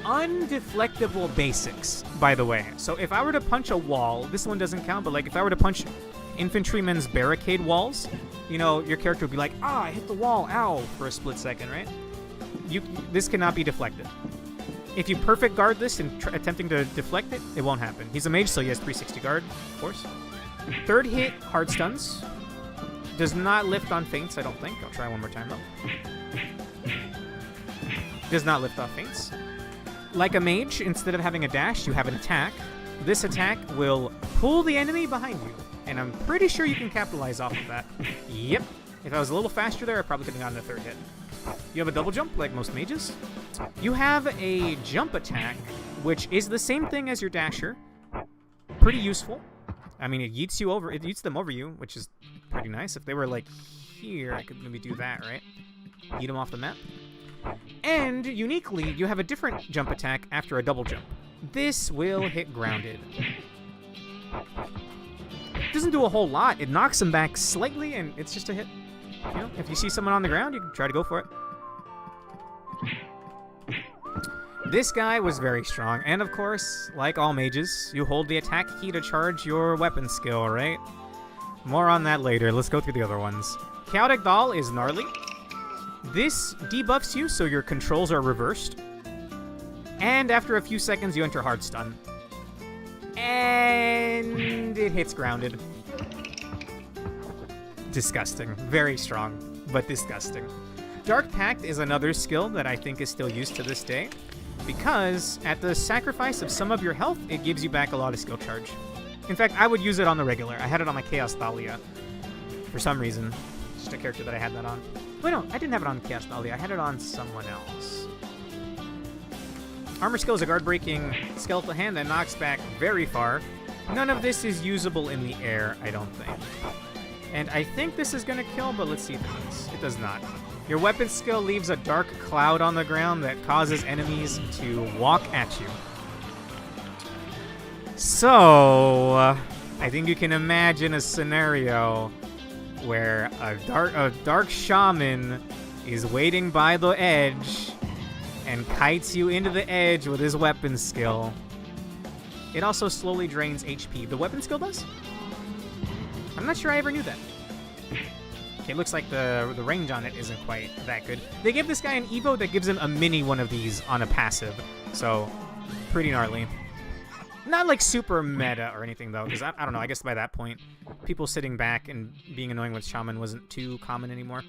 Undeflectable basics, by the way. So if I were to punch a wall, this one doesn't count, but like if I were to punch infantrymen's barricade walls, you know, your character would be like, I hit the wall, ow, for a split second, right? This cannot be deflected. If you perfect guard this and attempting to deflect it, it won't happen. He's a mage, so he has 360 guard, of course. 3rd hit, hard stuns. Does not lift on feints, I don't think. I'll try one more time, though. Does not lift off feints. Like a mage, instead of having a dash, you have an attack. This attack will pull the enemy behind you, and I'm pretty sure you can capitalize off of that. Yep. If I was a little faster there, I probably could have gotten a 3rd hit. You have a double jump, like most mages. You have a jump attack, which is the same thing as your dasher. Pretty useful. I mean, it yeets them over you, which is pretty nice. If they were, like, here, I could maybe do that, right? Yeet them off the map. And, uniquely, you have a different jump attack after a double jump. This will hit grounded. It doesn't do a whole lot. It knocks them back slightly, and it's just a hit. You know, if you see someone on the ground, you can try to go for it. This guy was very strong, and of course, like all mages, you hold the attack key to charge your weapon skill, right? More on that later. Let's go through the other ones. Chaotic Doll is gnarly. This debuffs you, so your controls are reversed. And after a few seconds, you enter hard stun. And it hits grounded. Disgusting. Very strong, but disgusting. Dark Pact is another skill that I think is still used to this day, because at the sacrifice of some of your health, it gives you back a lot of skill charge. In fact, I would use it on the regular. I had it on my Chaos Thalia for some reason. Just a character that I had that on. Wait, no, I didn't have it on Chaos Thalia. I had it on someone else. Armor skill is a guard-breaking skeletal hand that knocks back very far. None of this is usable in the air, I don't think. And I think this is going to kill, but let's see if it does. It does not. Your weapon skill leaves a dark cloud on the ground that causes enemies to walk at you. So, I think you can imagine a scenario where a dark shaman is waiting by the edge and kites you into the edge with his weapon skill. It also slowly drains HP. The weapon skill does? I'm not sure I ever knew that. Okay, looks like the range on it isn't quite that good. They give this guy an Evo that gives him a mini one of these on a passive. So, pretty gnarly. Not like super meta or anything though, because I don't know, I guess by that point, people sitting back and being annoying with Shaman wasn't too common anymore.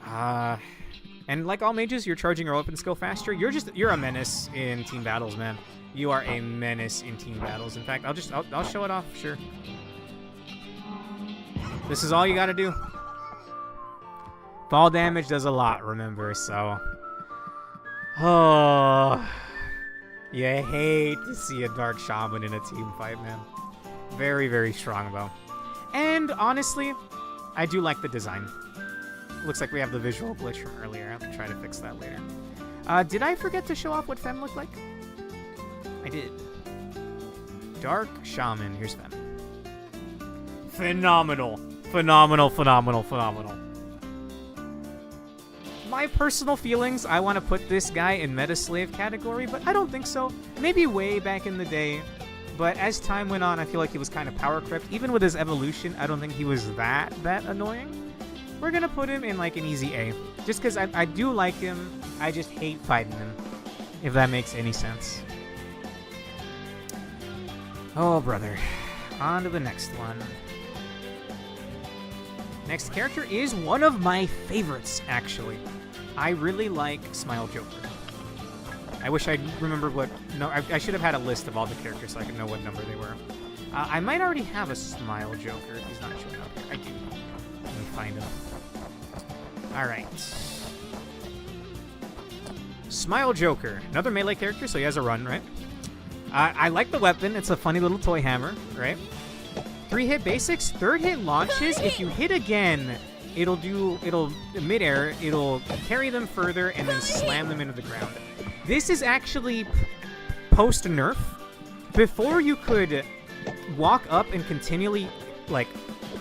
And like all mages, you're charging your weapon skill faster. You're a menace in team battles, man. You are a menace in team battles. In fact, I'll show it off, sure. This is all you gotta do. Fall damage does a lot, remember, so... Oh... You hate to see a Dark Shaman in a team fight, man. Very, very strong, though. And, honestly, I do like the design. Looks like we have the visual glitch from earlier. I have to try to fix that later. Did I forget to show off what Fem looked like? I did. Dark Shaman. Here's Fem. Phenomenal. Phenomenal, phenomenal, phenomenal. My personal feelings, I want to put this guy in Meta Slave category, but I don't think so. Maybe way back in the day, but as time went on, I feel like he was kind of power crept. Even with his evolution, I don't think he was that annoying. We're going to put him in like an easy A, just because I do like him. I just hate fighting him, if that makes any sense. Oh, brother. On to the next one. Next character is one of my favorites, actually. I really like Smile Joker. I wish I remembered what... No, I should have had a list of all the characters so I could know what number they were. I might already have a Smile Joker if he's not showing up here. I do. Let me find him. Alright. Smile Joker. Another melee character, so he has a run, right? I like the weapon. It's a funny little toy hammer, right? 3-hit basics, 3rd hit launches. If you hit again, it'll midair, it'll carry them further and then slam them into the ground. This is actually post-nerf. Before you could walk up and continually, like,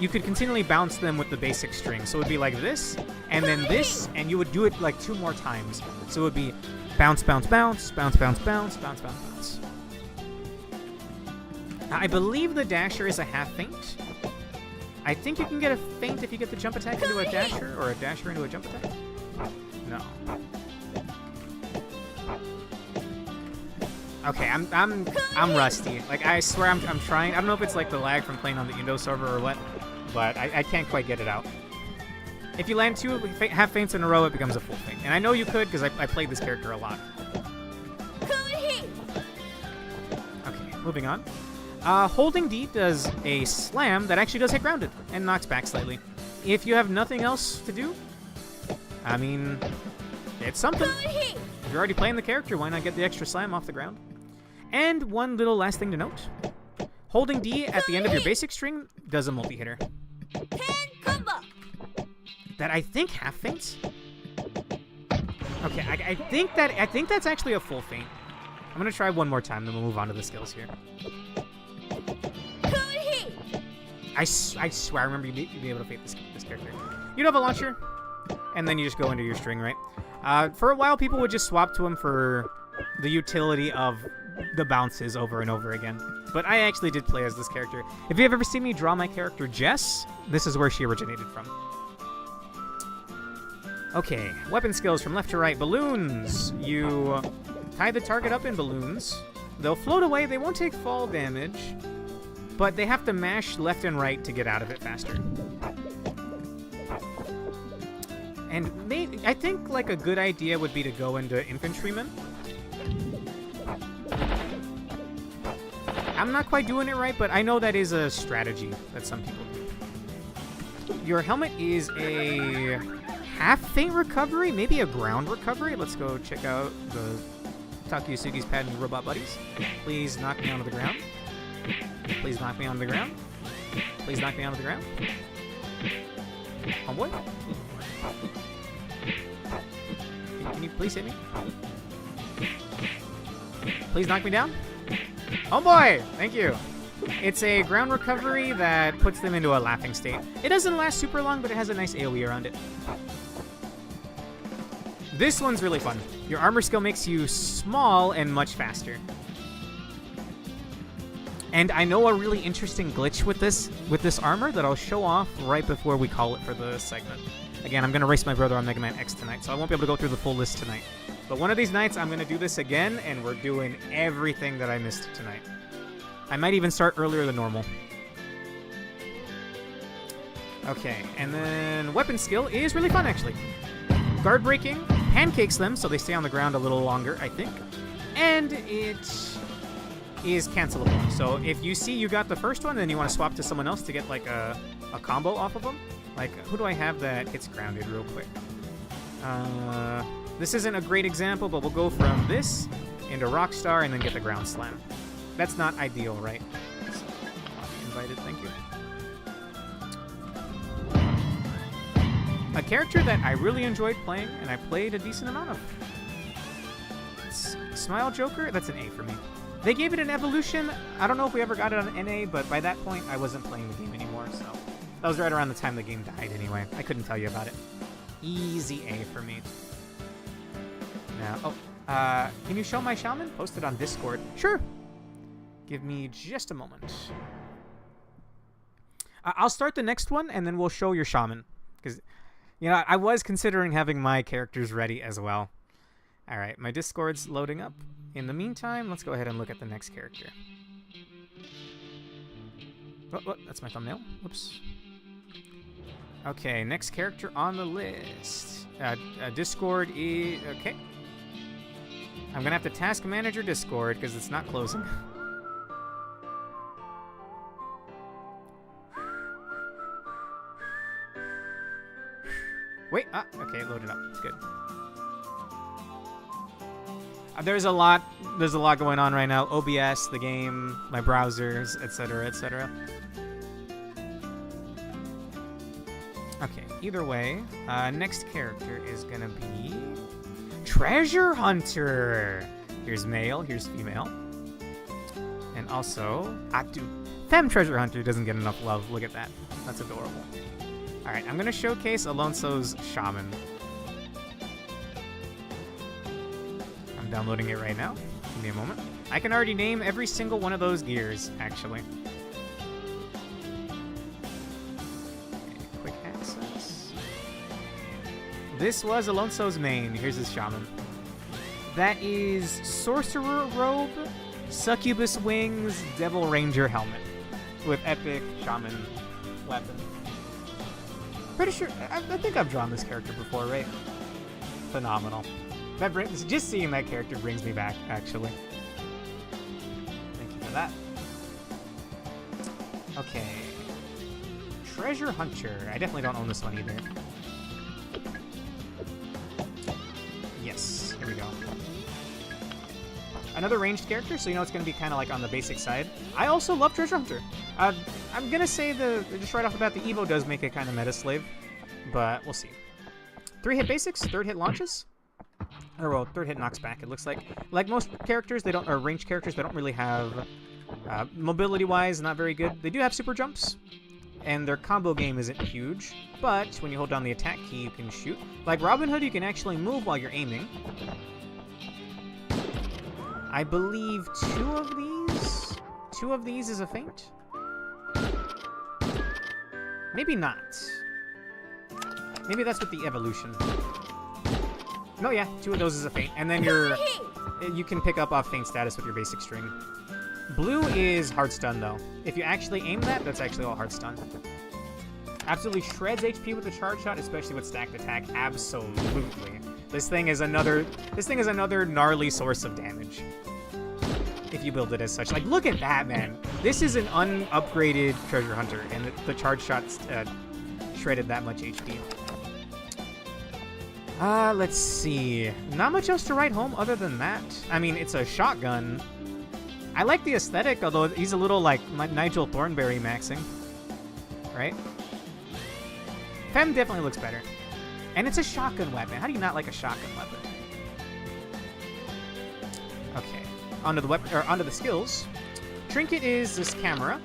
you could continually bounce them with the basic string. So it would be like this, and then this, and you would do it like 2 more times. So it would be bounce, bounce, bounce, bounce, bounce, bounce, bounce, bounce, bounce. I believe the dasher is a half feint. I think you can get a feint if you get the jump attack into a dasher, or a dasher into a jump attack. No. Okay, I'm rusty. Like, I swear I'm trying. I don't know if it's like the lag from playing on the Indo server or what, but I can't quite get it out. If you land 2 half feints in a row, it becomes a full feint. And I know you could because I played this character a lot. Okay, moving on. Holding D does a slam that actually does hit grounded and knocks back slightly. If you have nothing else to do, I mean, it's something. If you're already playing the character, why not get the extra slam off the ground? And one little last thing to note. Holding D at the end of your basic string does a multi-hitter. That I think half feints? Okay, I think that's actually a full feint. I'm gonna try one more time, then we'll move on to the skills here. I swear I remember you'd be able to feint this character. You'd have a launcher, and then you just go into your string, right? For a while, people would just swap to him for the utility of the bounces over and over again. But I actually did play as this character. If you have ever seen me draw my character Jess, this is where she originated from. Okay, weapon skills from left to right. Balloons. You tie the target up in balloons. They'll float away. They won't take fall damage, but they have to mash left and right to get out of it faster. And I think like a good idea would be to go into infantryman. I'm not quite doing it right, but I know that is a strategy that some people do. Your helmet is a half feint recovery, maybe a ground recovery. Let's go check out the Takuyusugi's patent robot buddies. Please knock me onto the ground. Please knock me onto the ground. Please knock me onto the ground. Homeboy? Can you please hit me? Please knock me down. Homeboy! Thank you. It's a ground recovery that puts them into a laughing state. It doesn't last super long, but it has a nice AoE around it. This one's really fun. Your armor skill makes you small and much faster. And I know a really interesting glitch with this armor that I'll show off right before we call it for the segment. Again, I'm going to race my brother on Mega Man X tonight, so I won't be able to go through the full list tonight. But one of these nights, I'm going to do this again, and we're doing everything that I missed tonight. I might even start earlier than normal. Okay, and then weapon skill is really fun, actually. Guard breaking pancakes them, so they stay on the ground a little longer, I think. And it is cancelable. So if you see you got the first one, then you want to swap to someone else to get like a combo off of them. Like, who do I have that hits grounded real quick? This isn't a great example, but we'll go from this into Rockstar and then get the ground slam. That's not ideal, right? So, I'll be invited, thank you. A character that I really enjoyed playing, and I played a decent amount of. Smile Joker, that's an A for me. They gave it an evolution. I don't know if we ever got it on NA, but by that point, I wasn't playing the game anymore, so that was right around the time the game died anyway. I couldn't tell you about it. Easy A for me. Now, can you show my shaman? Post it on Discord. Sure. Give me just a moment. I'll start the next one, and then we'll show your shaman. Because, you know, I was considering having my characters ready as well. All right, my Discord's loading up. In the meantime, let's go ahead and look at the next character. Oh, that's my thumbnail. Whoops. Okay, next character on the list. Discord is... Okay. I'm going to have to task manager Discord because it's not closing. Wait, okay, it loaded up. Good. There's a lot going on right now. OBS, the game, my browsers, etc., etc. Okay, either way, next character is gonna be Treasure Hunter. Here's male, here's female. And also, dude, Femme Treasure Hunter doesn't get enough love. Look at that. That's adorable. Alright, I'm gonna showcase Alonso's Shaman. I'm downloading it right now. Give me a moment. I can already name every single one of those gears, actually. Okay, quick access. This was Alonso's main. Here's his Shaman. That is Sorcerer Robe, Succubus Wings, Devil Ranger Helmet. With epic Shaman weapon. Pretty sure, I think I've drawn this character before, right? Phenomenal. That brings, just seeing that character brings me back, actually. Thank you for that. Okay. Treasure Hunter. I definitely don't own this one either. Yes, here we go. Another ranged character, so you know it's going to be kind of like on the basic side. I also love Treasure Hunter. I'm going to say just right off the bat, the Evo does make it kind of meta slave, but we'll see. 3-hit basics, 3rd-hit launches. Or, well, 3rd hit knocks back, it looks like. Like most characters, they don't, or ranged characters, they don't really have, mobility-wise, not very good. They do have super jumps, and their combo game isn't huge, but when you hold down the attack key, you can shoot. Like Robin Hood, you can actually move while you're aiming. I believe two of these is a feint? Maybe not. Maybe that's with the evolution. No, yeah, 2 of those is a feint. And then you can pick up off feint status with your basic string. Blue is hard stun, though. If you actually aim that, that's actually all hard stun. Absolutely shreds HP with the charge shot, especially with stacked attack. Absolutely. This thing is another gnarly source of damage. If you build it as such. Like, look at that, man. This is an unupgraded Treasure Hunter, and the charge shot's shredded that much HP. Let's see. Not much else to write home other than that. I mean, it's a shotgun. I like the aesthetic, although he's a little like Nigel Thornberry maxing. Right? Femme definitely looks better. And it's a shotgun weapon. How do you not like a shotgun weapon? Okay. Onto the weapon, or onto the skills. Trinket is this camera.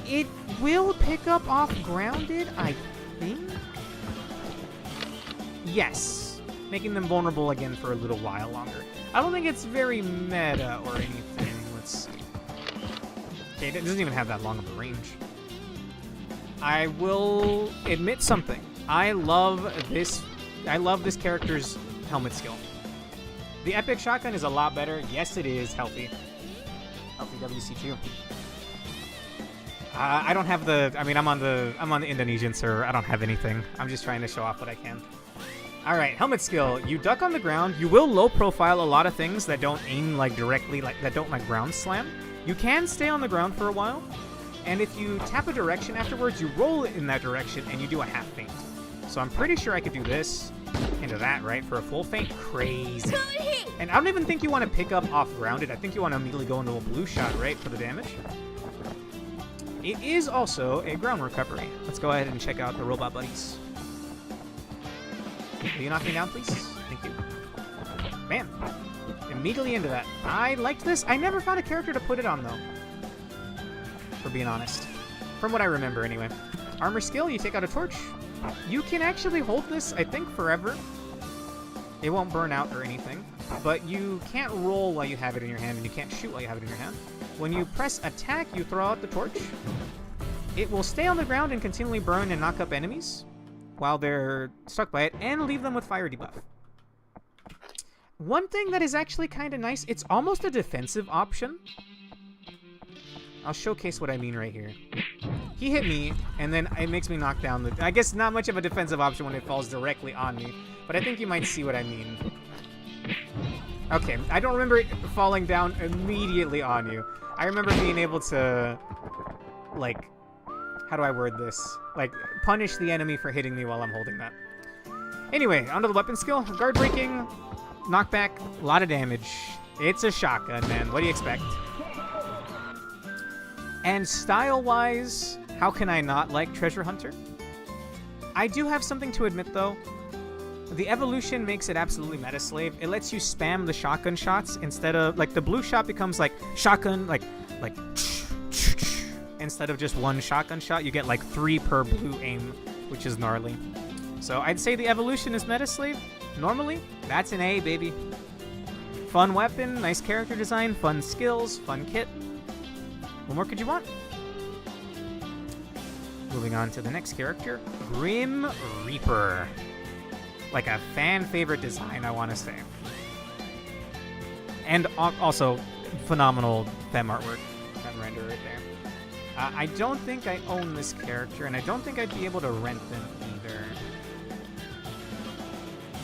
It will pick up off grounded, I think. Yes, making them vulnerable again for a little while longer. I don't think it's very meta or anything. Let's see. Okay, it doesn't even have that long of a range. I will admit something. I love this character's helmet skill. The epic shotgun is a lot better. Yes, it is healthy. Healthy WC2. I don't have the. I mean, I'm on the Indonesian server. I don't have anything. I'm just trying to show off what I can. All right, helmet skill. You duck on the ground. You will low profile a lot of things that don't aim like directly, that don't like ground slam. You can stay on the ground for a while, and if you tap a direction afterwards, you roll it in that direction and you do a half feint. So I'm pretty sure I could do this into that, right? For a full feint? Crazy. And I don't even think you want to pick up off-grounded. I think you want to immediately go into a blue shot, right, for the damage. It is also a ground recovery. Let's go ahead and check out the robot buddies. Will you knock me down, please? Thank you. Bam. Immediately into that. I liked this. I never found a character to put it on, though. For being honest. From what I remember, anyway. Armor skill, you take out a torch. You can actually hold this, I think, forever. It won't burn out or anything. But you can't roll while you have it in your hand, and you can't shoot while you have it in your hand. When you press attack, you throw out the torch. It will stay on the ground and continually burn and knock up enemies while they're stuck by it, and leave them with fire debuff. One thing that is actually kind of nice, it's almost a defensive option. I'll showcase what I mean right here. He hit me, and then it makes me knock down the... I guess not much of a defensive option when it falls directly on me, but I think you might see what I mean. Okay, I don't remember it falling down immediately on you. I remember being able to, like... How do I word this? Like, punish the enemy for hitting me while I'm holding that. Anyway, onto the weapon skill. Guard breaking, knockback, a lot of damage. It's a shotgun, man. What do you expect? And style-wise, how can I not like Treasure Hunter? I do have something to admit, though. The evolution makes it absolutely meta slave. It lets you spam the shotgun shots instead of, like, the blue shot becomes like shotgun, like instead of just one shotgun shot, you get like 3 per blue aim, which is gnarly. So I'd say the evolution is meta slave. Normally, that's an A, baby. Fun weapon, nice character design, fun skills, fun kit. What more could you want? Moving on to the next character, Grim Reaper. Like a fan favorite design, I want to say. And also, phenomenal fem artwork, fem render right there. I don't think I own this character, and I don't think I'd be able to rent them either.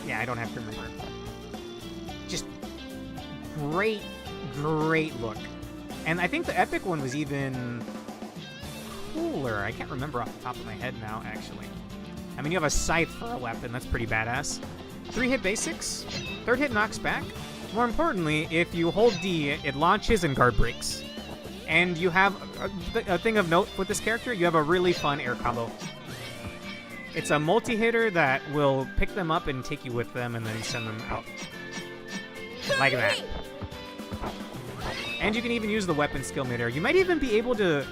Yeah, I don't have to remember. Just great, great look. And I think the epic one was even cooler. I can't remember off the top of my head now, actually. I mean, you have a scythe for a weapon. That's pretty badass. 3-hit basics. 3rd hit knocks back. More importantly, if you hold D, it launches and guard breaks. And you have a thing of note with this character, you have a really fun air combo. It's a multi-hitter that will pick them up and take you with them and then send them out. Like that. And you can even use the weapon skill midair. You might even be able to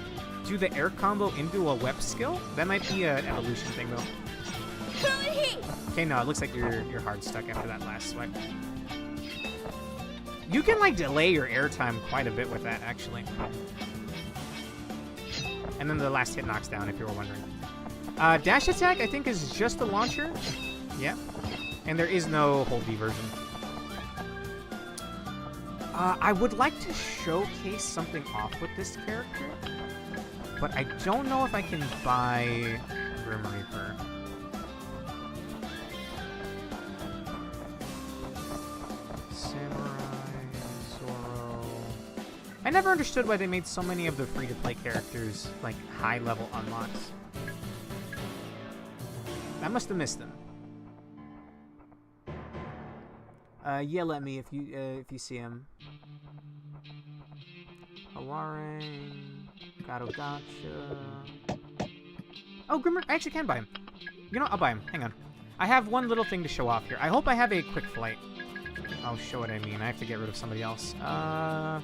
do the air combo into a wep skill. That might be an evolution thing, though. Okay, no, it looks like you're hard stuck after that last swipe. You can, like, delay your airtime quite a bit with that, actually. And then the last hit knocks down, if you were wondering. Dash attack, I think, is just the launcher. Yeah. And there is no hold D version. I would like to showcase something off with this character, but I don't know if I can buy Grim Reaper. I never understood why they made so many of the free-to-play characters, like, high-level unlocks. I must have missed them. Yell at me if you see him. Alarang, Gato Gotcha. Oh, Grimmer, I actually can buy him. You know what? I'll buy him. Hang on. I have one little thing to show off here. I hope I have a quick flight. I'll show what I mean. I have to get rid of somebody else. Got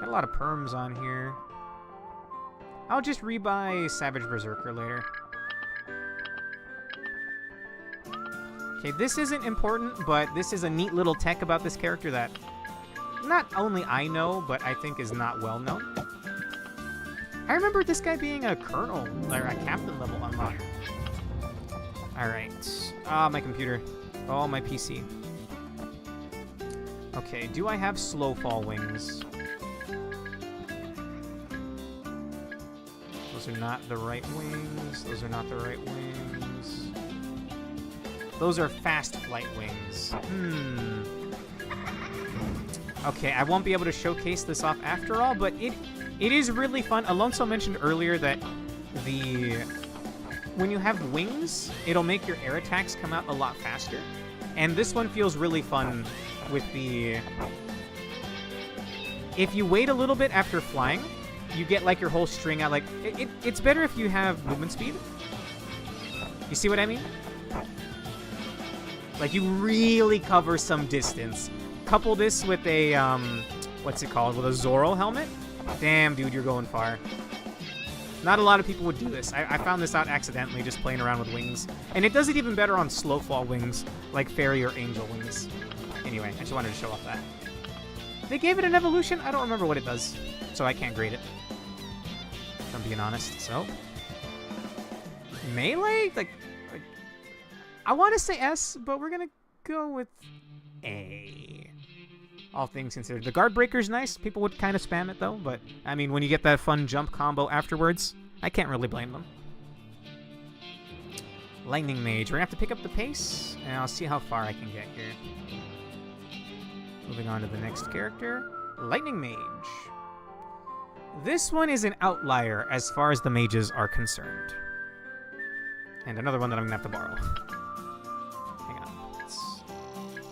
a lot of perms on here. I'll just rebuy Savage Berserker later. Okay, this isn't important, but this is a neat little tech about this character that not only I know, but I think is not well known. I remember this guy being a colonel, or a captain level unlock. Alright. Ah, my computer. Oh, my PC. Okay, do I have slow fall wings? Those are not the right wings. Those are not the right wings. Those are fast flight wings. Okay, I won't be able to showcase this off after all, but it is really fun. Alonso mentioned earlier that when you have wings, it'll make your air attacks come out a lot faster. And this one feels really fun with the... If you wait a little bit after flying, you get like your whole string out. Like it's better if you have movement speed. You see what I mean? Like you really cover some distance. Couple this with a what's it called? With a Zoro helmet. Damn, dude, you're going far. Not a lot of people would do this. I found this out accidentally just playing around with wings. And it does it even better on slow fall wings, like fairy or angel wings. Anyway, I just wanted to show off that. They gave it an evolution. I don't remember what it does, so I can't grade it. If I'm being honest, so. Melee? Like I want to say S, but we're going to go with A. All things considered. The guard breaker's nice. People would kind of spam it, though. But, I mean, when you get that fun jump combo afterwards, I can't really blame them. Lightning Mage. We're going to have to pick up the pace, and I'll see how far I can get here. Moving on to the next character. Lightning Mage. This one is an outlier as far as the mages are concerned. And another one that I'm going to have to borrow. Hang on.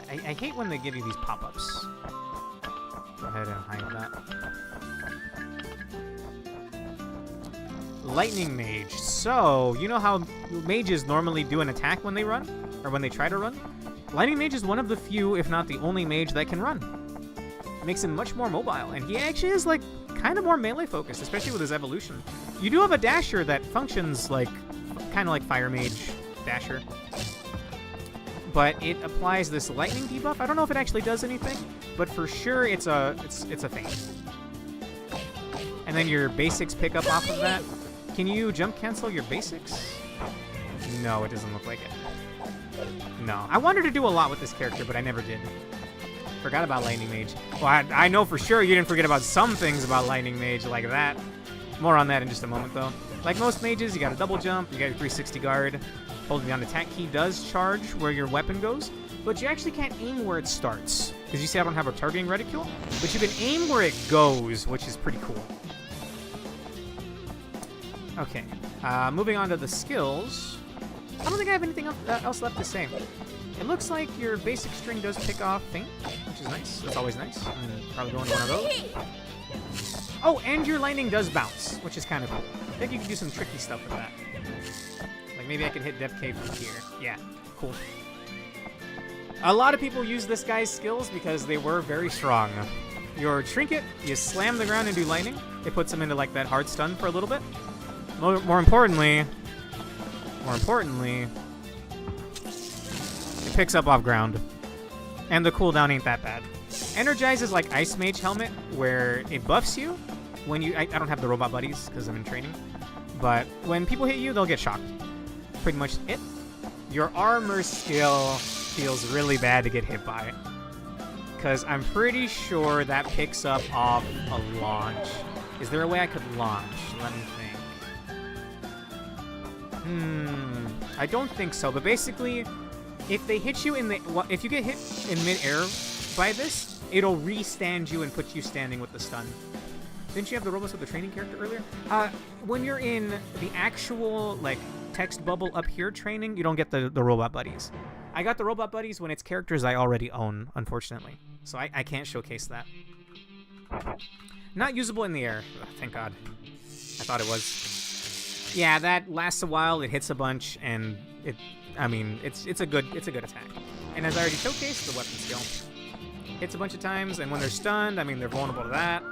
I hate when they give you these pop-ups. Go ahead and hide that. Lightning Mage. So, you know how mages normally do an attack when they run? Or when they try to run? Lightning Mage is one of the few, if not the only mage that can run. It makes him much more mobile, and he actually is, like, kind of more melee-focused, especially with his evolution. You do have a Dasher that functions like, kind of like Fire Mage Dasher. But it applies this lightning debuff. I don't know if it actually does anything, but for sure it's a thing. And then your basics pick up off of that. Can you jump cancel your basics? No, it doesn't look like it. No. I wanted to do a lot with this character, but I never did. Forgot about Lightning Mage. Well, I know for sure you didn't forget about some things about Lightning Mage like that. More on that in just a moment, though. Like most mages, you got a double jump, you got your 360 guard. Holding down attack key does charge where your weapon goes, but you actually can't aim where it starts. Because you see I don't have a targeting reticule, but you can aim where it goes, which is pretty cool. Okay, moving on to the skills. I don't think I have anything else left to say. It looks like your basic string does pick off Feint, which is nice. That's always nice. I'm probably going to one of those. Oh, and your lightning does bounce, which is kind of cool. I think you can do some tricky stuff with that. Like maybe I can hit Def K from here. Yeah, cool. A lot of people use this guy's skills because they were very strong. Your trinket, you slam the ground and do lightning. It puts him into like that hard stun for a little bit. More importantly, it picks up off ground. And the cooldown ain't that bad. Energize is like Ice Mage Helmet, where it buffs you when you... I don't have the robot buddies because I'm in training. But when people hit you, they'll get shocked. Pretty much it. Your armor skill feels really bad to get hit by. Because I'm pretty sure that picks up off a launch. Is there a way I could launch? Let me think. I don't think so. But basically, if they hit you in the... Well, if you get hit in mid-air by this, it'll re-stand you and put you standing with the stun. Didn't you have the robots with the training character earlier? When you're in the actual, like, text bubble up here training, you don't get the robot buddies. I got the robot buddies when it's characters I already own, unfortunately. So I can't showcase that. Not usable in the air. Ugh, thank God. I thought it was. Yeah, that lasts a while, it hits a bunch, and it's a good attack. And as I already showcased, the weapon skill. Hits a bunch of times, and when they're stunned, they're vulnerable to that.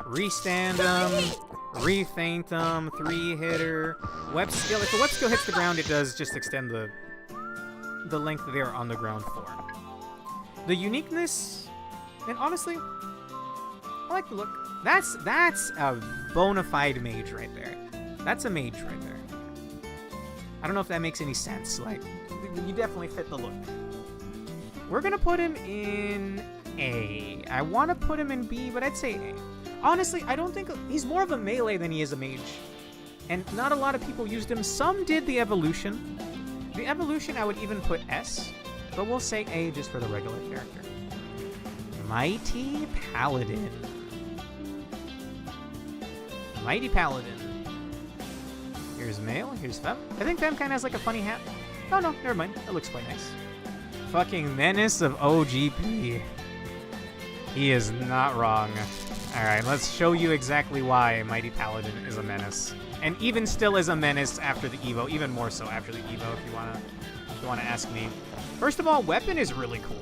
Restand them, re-feint them, 3-hitter, web skill. If the web skill hits the ground, it does just extend the length they are on the ground for. The uniqueness And honestly, I like the look. That's a bona fide mage right there. That's a mage right there. I don't know if that makes any sense. Like, you definitely fit the look. We're gonna put him in A. I want to put him in B, but I'd say A. Honestly, I don't think... He's more of a melee than he is a mage. And not a lot of people used him. Some did the evolution. The evolution I would even put S, but we'll say A just for the regular character. Mighty Paladin. Mighty Paladin. Here's male, here's femme. I think femme kind of has like a funny hat. Oh no, never mind. That looks quite nice. Fucking Menace of OGP. He is not wrong. Alright, let's show you exactly why Mighty Paladin is a menace. And even still is a menace after the Evo, even more so after the Evo if you wanna ask me. First of all, weapon is really cool.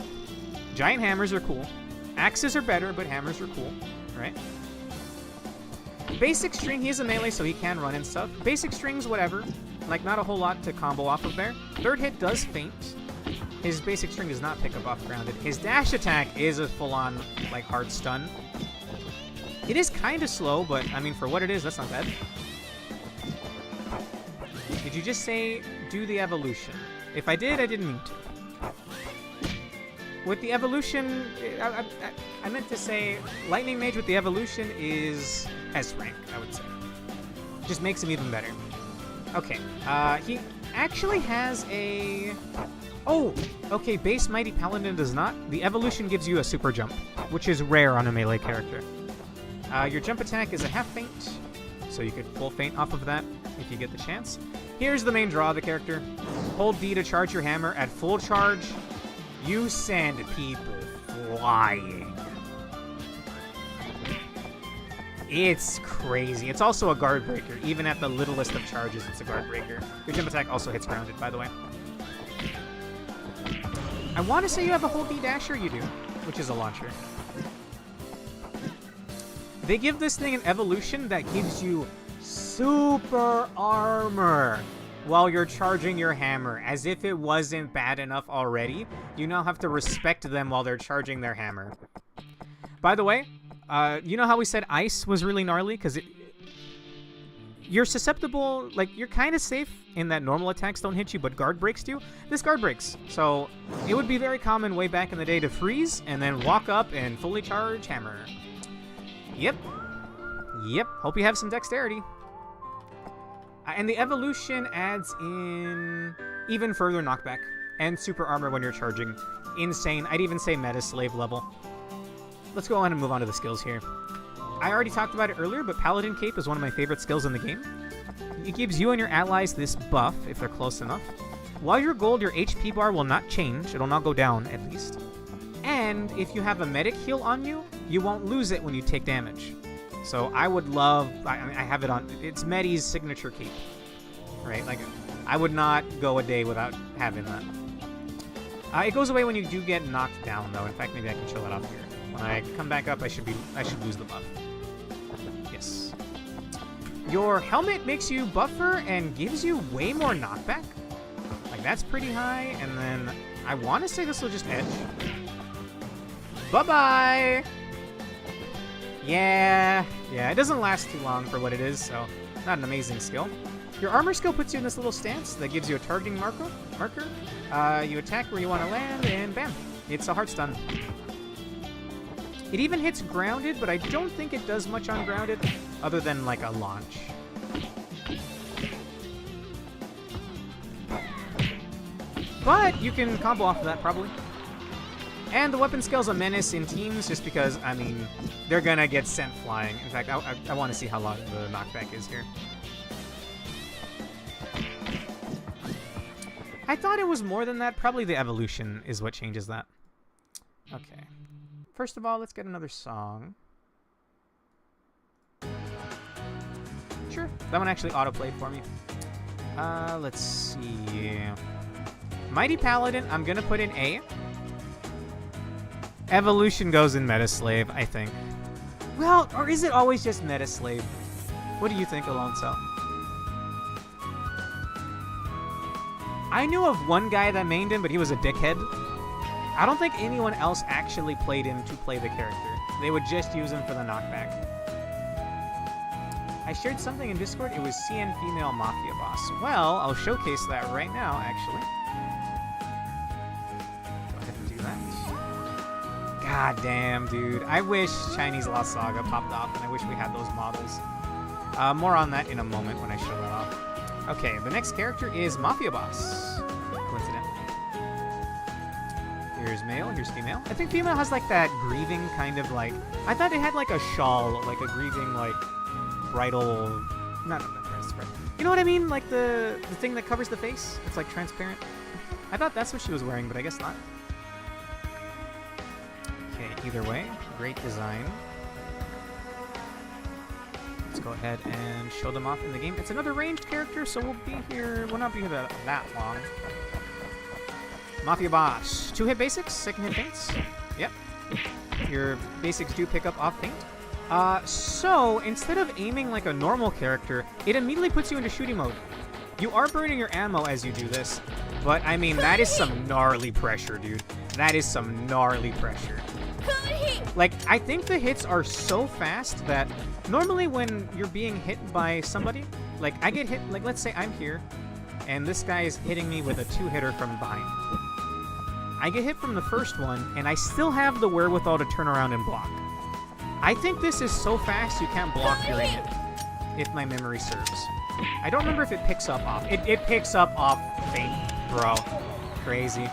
Giant hammers are cool. Axes are better, but hammers are cool, right? Basic string, he is a melee, so he can run and stuff. Basic strings, whatever. Like, not a whole lot to combo off of there. Third hit does feint. His basic string does not pick up off grounded. His dash attack is a full-on, like, hard stun. It is kind of slow, but, I mean, for what it is, that's not bad. Did you just say, do the evolution? If I did, I didn't mean to. With the evolution, I meant to say Lightning Mage with the evolution is S rank, I would say. Just makes him even better. Okay, he actually has a... Oh, okay, base Mighty Paladin does not. The evolution gives you a super jump, which is rare on a melee character. Your jump attack is a half feint, so you could full feint off of that if you get the chance. Here's the main draw of the character. Hold D to charge your hammer. At full charge, you send people flying. It's crazy. It's also a guard breaker. Even at the littlest of charges, it's a guard breaker. Your jump attack also hits grounded, by the way. I want to say you have a hold D dasher. You do, which is a launcher. They give this thing an evolution that gives you super armor while you're charging your hammer, as if it wasn't bad enough already. You now have to respect them while they're charging their hammer. By the way, you know how we said ice was really gnarly? Because you're susceptible, like, you're kind of safe in that normal attacks don't hit you, but guard breaks do. This guard breaks. So it would be very common way back in the day to freeze and then walk up and fully charge hammer. Yep. Yep. Hope you have some dexterity. And the evolution adds in even further knockback and super armor when you're charging. Insane. I'd even say meta slave level. Let's go on and move on to the skills here. I already talked about it earlier, but Paladin Cape is one of my favorite skills in the game. It gives you and your allies this buff, if they're close enough. While you're gold, your HP bar will not change. It'll not go down, at least. And if you have a medic heal on you, you won't lose it when you take damage. So I would love... I have it on... It's Medi's signature cape. Right? Like, I would not go a day without having that. It goes away when you do get knocked down, though. In fact, maybe I can show that off here. When I come back up, I should lose the buff. Yes. Your helmet makes you buffer and gives you way more knockback. Like, that's pretty high. And then I want to say this will just edge. Bye-bye! Yeah, it doesn't last too long for what it is, so not an amazing skill. Your armor skill puts you in this little stance that gives you a targeting marker. You attack where you want to land, and bam. It's a heart stun. It even hits grounded, but I don't think it does much on grounded, other than, like, a launch. But you can combo off of that, probably. And the weapon skill's a menace in teams, just because, I mean, they're gonna get sent flying. In fact, I want to see how long the knockback is here. I thought it was more than that. Probably the evolution is what changes that. Okay. First of all, let's get another song. Sure. That one actually auto-played for me. Let's see. Mighty Paladin, I'm gonna put in A. Evolution goes in Meta Slave, I think. Well, or is it always just Meta Slave? What do you think, Alonso? I knew of one guy that mained him, but he was a dickhead. I don't think anyone else actually played him to play the character. They would just use him for the knockback. I shared something in Discord. It was CN Female Mafia Boss. Well, I'll showcase that right now, actually. Go ahead and do that. God damn, dude. I wish Chinese Lost Saga popped off, and I wish we had those models. More on that in a moment when I show that off. Okay, the next character is Mafia Boss. Coincidentally. Here's male, here's female. I think female has like that grieving kind of like... I thought it had like a shawl, like a grieving like bridal... Not you know what I mean? Like the thing that covers the face? It's like transparent. I thought that's what she was wearing, but I guess not. Okay, either way, great design. Let's go ahead and show them off in the game. It's another ranged character, so we'll not be here that long. Mafia Boss. 2-hit basics, second hit feints. Yep. Your basics do pick up off feint. So instead of aiming like a normal character, it immediately puts you into shooting mode. You are burning your ammo as you do this, but I mean, that is some gnarly pressure, dude. That is some gnarly pressure. Like, I think the hits are so fast that normally when you're being hit by somebody, like I get hit, like let's say I'm here, and this guy is hitting me with a 2-hitter from behind. I get hit from the first one, and I still have the wherewithal to turn around and block. I think this is so fast you can't block during it, if my memory serves. I don't remember if it picks up off. It picks up off feint, bro. Crazy.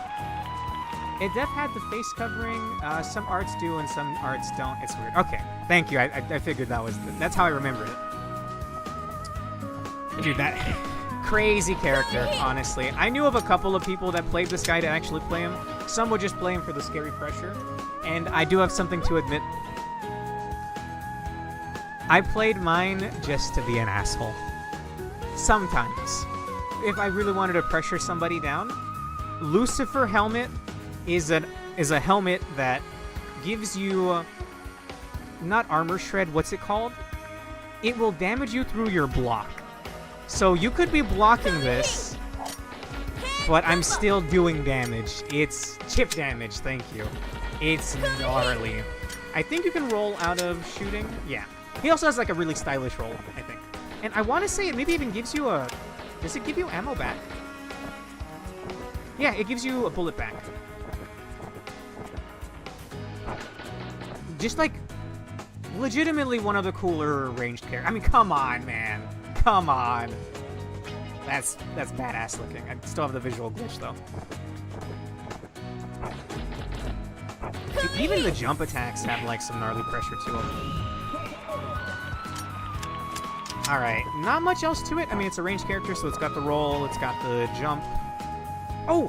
It def had the face covering. Some arts do and some arts don't. It's weird. Okay, thank you. I figured that's how I remember it. Dude, that crazy character, honestly. I knew of a couple of people that played this guy to actually play him. Some would just play him for the scary pressure. And I do have something to admit. I played mine just to be an asshole. Sometimes. If I really wanted to pressure somebody down, Lucifer helmet is a helmet that gives you not armor shred, what's it called? It will damage you through your block. So you could be blocking this, but I'm still doing damage. It's chip damage, thank you. It's gnarly. I think you can roll out of shooting. Yeah. He also has like a really stylish roll, I think. And I want to say it maybe even gives you a... Does it give you ammo back? Yeah, it gives you a bullet back. Just like, legitimately one of the cooler ranged characters. I mean, come on, man. Come on. That's badass looking. I still have the visual glitch, though. Dude, even the jump attacks have, like, some gnarly pressure to them. Alright, not much else to it. I mean, it's a ranged character, so it's got the roll, it's got the jump. Oh,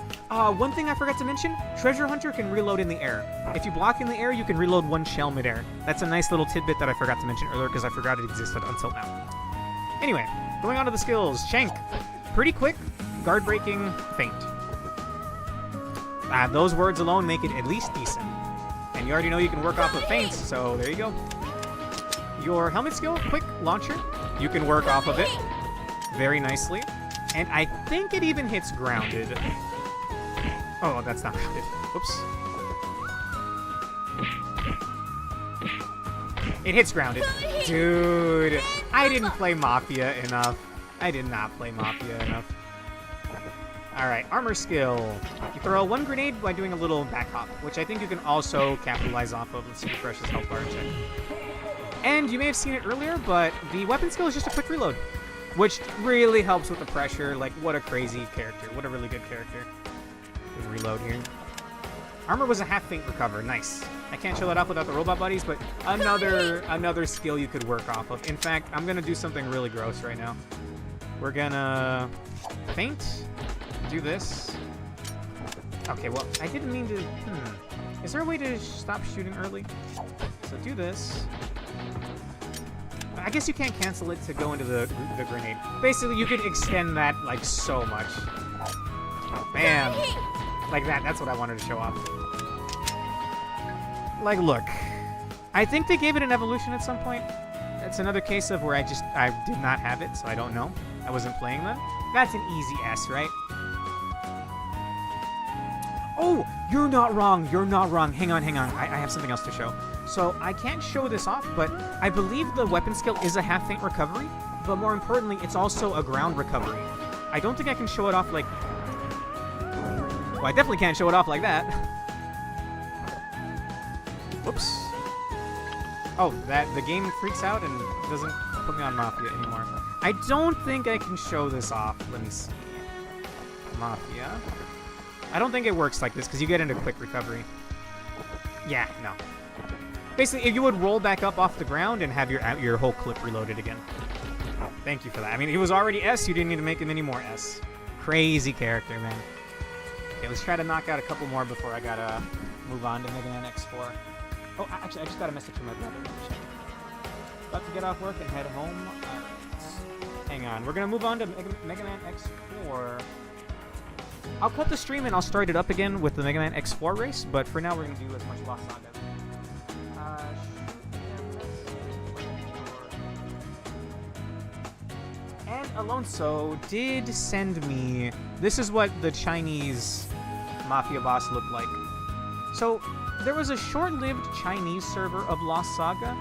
one thing I forgot to mention, Treasure Hunter can reload in the air. If you block in the air, you can reload one shell midair. That's a nice little tidbit that I forgot to mention earlier because I forgot it existed until now. Anyway, going on to the skills. Shank. Pretty quick, guard breaking, feint. Those words alone make it at least decent. And you already know you can work off of feints, so there you go. Your helmet skill, quick launcher. You can work off of it very nicely. And I think it even hits grounded. Oh, that's not grounded. Whoops. It hits grounded. Dude, I didn't play Mafia enough. I did not play Mafia enough. Alright, armor skill. You throw one grenade by doing a little back hop, which I think you can also capitalize off of. Let's see refresh this health bar check. And you may have seen it earlier, but the weapon skill is just a quick reload, which really helps with the pressure. Like, what a crazy character. What a really good character. Reload here. Armor was a half feint recover. Nice. I can't show that off without the robot buddies, but another skill you could work off of. In fact, I'm going to do something really gross right now. We're going to feint. Do this. Okay, well, I didn't mean to... Is there a way to stop shooting early? So do this. I guess you can't cancel it to go into the grenade. Basically, you could extend that, like, so much. Bam! Like that. That's what I wanted to show off. Like, look. I think they gave it an evolution at some point. That's another case of where I did not have it, so I don't know. I wasn't playing them. That's an easy S, right? Oh! You're not wrong. You're not wrong. Hang on. I have something else to show. So I can't show this off, but I believe the weapon skill is a half feint recovery, but more importantly, it's also a ground recovery. I don't think I can show it off like... Well, I definitely can't show it off like that. Whoops. Oh, the game freaks out and doesn't put me on Mafia anymore. I don't think I can show this off. Let me see. Mafia. I don't think it works like this because you get into quick recovery. Yeah, no. Basically, if you would roll back up off the ground and have your whole clip reloaded again. Thank you for that. I mean, he was already S. You didn't need to make him any more S. Crazy character, man. Okay, let's try to knock out a couple more before I gotta move on to Mega Man X4. Oh, actually, I just got a message from my brother. About to get off work and head home. Hang on. We're gonna move on to Mega Man X4. I'll cut the stream and I'll start it up again with the Mega Man X4 race, but for now we're gonna do as much Lost Saga. And Alonso did send me... This is what the Chinese Mafia boss looked like. So, there was a short-lived Chinese server of Lost Saga,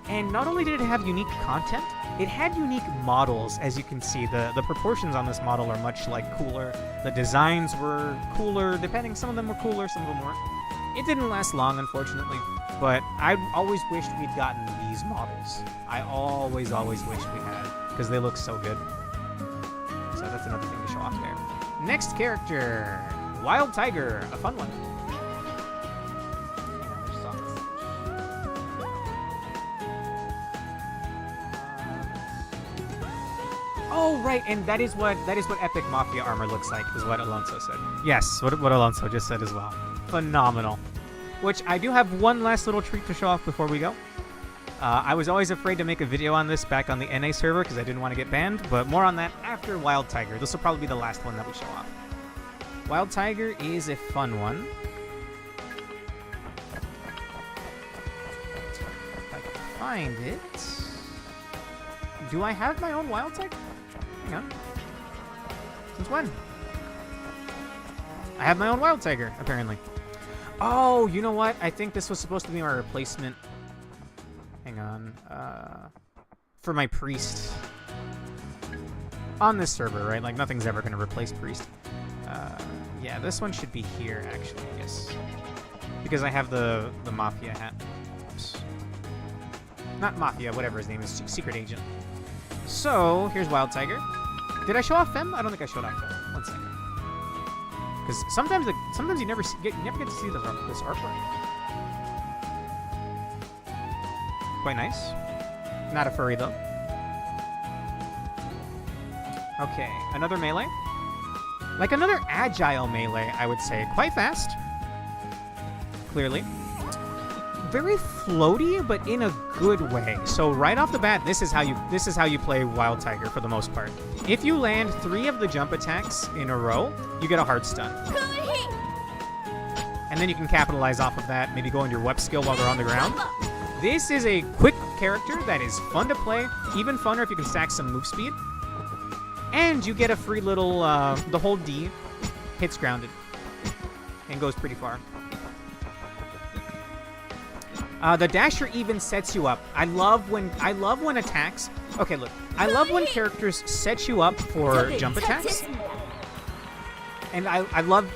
and not only did it have unique content, it had unique models, as you can see. The proportions on this model are much, cooler. The designs were cooler, depending. Some of them were cooler, some of them weren't. It didn't last long, unfortunately, but I always wished we'd gotten these models. I always wished we had, because they look so good. So that's another thing to show off there. Next character, Wild Tiger, a fun one. Oh, right, and that is what Epic Mafia armor looks like, is what Alonso said. Yes, what Alonso just said as well. Phenomenal. Which, I do have one last little treat to show off before we go. I was always afraid to make a video on this back on the NA server because I didn't want to get banned, but more on that after Wild Tiger. This will probably be the last one that we show off. Wild Tiger is a fun one. If I can find it... Do I have my own Wild Tiger? Hang on. Since when? I have my own Wild Tiger, apparently. Oh, you know what? I think this was supposed to be my replacement. Hang on. For my Priest. On this server, right? Like, nothing's ever going to replace Priest. Yeah, this one should be here, actually, I guess. Because I have the Mafia hat. Oops. Not Mafia, whatever his name is. Secret Agent. So, here's Wild Tiger. Did I show off Fem? I don't think I showed off Fem. One second. Because sometimes you never get to see this artwork. Quite nice. Not a furry, though. Okay, another melee. Like another agile melee, I would say. Quite fast. Clearly. Very floaty, but in a good way. So right off the bat, this is how you play Wild Tiger for the most part. If you land 3 of the jump attacks in a row, you get a hard stun. And then you can capitalize off of that, maybe go into your WEP skill while they're on the ground. This is a quick character that is fun to play, even funner if you can stack some move speed. And you get a free little, the hold D hits grounded and goes pretty far. The dasher even sets you up. I love when attacks. Okay, look. I love when characters set you up for jump attacks. And one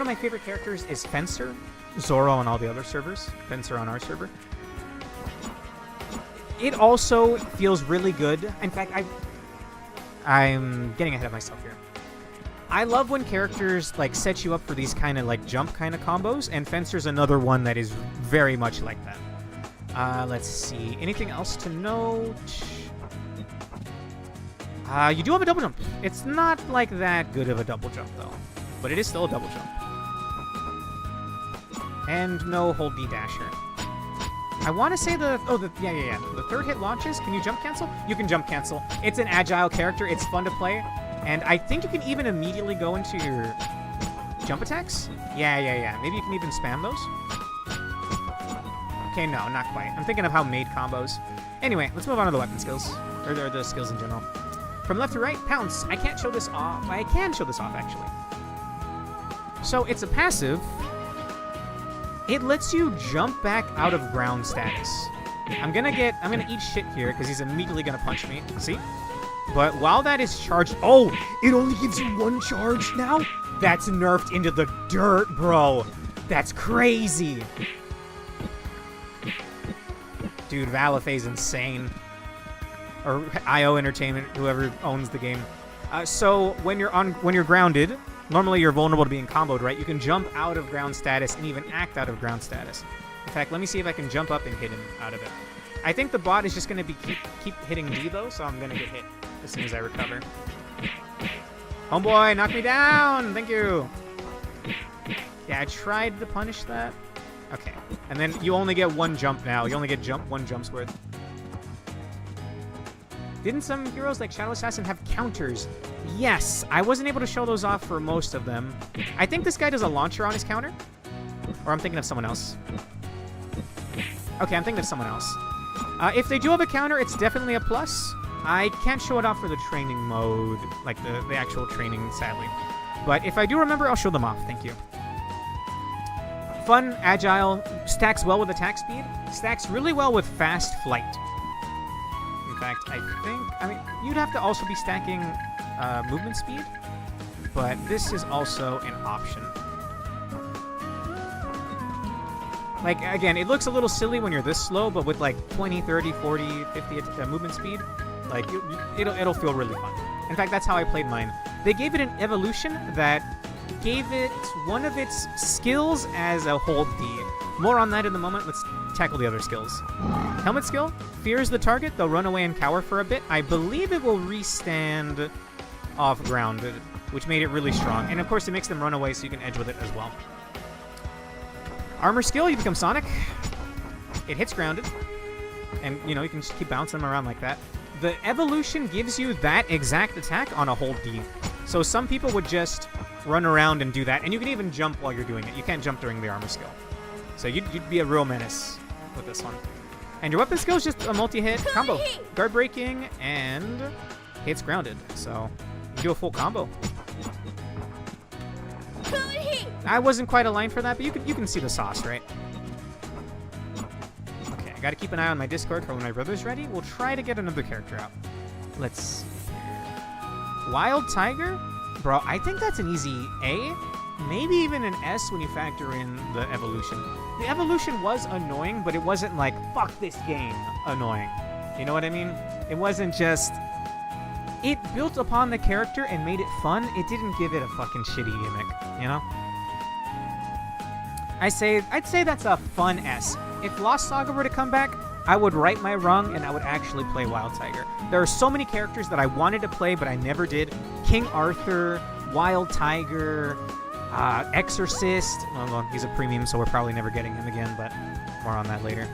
of my favorite characters is Fencer, Zoro on all the other servers, Fencer on our server. It also feels really good. In fact, I'm getting ahead of myself here. I love when characters set you up for these kind of jump kind of combos, and Fencer's another one that is very much like that. Let's see. Anything else to note? You do have a double jump. It's not that good of a double jump though, but it is still a double jump. And no hold D dasher. I want to say the third hit launches. Can you jump cancel? You can jump cancel. It's an agile character. It's fun to play. And I think you can even immediately go into your jump attacks. Yeah. Maybe you can even spam those. Okay, no, not quite. I'm thinking of how made combos. Anyway, let's move on to the weapon skills. Or the skills in general. From left to right, pounce. I can't show this off. I can show this off, actually. So it's a passive. It lets you jump back out of ground status. I'm gonna eat shit here because he's immediately gonna punch me. See? But while that is charged, oh, it only gives you 1 charge now? That's nerfed into the dirt, bro. That's crazy. Dude, Valifey's insane. Or IO Entertainment, whoever owns the game. So when you're grounded, normally you're vulnerable to being comboed, right? You can jump out of ground status and even act out of ground status. In fact, let me see if I can jump up and hit him out of it. I think the bot is just going to keep hitting me, though, so I'm going to get hit as soon as I recover. Homeboy, knock me down! Thank you! Yeah, I tried to punish that. Okay. And then you only get 1 jump now. You only get 1 jump's worth. Didn't some heroes like Shadow Assassin have counters? Yes, I wasn't able to show those off for most of them. I think this guy does a launcher on his counter. Or I'm thinking of someone else. Okay, I'm thinking of someone else. If they do have a counter, it's definitely a plus. I can't show it off for the training mode, like the actual training, sadly. But if I do remember, I'll show them off. Thank you. Fun, agile, stacks well with attack speed, stacks really well with fast flight. In fact, I mean, you'd have to also be stacking movement speed, but this is also an option. Like, again, it looks a little silly when you're this slow, but with like 20, 30, 40, 50 movement speed, like, it'll feel really fun. In fact, that's how I played mine. They gave it an evolution that gave it one of its skills as a hold D. More on that in a moment. Let's tackle the other skills. Helmet skill, fears the target, they'll run away and cower for a bit. I believe it will restand off grounded, which made it really strong. And of course, it makes them run away so you can edge with it as well. Armor skill, you become Sonic. It hits grounded. And, you know, you can just keep bouncing them around like that. The evolution gives you that exact attack on a hold D. So some people would just run around and do that. And you can even jump while you're doing it. You can't jump during the armor skill. So you'd be a real menace with this one. And your weapon skill is just a multi-hit combo. Guard breaking and hits grounded. So you do a full combo. I wasn't quite aligned for that, but you can see the sauce, right? Okay, I gotta keep an eye on my Discord for when my brother's ready. We'll try to get another character out. Let's see. Wild Tiger? Bro, I think that's an easy A. Maybe even an S when you factor in the evolution. The evolution was annoying, but it wasn't like, fuck this game, annoying. You know what I mean? It wasn't just... It built upon the character and made it fun. It didn't give it a fucking shitty gimmick, you know? I'd say that's a fun S. If Lost Saga were to come back, I would right my wrong and I would actually play Wild Tiger. There are so many characters that I wanted to play, but I never did. King Arthur, Wild Tiger, Exorcist. Well, he's a premium, so we're probably never getting him again, but more on that later.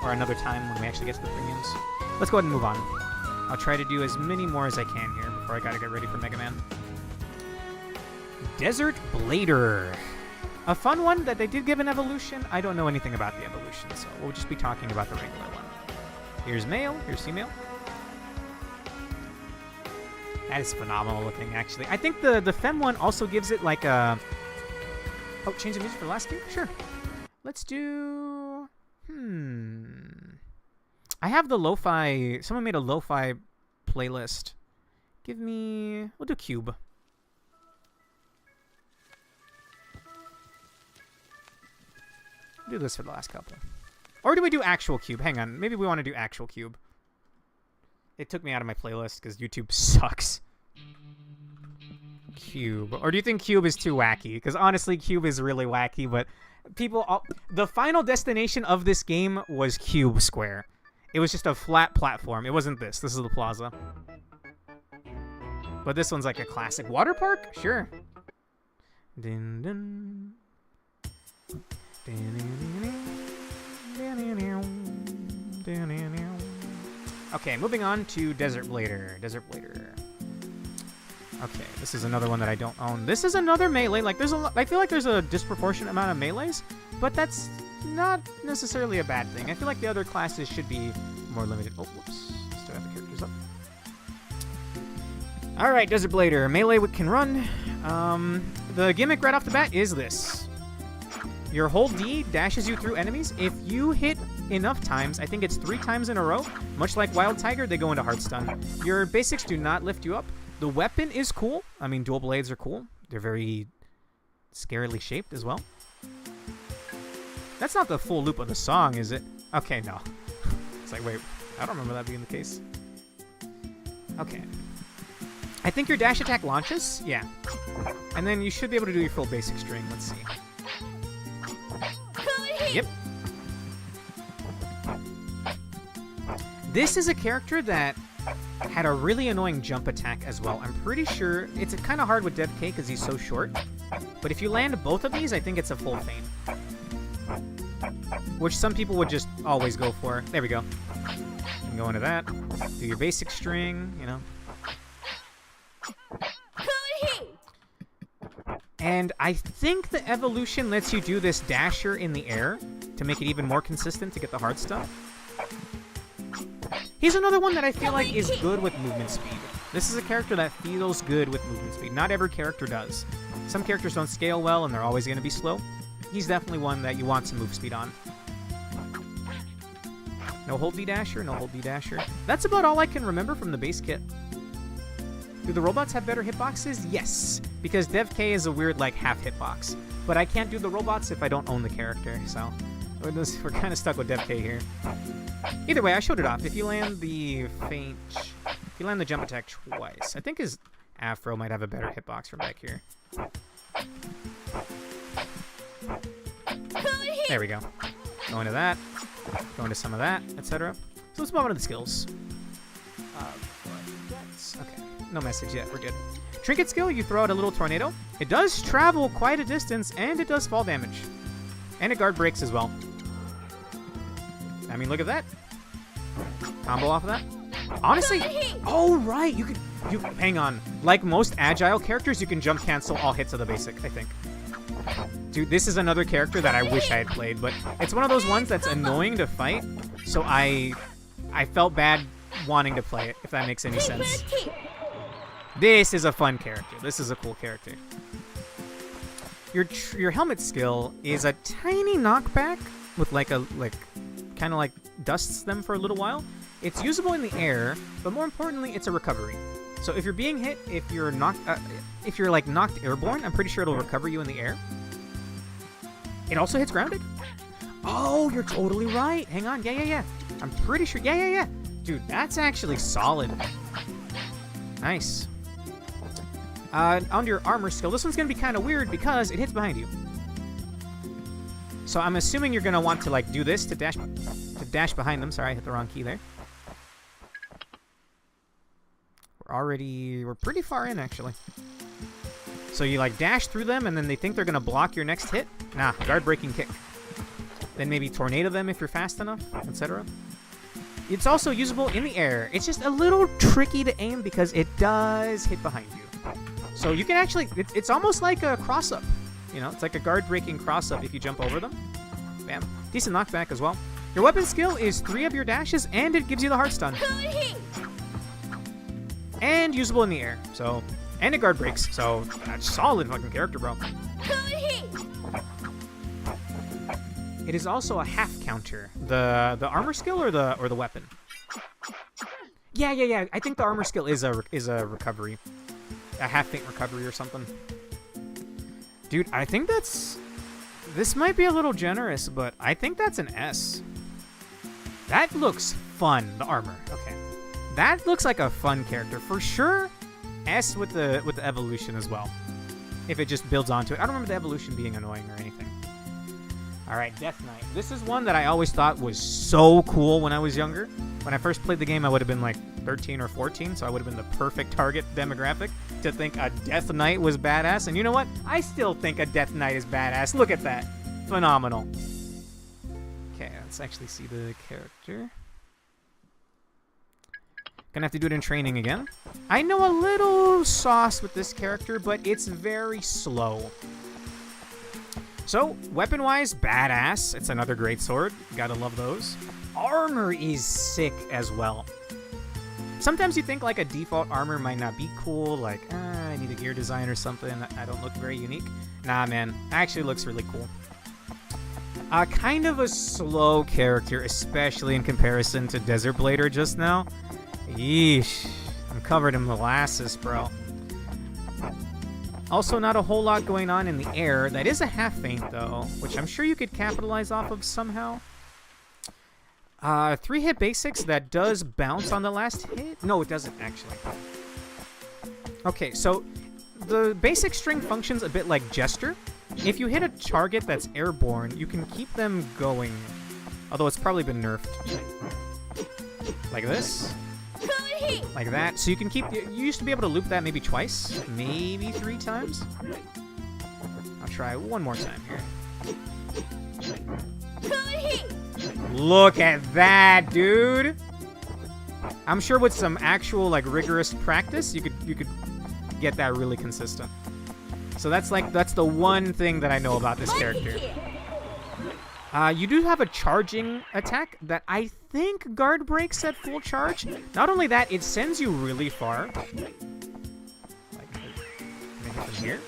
Or another time when we actually get to the premiums. Let's go ahead and move on. I'll try to do as many more as I can here before I gotta get ready for Mega Man. Desert Blader. A fun one that they did give an evolution. I don't know anything about the evolution, so we'll just be talking about the regular one. Here's male, here's female. That is phenomenal looking, actually. I think the femme one also gives it like a... Oh, change the music for the last two? Sure. Let's do... I have the lo-fi... Someone made a lo-fi playlist. Give me... We'll do Cube. Do this for the last couple. Or do we do actual Cube? Hang on. Maybe we want to do actual Cube. It took me out of my playlist because YouTube sucks. Cube. Or do you think Cube is too wacky? Because honestly, Cube is really wacky, but people... The final destination of this game was Cube Square. It was just a flat platform. It wasn't this. This is the plaza. But this one's like a classic water park? Sure. Dun, dun. Okay, moving on to Desert Blader. Desert Blader. Okay, this is another one that I don't own. This is another melee. Like, there's I feel like there's a disproportionate amount of melees, but that's not necessarily a bad thing. I feel like the other classes should be more limited. Oh, whoops. Still have the characters up. All right, Desert Blader. Melee can run. The gimmick right off the bat is this. Your hold D dashes you through enemies. If you hit enough times, I think it's 3 times in a row, much like Wild Tiger, they go into hard stun. Your basics do not lift you up. The weapon is cool. I mean, dual blades are cool. They're very scarily shaped as well. That's not the full loop of the song, is it? Okay, no. It's like, wait, I don't remember that being the case. Okay. I think your dash attack launches. Yeah. And then you should be able to do your full basic string. Let's see. Yep. This is a character that had a really annoying jump attack as well. I'm pretty sure it's kind of hard with Dev K because he's so short. But if you land both of these, I think it's a full feint. Which some people would just always go for. There we go. You can go into that. Do your basic string, you know. And I think the evolution lets you do this dasher in the air to make it even more consistent to get the hard stuff. He's another one that I feel like is good with movement speed. This is a character that feels good with movement speed. Not every character does. Some characters don't scale well and they're always going to be slow. He's definitely one that you want some move speed on. No hold D dasher, no hold D dasher. That's about all I can remember from the base kit. Do the robots have better hitboxes? Yes, because Dev K is a weird, like, half hitbox. But I can't do the robots if I don't own the character, so we're kind of stuck with Dev K here. Either way, I showed it off. If you land the feint, if you land the jump attack twice, I think his Afro might have a better hitbox from back here. There we go. Go into that, go into some of that, etc. So let's move on to the skills. Okay. No message yet. We're good. Trinket skill, you throw out a little tornado. It does travel quite a distance, and it does fall damage. And it guard breaks as well. I mean, look at that. Combo off of that. Honestly, oh, right. You hang on. Like most agile characters, you can jump cancel all hits of the basic, I think. Dude, this is another character that I wish I had played, but it's one of those ones that's annoying to fight, so I felt bad wanting to play it, if that makes any sense. This is a fun character. This is a cool character. Your helmet skill is a tiny knockback with kind of like dusts them for a little while. It's usable in the air, but more importantly, it's a recovery. So if you're being hit, if you're knocked airborne, I'm pretty sure it'll recover you in the air. It also hits grounded. Oh, you're totally right. Hang on. Yeah. I'm pretty sure. Yeah. Dude, that's actually solid. Nice. On your armor skill, this one's going to be kind of weird because it hits behind you. So I'm assuming you're going to want to like do this to dash behind them. Sorry, I hit the wrong key there. We're pretty far in actually. So you like dash through them and then they think they're going to block your next hit. Nah, guard breaking kick. Then maybe tornado them if you're fast enough, etc. It's also usable in the air. It's just a little tricky to aim because it does hit behind you. So you can actually, it's almost like a cross-up. You know, it's like a guard-breaking cross-up if you jump over them. Bam. Decent knockback as well. Your weapon skill is 3 of your dashes, and it gives you the hard stun. And usable in the air, so... And it guard breaks, so that's solid fucking character, bro. It is also a half counter. The armor skill or the weapon? Yeah. I think the armor skill is a recovery. A half feint recovery or something. Dude, I think this might be a little generous, but I think that's an S. That looks fun, the armor. Okay. That looks like a fun character. For sure, S with the evolution as well. If it just builds onto it. I don't remember the evolution being annoying or anything. Alright, Death Knight. This is one that I always thought was so cool when I was younger. When I first played the game, I would have been like 13 or 14, so I would have been the perfect target demographic to think a Death Knight was badass. And you know what? I still think a Death Knight is badass. Look at that. Phenomenal. Okay, let's actually see the character. Gonna have to do it in training again. I know a little sauce with this character, but it's very slow. So, weapon-wise, badass. It's another great sword. Gotta love those. Armor is sick as well. Sometimes you think like a default armor might not be cool, like, I need a gear design or something, I don't look very unique. Nah, man, actually looks really cool. Kind of a slow character, especially in comparison to Desert Blader just now. Yeesh, I'm covered in molasses, bro. Also, not a whole lot going on in the air. That is a half feint, though, which I'm sure you could capitalize off of somehow. 3-hit basics, that does bounce on the last hit? No, it doesn't, actually. Okay, so the basic string functions a bit like Jester. If you hit a target that's airborne, you can keep them going. Although it's probably been nerfed. Like this. Like that. So you can keep... You used to be able to loop that maybe twice. Maybe 3 times. I'll try one more time here. Look at that, dude! I'm sure with some actual, like, rigorous practice, you could get that really consistent. So that's the one thing that I know about this character. You do have a charging attack that I think guard breaks at full charge. Not only that, it sends you really far. Like, from here.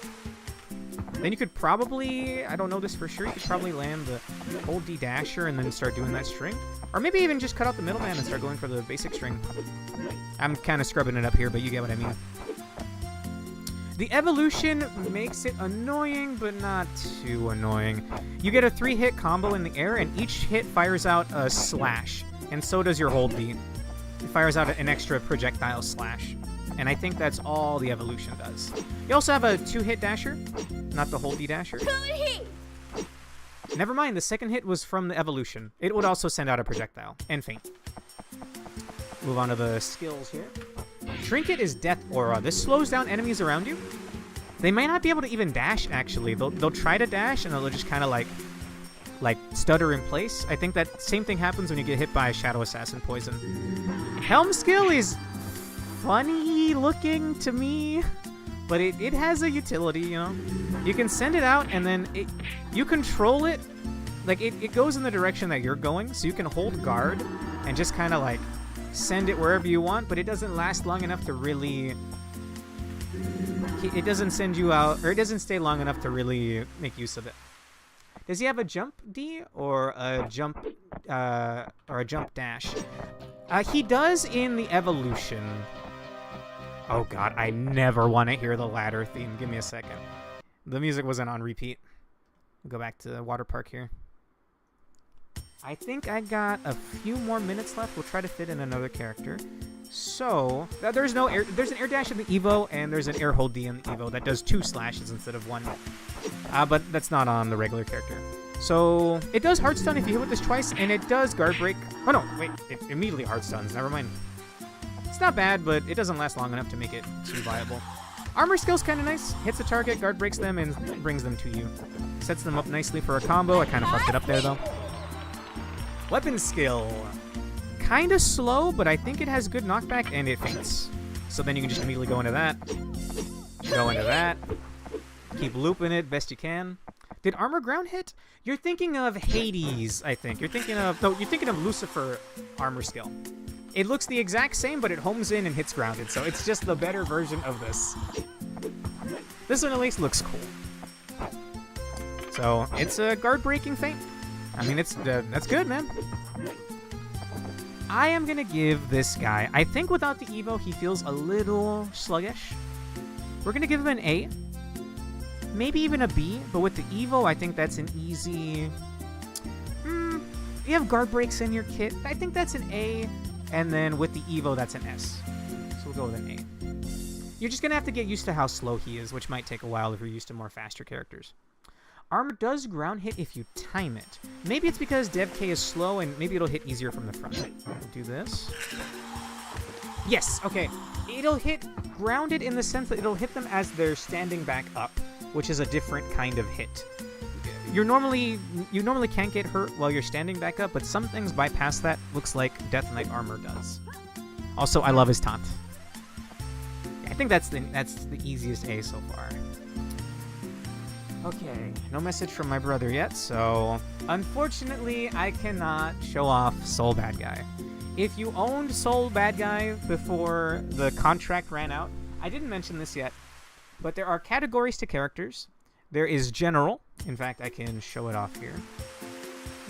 Then you could probably, I don't know this for sure, you could probably land the hold D dasher and then start doing that string. Or maybe even just cut out the middleman and start going for the basic string. I'm kind of scrubbing it up here, but you get what I mean. The evolution makes it annoying, but not too annoying. You get a 3-hit combo in the air, and each hit fires out a slash. And so does your hold D. It fires out an extra projectile slash. And I think that's all the evolution does. You also have a 2-hit dasher, not the hold D dasher. Never mind, the second hit was from the evolution. It would also send out a projectile and feint. Move on to the skills here. Trinket is Death Aura. This slows down enemies around you. They might not be able to even dash, actually. They'll try to dash, and they'll just kind of like stutter in place. I think that same thing happens when you get hit by Shadow Assassin poison. Helm skill is funny looking to me, but it has a utility, you know? You can send it out, and then you control it. Like, it goes in the direction that you're going, so you can hold guard and just kind of, like, send it wherever you want, but it doesn't last long enough to really... It doesn't send you out, or it doesn't stay long enough to really make use of it. Does he have a jump D or a jump dash? He does in the evolution. Oh god, I never want to hear the ladder theme. Give me a second. The music wasn't on repeat. Go back to the water park here. I think I got a few more minutes left. We'll try to fit in another character. So, there's an air dash in the Evo, and there's an air hold D in the Evo that does 2 slashes instead of 1. But that's not on the regular character. So, it does hard stun if you hit with this twice, and it does guard break. Oh no, wait, it immediately hard stuns. Never mind. It's not bad, but it doesn't last long enough to make it too viable. Armor skill's kind of nice. Hits a target, guard breaks them, and brings them to you. Sets them up nicely for a combo. I kind of fucked it up there, though. Weapon skill. Kind of slow, but I think it has good knockback, and it feints. So then you can just immediately go into that. Go into that. Keep looping it best you can. Did armor ground hit? You're thinking of Hades, I think. You're thinking of... No, you're thinking of Lucifer armor skill. It looks the exact same, but it homes in and hits grounded, so it's just the better version of this. This one at least looks cool. So, it's a guard-breaking feint. I mean, that's good, man. I am going to give this guy... I think without the Evo, he feels a little sluggish. We're going to give him an A. Maybe even a B, but with the Evo, I think that's an easy... you have guard breaks in your kit. I think that's an A. And then with the Evo, that's an S. So we'll go with an A. You're just going to have to get used to how slow he is, which might take a while if you're used to more faster characters. Armor does ground hit if you time it. Maybe it's because Dev K is slow, and maybe it'll hit easier from the front. We'll do this. Yes, okay. It'll hit grounded in the sense that it'll hit them as they're standing back up, which is a different kind of hit. You normally can't get hurt while you're standing back up, but some things bypass that. Looks like Death Knight armor does. Also, I love his taunt. I think that's the easiest A so far. Okay, no message from my brother yet, so unfortunately I cannot show off Soul Bad Guy. If you owned Soul Bad Guy before the contract ran out, I didn't mention this yet, but there are categories to characters. There is General. In fact, I can show it off here.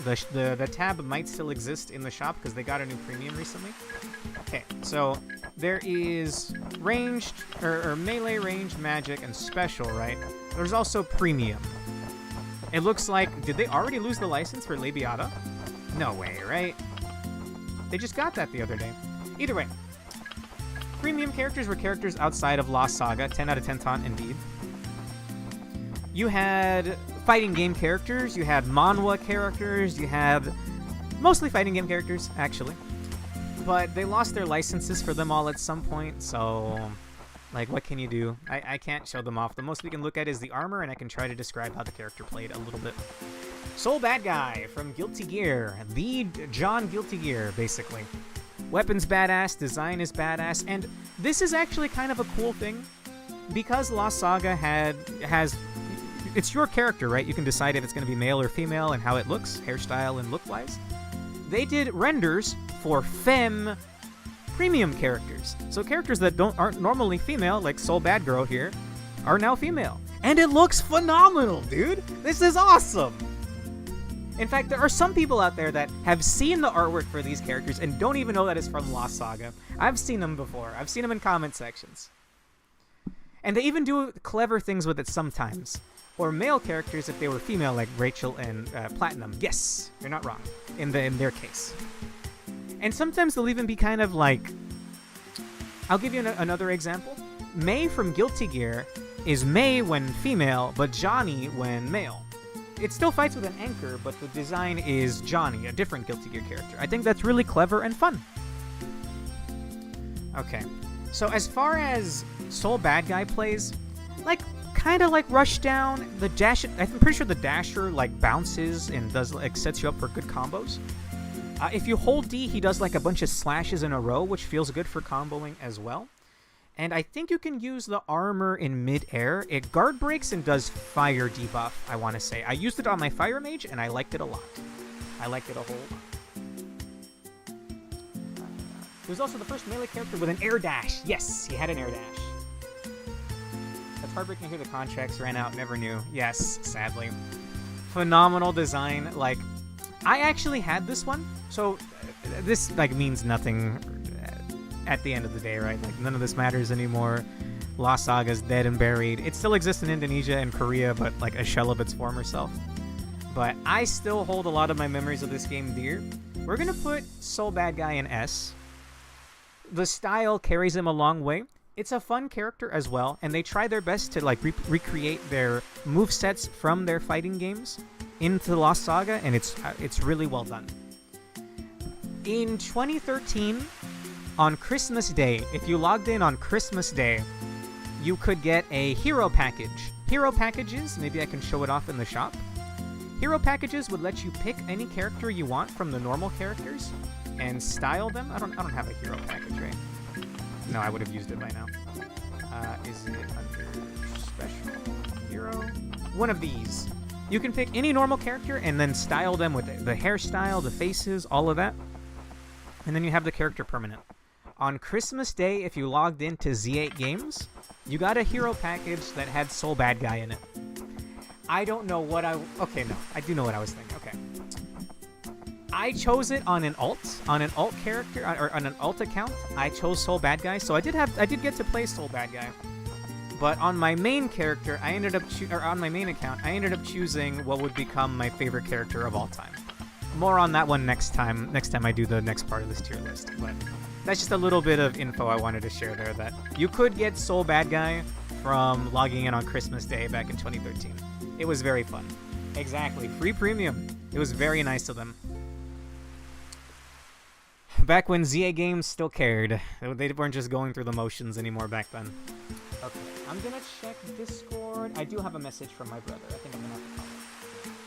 The tab might still exist in the shop because they got a new premium recently. Okay, so there is ranged, or melee, ranged, magic, and special, right? There's also premium. It looks like, did they already lose the license for Labiata? No way, right? They just got that the other day. Either way, premium characters were characters outside of Lost Saga. 10 out of 10 taunt, indeed. You had fighting game characters, you had manhwa characters, you had mostly fighting game characters, actually. But they lost their licenses for them all at some point, so like, what can you do? I can't show them off. The most we can look at is the armor, and I can try to describe how the character played a little bit. Soul Bad Guy from Guilty Gear. The John Guilty Gear, basically. Weapons badass, design is badass, and this is actually kind of a cool thing. Because Lost Saga has... It's your character, right? You can decide if it's going to be male or female and how it looks, hairstyle and look-wise. They did renders for femme premium characters. So characters that aren't normally female, like Soul Bad Girl here, are now female. And it looks phenomenal, dude! This is awesome! In fact, there are some people out there that have seen the artwork for these characters and don't even know that it's from Lost Saga. I've seen them before. I've seen them in comment sections. And they even do clever things with it sometimes. Or male characters if they were female, like Rachel and Platinum. Yes, you're not wrong in their case. And sometimes they'll even be kind of like... I'll give you another example. Mei from Guilty Gear is Mei when female, but Johnny when male. It still fights with an anchor, but the design is Johnny, a different Guilty Gear character. I think that's really clever and fun. Okay, so as far as Soul Bad Guy plays, like... kind of like Rushdown, the dash. I'm pretty sure the dasher like bounces and does like sets you up for good combos. If you hold D, he does like a bunch of slashes in a row, which feels good for comboing as well. And I think you can use the armor in mid-air. It guard breaks and does fire debuff, I want to say. I used it on my Fire Mage, and I liked it a lot. I liked it a whole lot. He was also the first melee character with an air dash. Yes, he had an air dash. It's heartbreaking to hear the contracts ran out. Never knew. Yes, sadly. Phenomenal design. Like, I actually had this one. So, this, like, means nothing at the end of the day, right? Like, none of this matters anymore. Lost Saga's dead and buried. It still exists in Indonesia and Korea, but, like, a shell of its former self. But I still hold a lot of my memories of this game dear. We're gonna put Soul Bad Guy in S. The style carries him a long way. It's a fun character as well, and they try their best to like recreate their movesets from their fighting games into Lost Saga, and it's really well done. In 2013, on Christmas Day, if you logged in on Christmas Day, you could get a hero package. Hero packages, maybe I can show it off in the shop. Hero packages would let you pick any character you want from the normal characters and style them. I don't have a hero package, right? No, I would have used it by now. Is it under special hero? One of these. You can pick any normal character and then style them with the hairstyle, the faces, all of that. And then you have the character permanent. On Christmas Day, if you logged into Z8 Games, you got a hero package that had Soul Bad Guy in it. I don't know what okay, no. I do know what I was thinking. Okay. I chose it on an alt character, or on an alt account. I chose Soul Bad Guy, so I did get to play Soul Bad Guy. But on my main character, on my main account, I ended up choosing what would become my favorite character of all time. More on that one next time I do the next part of this tier list. But that's just a little bit of info I wanted to share there, that you could get Soul Bad Guy from logging in on Christmas Day back in 2013. It was very fun. Exactly. Free premium. It was very nice of them. Back when ZA Games still cared. They weren't just going through the motions anymore back then. Okay, I'm gonna check Discord. I do have a message from my brother. I think I'm gonna have to call him.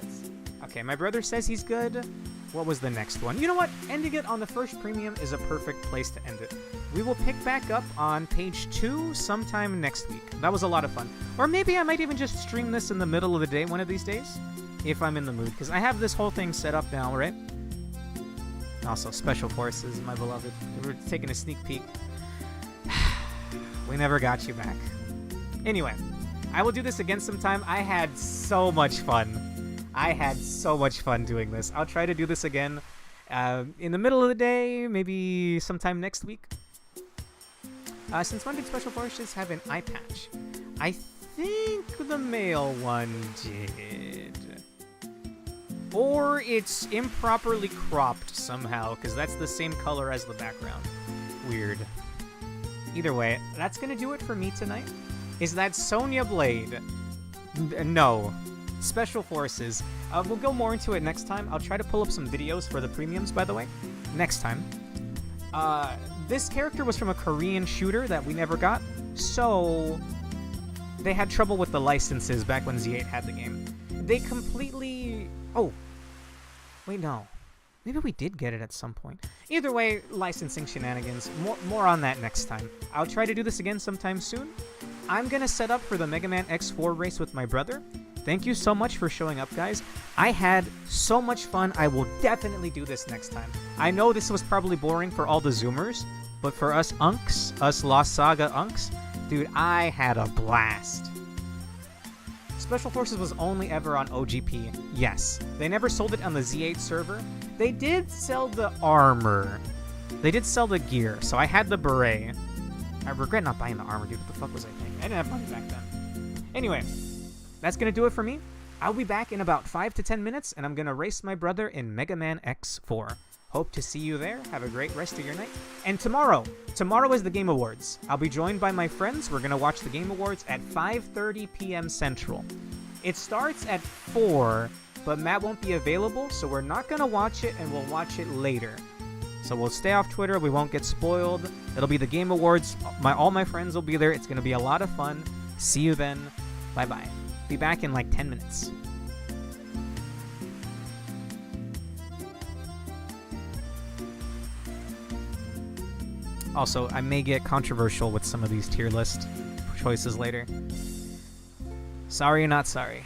Let's see. Okay, my brother says he's good. What was the next one? You know what? Ending it on the first premium is a perfect place to end it. We will pick back up on page 2 sometime next week. That was a lot of fun. Or maybe I might even just stream this in the middle of the day one of these days, if I'm in the mood, because I have this whole thing set up now, right? Also, Special Forces, my beloved. We were taking a sneak peek. We never got you back. Anyway, I will do this again sometime. I had so much fun. I had so much fun doing this. I'll try to do this again in the middle of the day, maybe sometime next week. Since when did Special Forces have an eye patch? I think the male one did. Or it's improperly cropped somehow, because that's the same color as the background. Weird. Either way, that's going to do it for me tonight. Is that Sonya Blade? No. Special Forces. We'll go more into it next time. I'll try to pull up some videos for the premiums, by the way, next time. This character was from a Korean shooter that we never got, so they had trouble with the licenses back when Z8 had the game. They completely... Oh. Wait, no. Maybe we did get it at some point. Either way, licensing shenanigans. More on that next time. I'll try to do this again sometime soon. I'm going to set up for the Mega Man X4 race with my brother. Thank you so much for showing up, guys. I had so much fun. I will definitely do this next time. I know this was probably boring for all the Zoomers, but for us unks, us Lost Saga unks, dude, I had a blast. Special Forces was only ever on OGP. Yes. They never sold it on the Z8 server. They did sell the armor. They did sell the gear, so I had the beret. I regret not buying the armor, dude. What the fuck was I thinking? I didn't have money back then. Anyway, that's going to do it for me. I'll be back in about 5 to 10 minutes, and I'm going to race my brother in Mega Man X4. Hope to see you there. Have a great rest of your night. And tomorrow is the Game Awards. I'll be joined by my friends. We're going to watch the Game Awards at 5:30 p.m. Central. It starts at 4, but Matt won't be available, so we're not going to watch it, and we'll watch it later. So we'll stay off Twitter. We won't get spoiled. It'll be the Game Awards. All my friends will be there. It's going to be a lot of fun. See you then. Bye-bye. Be back in like 10 minutes. Also, I may get controversial with some of these tier list choices later. Sorry, not sorry.